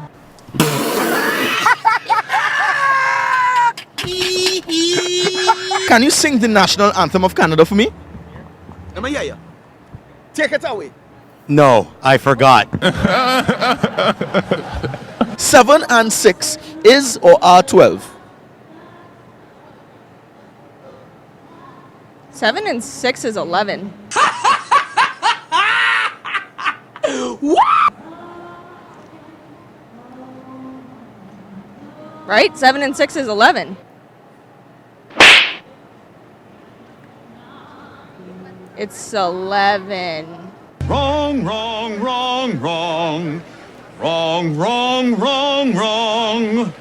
Can you sing the national anthem of Canada for me? Let me hear you. Take it away. No, I forgot. 7 and 6 is or are 12? 7 and 6 is 11. Right? 7 and 6 is 11. It's 11. Wrong, wrong, wrong, wrong. Wrong, wrong, wrong, wrong.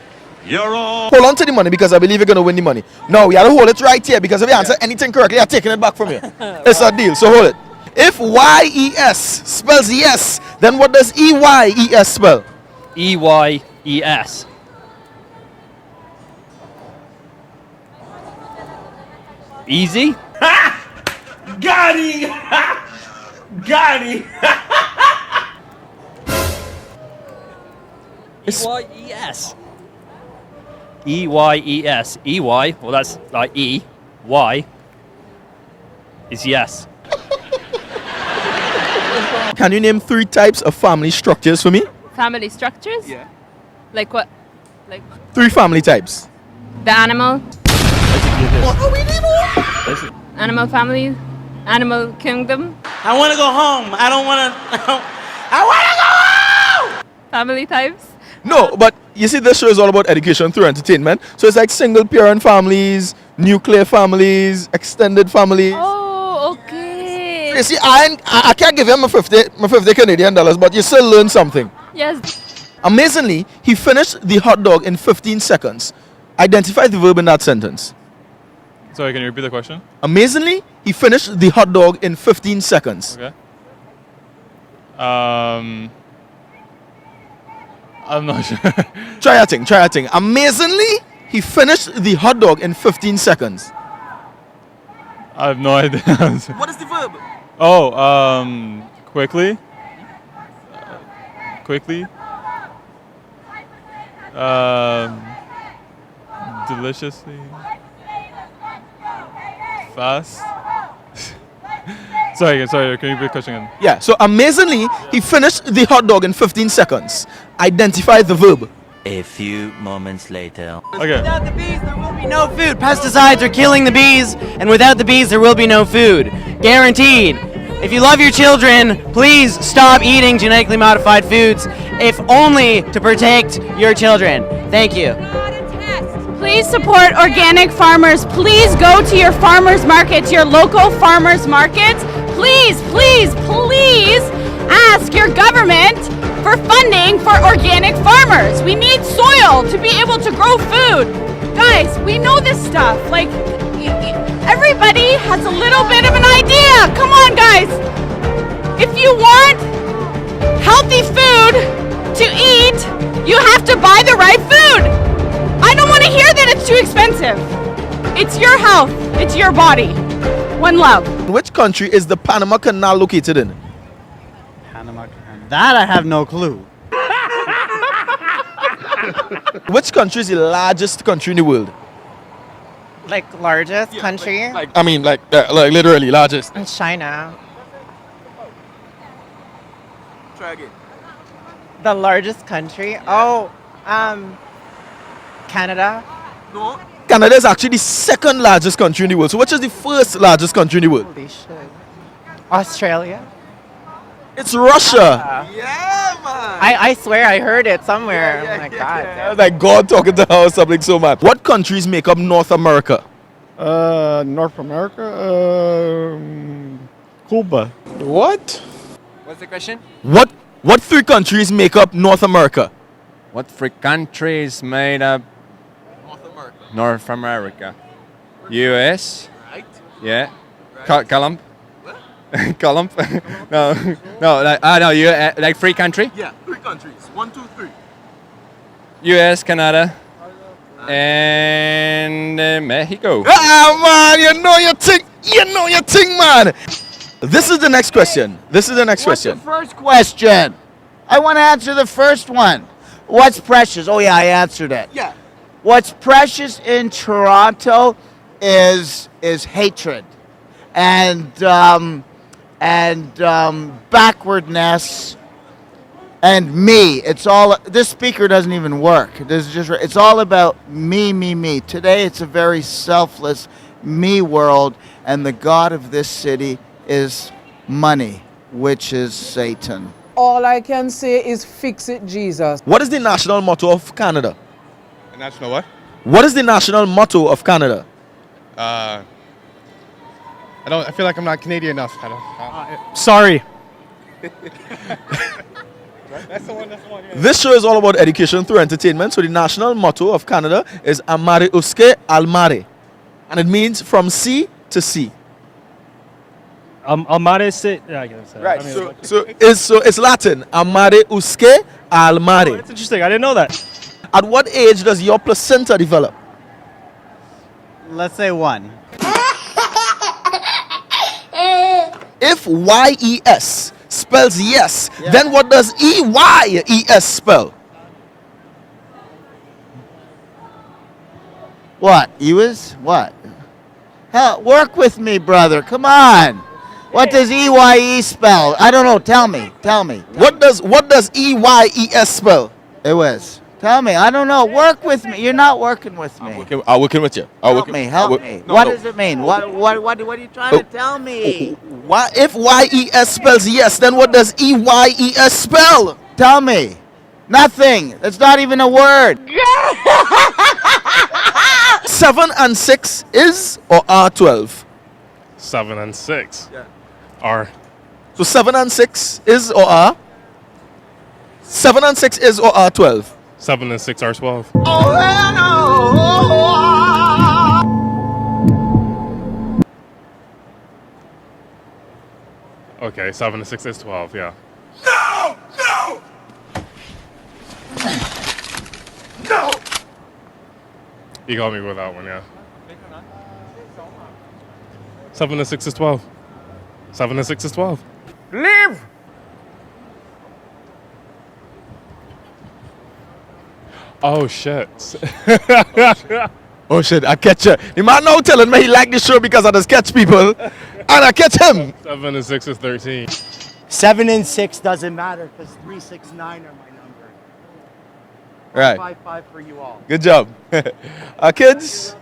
You're wrong. Hold on to the money because I believe you're going to win the money. No, you have to hold it right here because if you answer anything correctly, I'm taking it back from you. It's a deal, so hold it. If YES spells yes, then what does EYES spell? EYES. Easy? Got him! Got him! EYES. EYES. EY, well that's like E. Y is yes. Can you name 3 types of family structures for me? Family structures? Yeah. Like what? Like 3 family types. the animal? Animal family? Animal kingdom? I want to go home. I don't want to. I want to go home! Family types? No, but you see, this show is all about education through entertainment. So it's like single parent families, nuclear families, extended families. Oh, okay. You see, I can't give him my 50 Canadian dollars, but you still learn something. Yes. Amazingly, he finished the hot dog in 15 seconds. Identify the verb in that sentence. Sorry, can you repeat the question? Amazingly, he finished the hot dog in 15 seconds. Okay. I'm not sure. Try a thing. Amazingly, he finished the hot dog in 15 seconds. I have no idea. What is the verb? Oh, quickly. Quickly. Deliciously. Fast. Sorry, can you repeat the question again? Yeah, so amazingly, he finished the hot dog in 15 seconds. Identify the verb. A few moments later. Okay. Without the bees, there will be no food. Pesticides are killing the bees, and without the bees, there will be no food. Guaranteed. If you love your children, please stop eating genetically modified foods, if only to protect your children. Thank you. Please support organic farmers. Please go to your farmers markets, your local farmers markets. Please, please, please ask your government for funding for organic farmers. We need soil to be able to grow food. Guys, we know this stuff. Like, everybody has a little bit of an idea. Come on, guys. If you want healthy food to eat, you have to buy the right food. I don't want to hear that it's too expensive. It's your health. It's your body. One love. Which country is the Panama Canal located in? Panama Canal. That I have no clue. Which country is the largest country in the world? Like largest country? Like literally largest. China. Try again. The largest country? Oh, Canada. No. Canada is actually the second largest country in the world. So which is the first largest country in the world? Holy shit. Australia. It's Russia. Yeah, man. I swear I heard it somewhere. Oh my God. Like God talking to her or something so much. What countries make up North America? North America? Cuba. What? What's the question? What 3 countries make up North America? What 3 countries made up North America? US. Right. Yeah. Column. Column. no. Like 3 countries. Yeah, 3 countries. 1, 2, 3. US, Canada, and Mexico. Ah, man, you know your thing, man. This is the next question. What's the first question? I want to answer the first one. What's precious? Oh yeah, I answered it. Yeah. What's precious in Toronto is hatred, and backwardness, and me. It's all. This speaker doesn't even work. It's all about me. Today, it's a very selfless me world, and the god of this city is money, which is Satan. All I can say is fix it, Jesus. What is the national motto of Canada? National what? What is the national motto of Canada? I feel like I'm not Canadian enough. Sorry. That's the one. Yeah. This show is all about education through entertainment. So the national motto of Canada is Amare Usque al Mare, and it means from sea to sea. Almare sit. Yeah, I guess. Right. So it's Latin. Amare Usque al Mare. That's interesting. I didn't know that. At what age does your placenta develop? Let's say 1. If YES spells yes, then what does EYES spell? What? What? Hell, work with me, brother. Come on. What does EYE spell? I don't know. Tell me. What does EYES spell? It was. Tell me. I don't know. Work with me. You're not working with me. I'm working with you. Help me. What does it mean? What are you trying to tell me? If YES spells yes, then what does EYES spell? Tell me. Nothing. That's not even a word. 7 and 6 is or are 12? 7 and 6 are. So 7 and 6 is or are? 7 and 6 is or are 12? 7 and 6 are 12. Okay, 7 and 6 is 12, yeah. No! You got me with that one, yeah. 7 and 6 is 12. 7 and 6 is 12. Leave! Oh, shit. Oh shit, I catch you. The man now telling me he like the show because I just catch people. And I catch him. 7 and 6 is 13. 7 and 6 doesn't matter because 3, 6, 9 are my number. Right. 5, 5 for you all. Good job. Kids,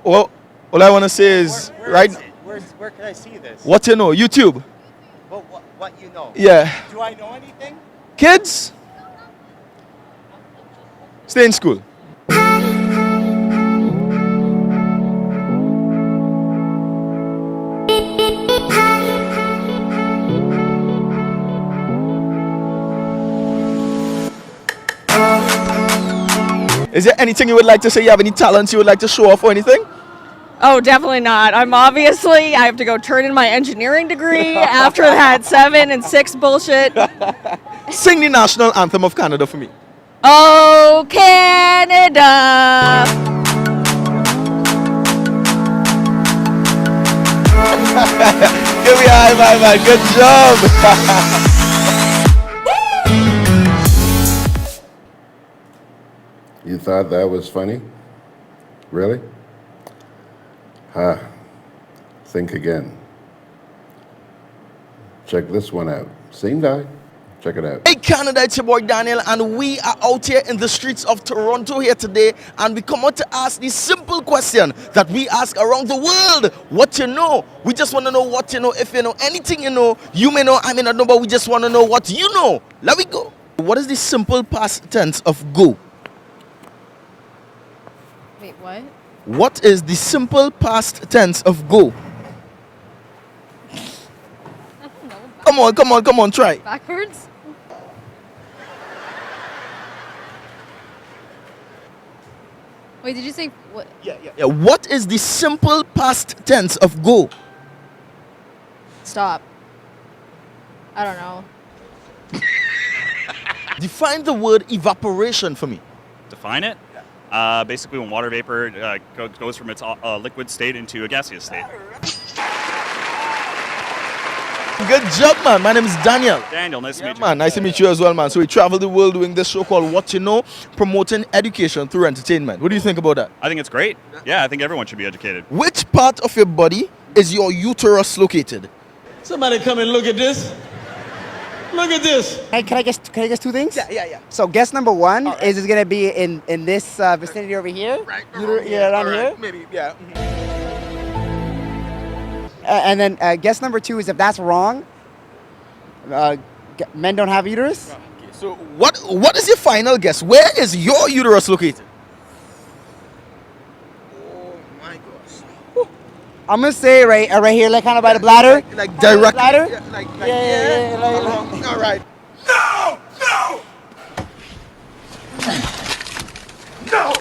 well, all I want to say is, Where can I see this? what you know, YouTube. Well, what you know? Yeah. Do I know anything? Kids, stay in school. Is there anything you would like to say? You have any talents you would like to show off or anything? Oh, definitely not. I have to go turn in my engineering degree after that 7 and 6 bullshit. Sing the national anthem of Canada for me. Oh, Canada. Give me a high five, man. Good job. You thought that was funny? Really? Think again. Check this one out. Same guy. Check it out. Hey Canada, it's your boy Daniel, and we are out here in the streets of Toronto here today, and we come out to ask the simple question that we ask around the world. What you know? We just want to know what you know. If you know anything you know, you may know, I may not know, but we just want to know what you know. Let me go. What is the simple past tense of go? Wait, what? What is the simple past tense of go? Come on, try. Backwards? Wait, did you say what? Yeah. What is the simple past tense of go? Stop. I don't know. Define the word evaporation for me. Define it? Basically when water vapor goes from its liquid state into a gaseous state. Good job, man. My name is Daniel. Daniel, nice to meet you. Man, nice to meet you as well, man. So we travel the world doing this show called What You Know, promoting education through entertainment. What do you think about that? I think it's great. Yeah, I think everyone should be educated. Which part of your body is your uterus located? Somebody come and look at this. Look at this. Hey, can I guess two things? Yeah. So guess number one is it's gonna be in this vicinity over here. Right. Around here. Maybe. Yeah. And then guess number two is if that's wrong, men don't have uterus. So what is your final guess? Where is your uterus located? I'm gonna say right here, like kind of by the bladder. Like direct. Bladder. Yeah. All right. No.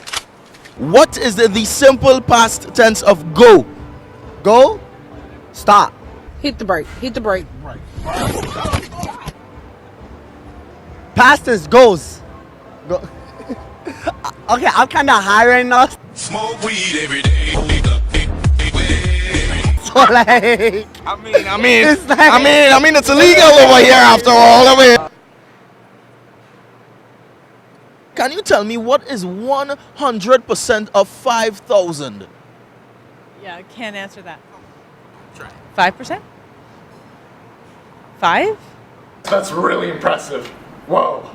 What is the simple past tense of go? Go. Stop. Hit the brake. Hit the brake. Past tense goes. Go. Okay, I'm kind of high right now. Smoke weed every day. So like, I mean, it's like, it's illegal over here after all. Can you tell me what is 100% of 5,000? Yeah, I can't answer that. 5%? 5? That's really impressive. Whoa.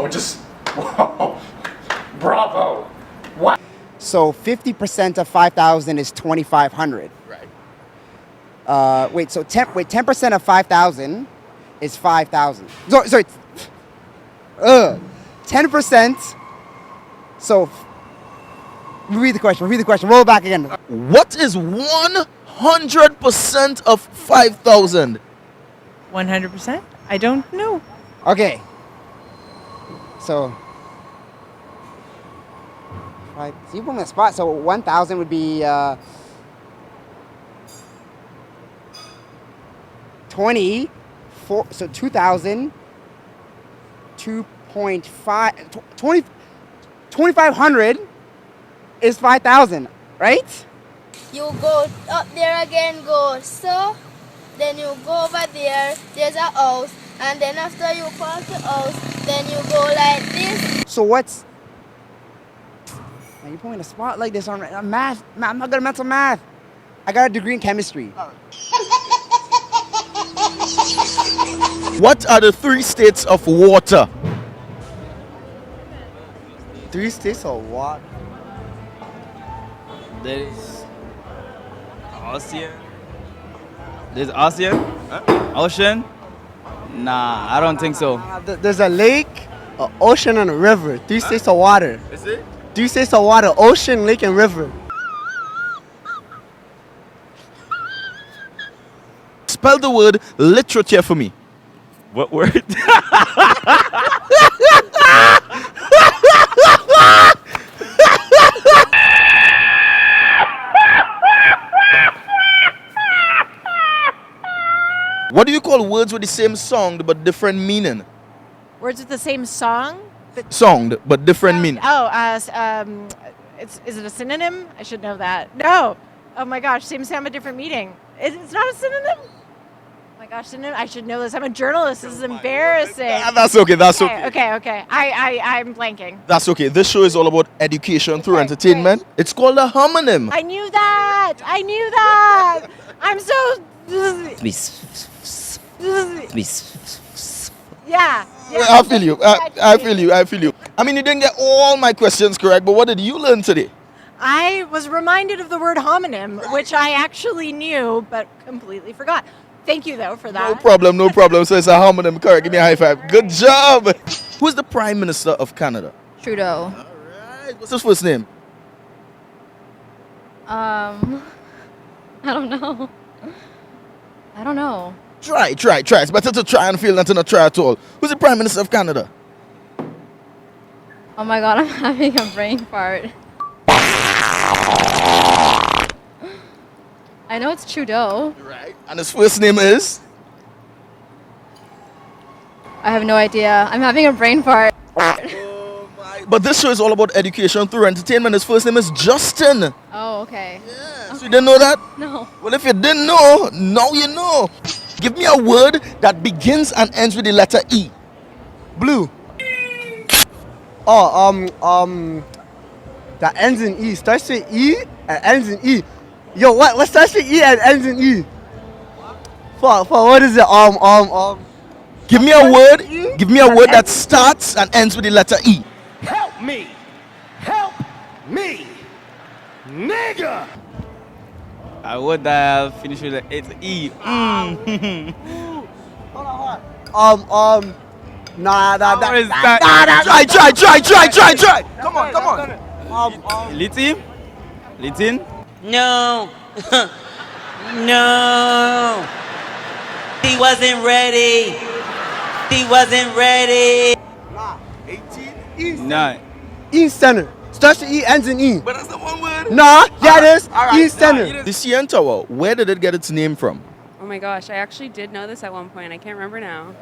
Just whoa. Bravo. Wow. So 50% of 5,000 is 2,500. Right. Wait. So 10% of 5,000 is 5,000. Sorry. 10%. So repeat the question. Roll it back again. What is 100% of 5,000? 100%? I don't know. Okay. So, right. So you put me on the spot. So 1,000 would be 24. So 2,000. 2,500 is 5,000, right? You go up there again, go so, then you go over there, there's a house, and then after you pass the house, then you go like this. So what's... Man, you put me in a spot like this on math. I'm not good at mental math. I got a degree in chemistry. What are the 3 states of water? 3 states of water? There's ocean. Ocean? Nah, I don't think so. There's a lake, an ocean, and a river. 3 states of water. Is it? 3 states of water: ocean, lake, and river. Spell the word literature for me. What word? What do you call words with the same sound but different meaning? Words with the same song? Sound but different meaning. Is it a synonym? I should know that. No. Oh my gosh, same sound but different meaning. It's not a synonym? Oh my gosh, synonym? I should know this. I'm a journalist. This is embarrassing. That's okay. Okay. I'm blanking. That's okay. This show is all about education through entertainment. Great. It's called a homonym. I knew that. I'm so... Please. Yeah. I feel you. I feel you. I mean, you didn't get all my questions correct, but what did you learn today? I was reminded of the word homonym, which I actually knew, but completely forgot. Thank you, though, for that. No problem. So it's a homonym. Correct. Give me a high five. Good job. Who's the Prime Minister of Canada? Trudeau. All right. What's his first name? I don't know. Try. It's better to try and fail than to not try at all. Who's the Prime Minister of Canada? Oh my god, I'm having a brain fart. I know it's Trudeau. Right. And his first name is? I have no idea. I'm having a brain fart. But this show is all about education through entertainment. His first name is Justin. Oh, okay. Yeah. So you didn't know that? No. Well, if you didn't know, now you know. Give me a word that begins and ends with the letter E. Blue. Oh, that ends in E. Starts with E and ends in E. Yo, what starts with E and ends in E? For what is it? Give me a word. Give me a word that starts and ends with the letter E. Help me! Help me! Nigga! I would finish with it's E. Nah. Try. Come on. Litin? No. No. He wasn't ready. He wasn't ready. No. E center. Starts with E, ends in E. But that's the one word. Nah, yeah, it is. E center. The CN Tower, where did it get its name from? Oh my gosh, I actually did know this at one point. I can't remember now.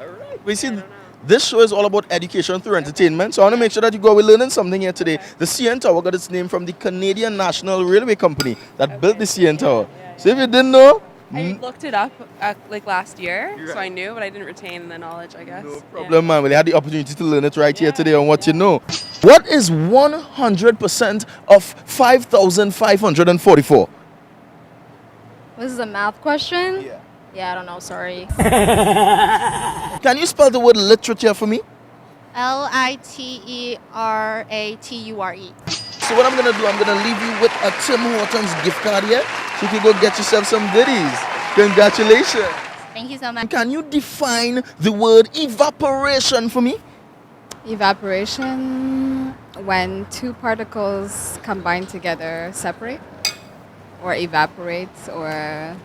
We see this show is all about education through entertainment, so I want to make sure that you go away learning something here today. The CN Tower got its name from the Canadian National Railway Company that built the CN Tower. So if you didn't know, I looked it up like last year, so I knew, but I didn't retain the knowledge, I guess. No problem, man. We had the opportunity to learn it right here today on What You Know. What is 100% of 5,544? This is a math question? Yeah, I don't know, sorry. Can you spell the word literature for me? Literature. So what I'm going to do, I'm going to leave you with a Tim Hortons gift card here, so you can go get yourself some goodies. Congratulations. Thank you so much. Can you define the word evaporation for me? Evaporation, when two particles combine together, separate, or evaporates, or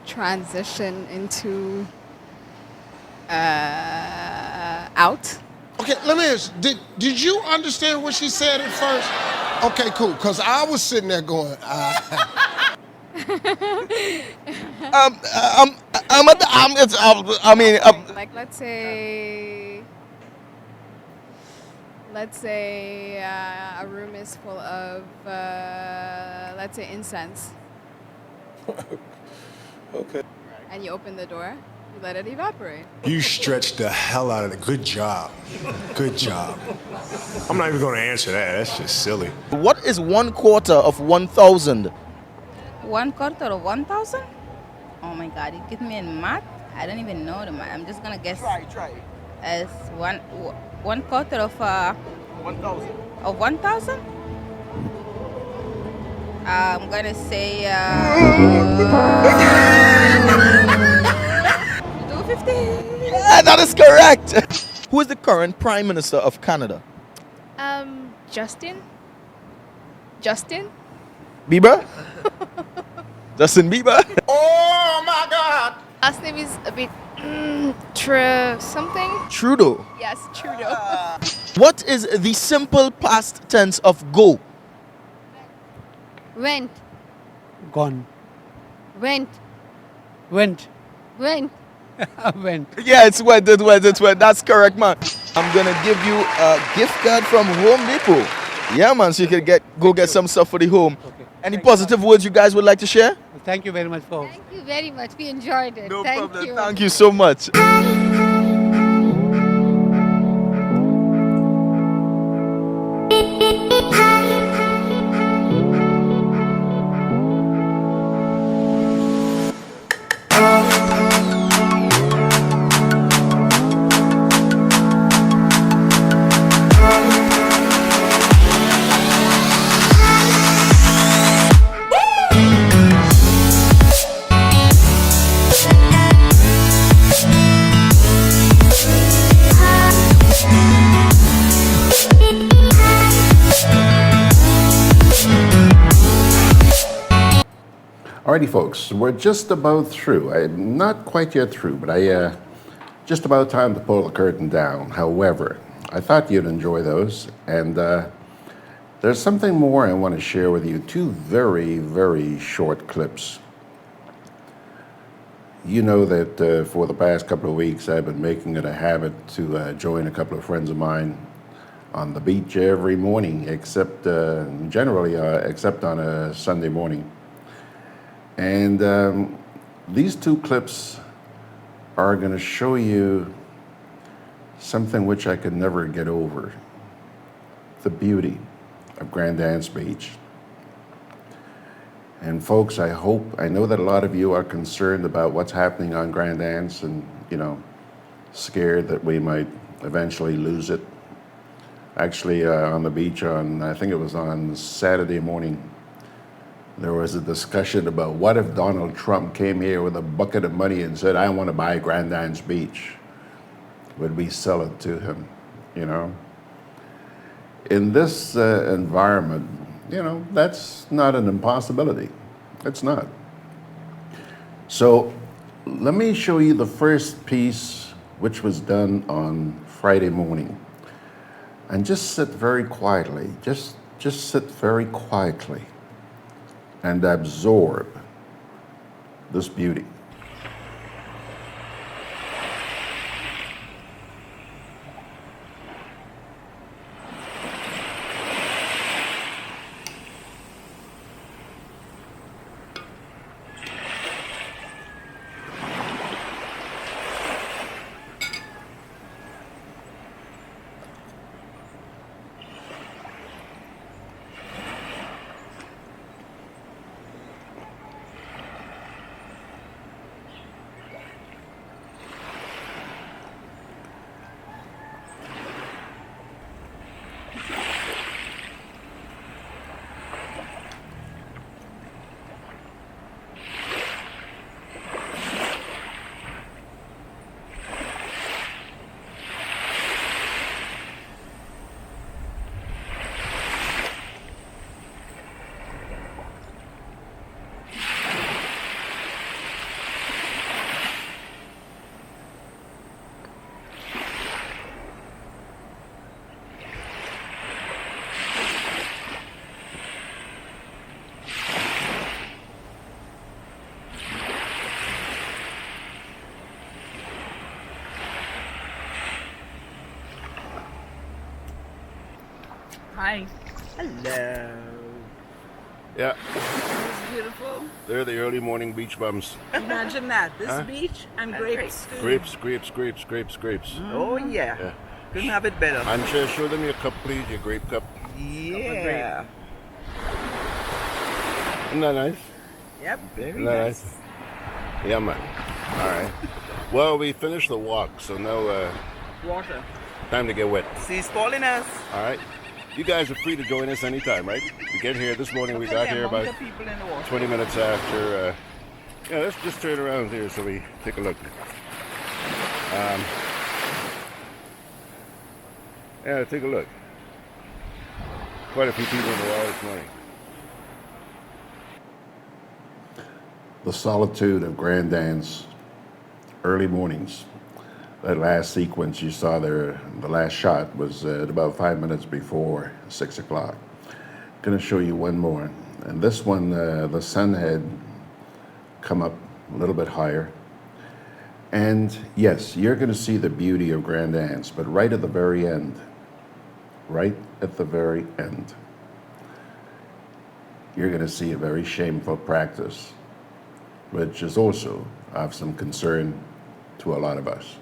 transition into out. Okay, let me ask, did you understand what she said at first? Okay, cool, because I was sitting there going, like let's say a room is full of let's say incense. Okay. And you open the door, you let it evaporate. You stretched the hell out of it. Good job. Good job. I'm not even going to answer that. That's just silly. What is 1/4 of 1,000? 1/4 of 1,000? Oh my God, you give me in math? I don't even know the math. I'm just gonna guess. Try. As 1/4 of 1,000. Of 1,000? I'm gonna say 250. Yeah, that is correct. Who is the current Prime Minister of Canada? Justin Bieber? Justin Bieber? oh my God! Last name is a bit something. Trudeau. Yes, Trudeau. What is the simple past tense of go? Went. Gone. Went. Went. Went. Went. Yeah, it went. That's correct, man. I'm gonna give you a gift card from Home Depot. Yeah, man, so you can go get some stuff for the home. Okay. Any positive words you guys would like to share? Thank you very much for. Thank you very much. We enjoyed it. No Thank problem. you. Thank you so much. Alrighty, folks, we're just about through. I'm not quite yet through, but just about time to pull the curtain down. However, I thought you'd enjoy those, and there's something more I want to share with you. Two very, very short clips. You know that for the past couple of weeks, I've been making it a habit to join a couple of friends of mine on the beach every morning, except except on a Sunday morning. And these two clips are going to show you something which I could never get over: the beauty of Grand Anse Beach. And folks, I know that a lot of you are concerned about what's happening on Grand Anse and, scared that we might eventually lose it. Actually, on the beach I think it was on Saturday morning, there was a discussion about what if Donald Trump came here with a bucket of money and said, I want to buy Grand Anse Beach. Would we sell it to him, In this environment, that's not an impossibility. It's not. So let me show you the first piece, which was done on Friday morning. And just sit very quietly, just sit very quietly and absorb this beauty. Hi. Hello. Yeah, It's beautiful. they're the early morning beach bums. Imagine that. This Huh? beach and grapes. Grapes. Oh, yeah. Yeah. Couldn't have it better. And show them your cup, please, your grape cup. Yeah. Isn't that nice? Yep, very Isn't that nice. nice? Yeah, man. All right. Well, we finished the walk, so now Water. time to get wet. Sea's calling us. All right. You guys are free to join us anytime, right? We get here this morning. We got here about People in the water. 20 minutes after. Yeah, let's just turn around here so we take a look. Yeah, take a look. Quite a few people in the water this morning. The solitude of Grand Anse, early mornings. That last sequence you saw there, the last shot was at about 5 minutes before 6 o'clock. Gonna show you one more. And this one, the sun had come up a little bit higher. And yes, you're gonna see the beauty of Grand Anse, but right at the very end, you're gonna see a very shameful practice, which is also of some concern to a lot of us.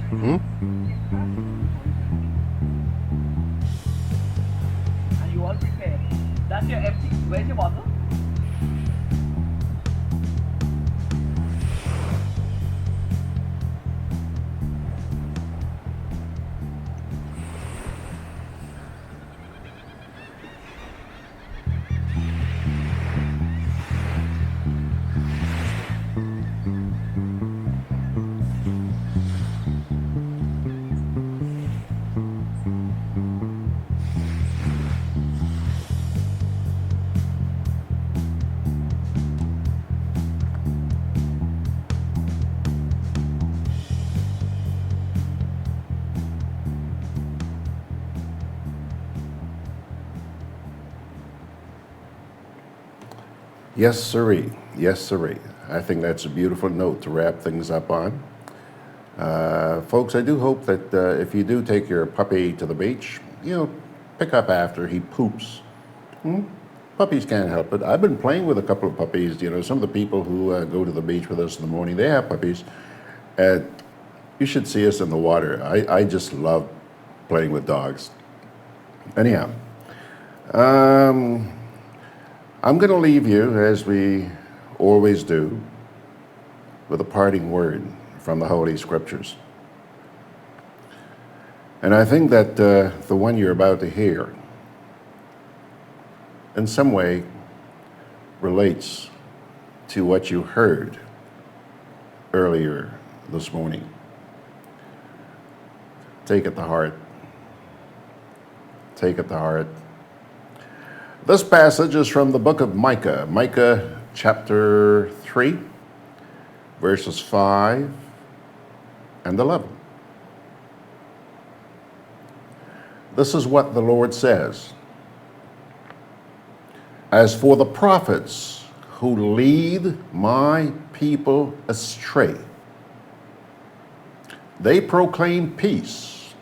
Hmm? And you all prepare. That's your empty. Where's your bottle? Yes, sirree. Yes, sirree. I think that's a beautiful note to wrap things up on. Folks, I do hope that if you do take your puppy to the beach, pick up after he poops. Puppies can't help it. I've been playing with a couple of puppies. Some of the people who go to the beach with us in the morning, they have puppies. You should see us in the water. I just love playing with dogs. Anyhow, I'm going to leave you, as we always do, with a parting word from the Holy Scriptures. And I think that the one you're about to hear in some way relates to what you heard earlier this morning. Take it to heart. Take it to heart. This passage is from the book of Micah, Micah chapter 3, verses 5 and 11. This is what the Lord says. As for the prophets who lead my people astray, they proclaim peace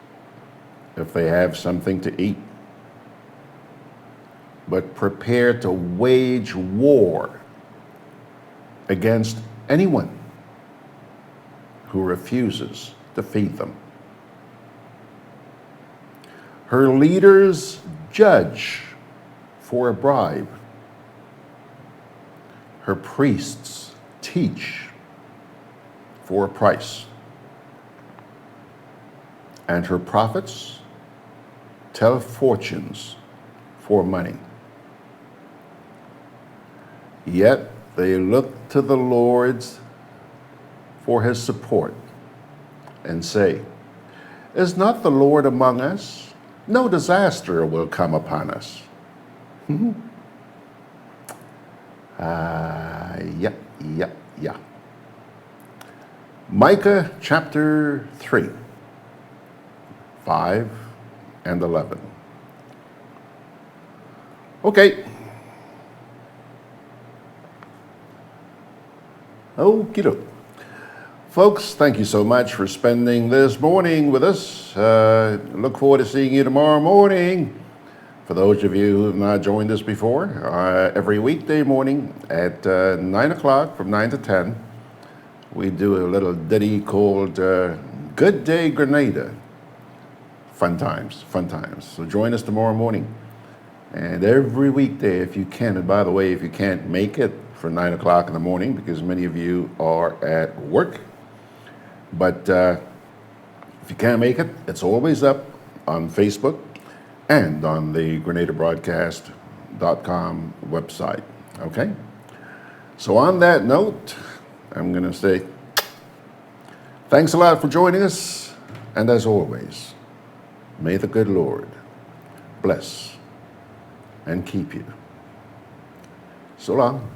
if they have something to eat, but prepare to wage war against anyone who refuses to feed them. Her leaders judge for a bribe. Her priests teach for a price. And her prophets tell fortunes for money. Yet they look to the Lord for his support and say, is not the Lord among us? No disaster will come upon us. Yeah. Micah chapter 3, 5 and 11. Okay. Okie doke. Folks, thank you so much for spending this morning with us. Look forward to seeing you tomorrow morning. For those of you who have not joined us before, every weekday morning at 9 o'clock from 9 to 10, we do a little ditty called Good Day Grenada. Fun times, fun times. So join us tomorrow morning. And every weekday, if you can, and by the way, if you can't make it for 9 o'clock in the morning, because many of you are at work, but if you can't make it, it's always up on Facebook and on the GRENADABROADCAST.com website, okay? So on that note, I'm gonna say, thanks a lot for joining us, and as always, may the good Lord bless and keep you. So long.